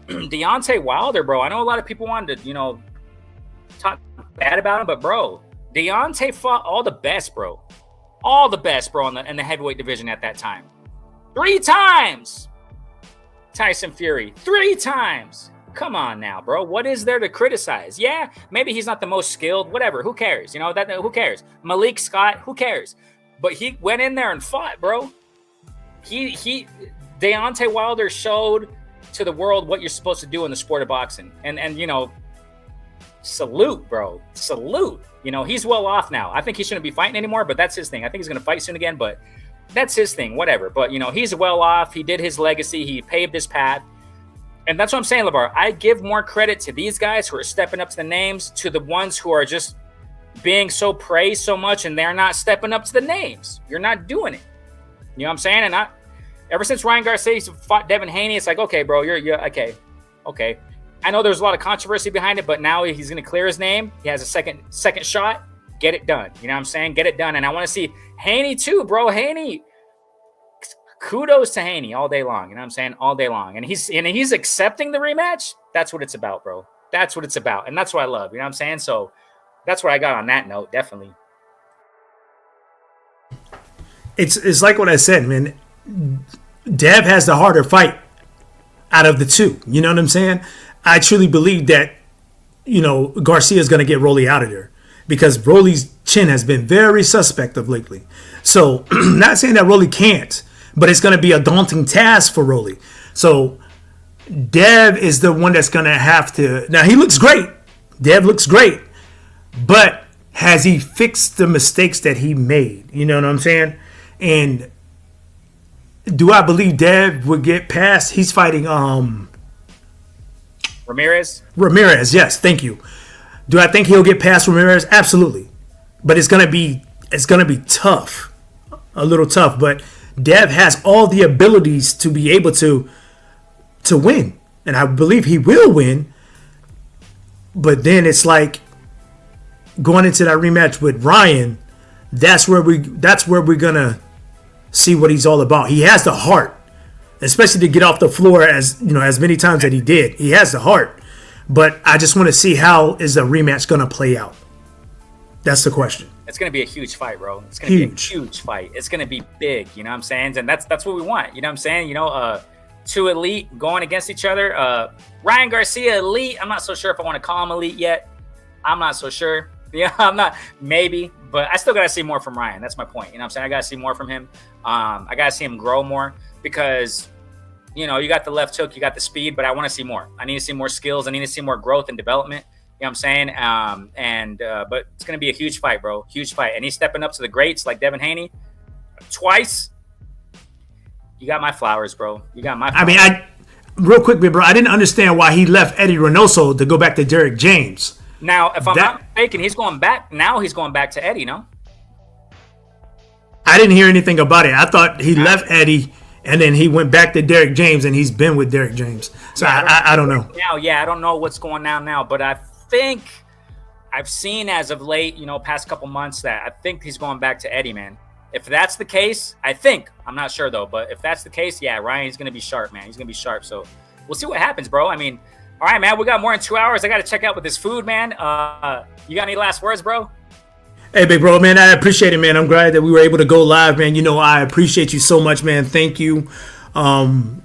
Deontay Wilder, bro. I know a lot of people wanted to, talk bad about him, but bro, Deontay fought all the best, bro. All the best, bro, in the heavyweight division at that time. 3 times. Tyson Fury, 3 times. Come on now, bro. What is there to criticize? Yeah, maybe he's not the most skilled. Whatever. Who cares? Who cares? Malik Scott. Who cares? But he went in there and fought, bro. Deontay Wilder showed to the world what you're supposed to do in the sport of boxing. And salute, bro. Salute. He's well off now. I think he shouldn't be fighting anymore, but that's his thing. I think he's going to fight soon again, but that's his thing. Whatever. But he's well off. He did his legacy. He paved his path. And that's what I'm saying, LeVar. I give more credit to these guys who are stepping up to the names, to the ones who are just being so praised so much and they're not stepping up to the names. You're not doing it. You know what I'm saying? And ever since Ryan Garcia fought Devin Haney, it's like, okay, bro, you're okay. Okay. I know there's a lot of controversy behind it, but now he's going to clear his name. He has a second shot. Get it done. You know what I'm saying? Get it done. And I want to see Haney too, bro. Haney. Kudos to Haney all day long. You know what I'm saying? All day long. And he's accepting the rematch. That's what it's about, bro. That's what it's about. And that's what I love. You know what I'm saying? So that's what I got on that note. Definitely. It's like what I said, man. Dev has the harder fight out of the two. You know what I'm saying? I truly believe that, Garcia is going to get Rolly out of there because Rolly's chin has been very suspect of lately. So not saying that Rolly can't, but it's going to be a daunting task for Rolly. So Dev is the one that's going to have to. Now, he looks great. Dev looks great. But has he fixed the mistakes that he made? You know what I'm saying? And do I believe Dev would get past? He's fighting Ramirez? Ramirez, yes. Thank you. Do I think he'll get past Ramirez? Absolutely. But it's going to be tough. A little tough, but Dev has all the abilities to be able to win, and I believe he will win. But then it's like going into that rematch with Ryan. That's where we're gonna see what he's all about. He has the heart, especially to get off the floor as many times that he did. He has the heart, but I just want to see how is the rematch gonna play out. That's the question. It's going to be a huge fight, bro. It's going to be a huge fight. It's going to be big, you know what I'm saying? And that's what we want, you know what I'm saying? Two elite going against each other. Ryan Garcia, elite. I'm not so sure if I want to call him elite yet. I'm not so sure. Yeah, I'm not. Maybe. But I still got to see more from Ryan. That's my point. You know what I'm saying? I got to see more from him. I got to see him grow more because, you got the left hook, you got the speed, but I want to see more. I need to see more skills. I need to see more growth and development. You know what I'm saying? But it's going to be a huge fight, bro. Huge fight. And he's stepping up to the greats like Devin Haney twice. You got my flowers, bro. You got my flowers. I mean, real quick, bro, I didn't understand why he left Eddie Reynoso to go back to Derek James. Now, if I'm not mistaken, he's going back. Now he's going back to Eddie, no? I didn't hear anything about it. I thought he left Eddie and then he went back to Derek James and he's been with Derek James. So I don't know. Now, I don't know what's going on now, but I think I've seen as of late, past couple months that I think he's going back to Eddie, man. If that's the case, I'm not sure though, but if that's the case, Ryan's going to be sharp, man. He's going to be sharp. So we'll see what happens, bro. I mean, all right, man, we got more than 2 hours. I got to check out with this food, man. You got any last words, bro? Hey, big bro, man, I appreciate it, man. I'm glad that we were able to go live, man. I appreciate you so much, man. Thank you. I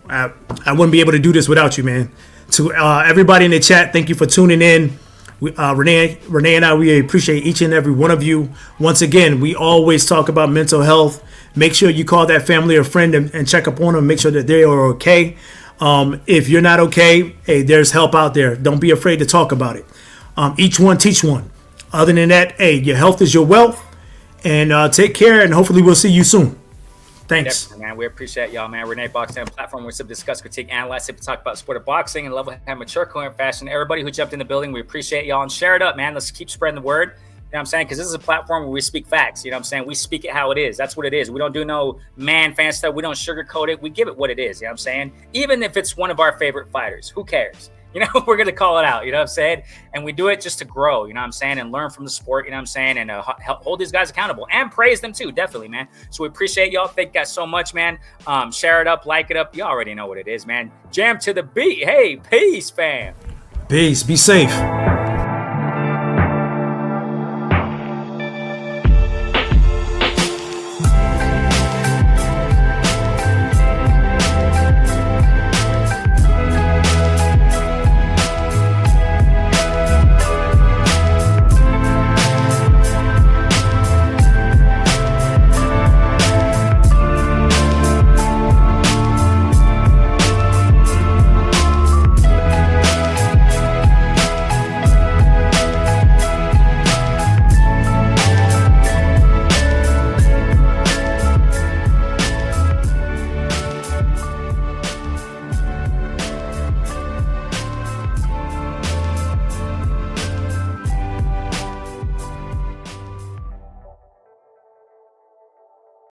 wouldn't be able to do this without you, man. To everybody in the chat, thank you for tuning in. Renee and I, we appreciate each and every one of you. Once again, we always talk about mental health. Make sure you call that family or friend and check up on them. Make sure that they are okay. If you're not okay, hey, there's help out there. Don't be afraid to talk about it. Each one, teach one. Other than that, hey, your health is your wealth. And take care, and hopefully we'll see you soon. Thanks. Definitely, man. We appreciate y'all, man. Renee Boxdown platform where we discuss, critique, analyze, we talk about the sport of boxing and level and mature, coherent fashion. Everybody who jumped in the building, we appreciate y'all and share it up, man. Let's keep spreading the word. You know what I'm saying? Because this is a platform where we speak facts. You know what I'm saying? We speak it how it is. That's what it is. We don't do no fan stuff. We don't sugarcoat it. We give it what it is. You know what I'm saying? Even if it's one of our favorite fighters, who cares? We're going to call it out, you know what I'm saying? And we do it just to grow, you know what I'm saying? And learn from the sport, you know what I'm saying? And help hold these guys accountable and praise them too, definitely, man. So we appreciate y'all. Thank you guys so much, man. Share it up, like it up. You already know what it is, man. Jam to the beat. Hey, peace, fam. Peace. Be safe.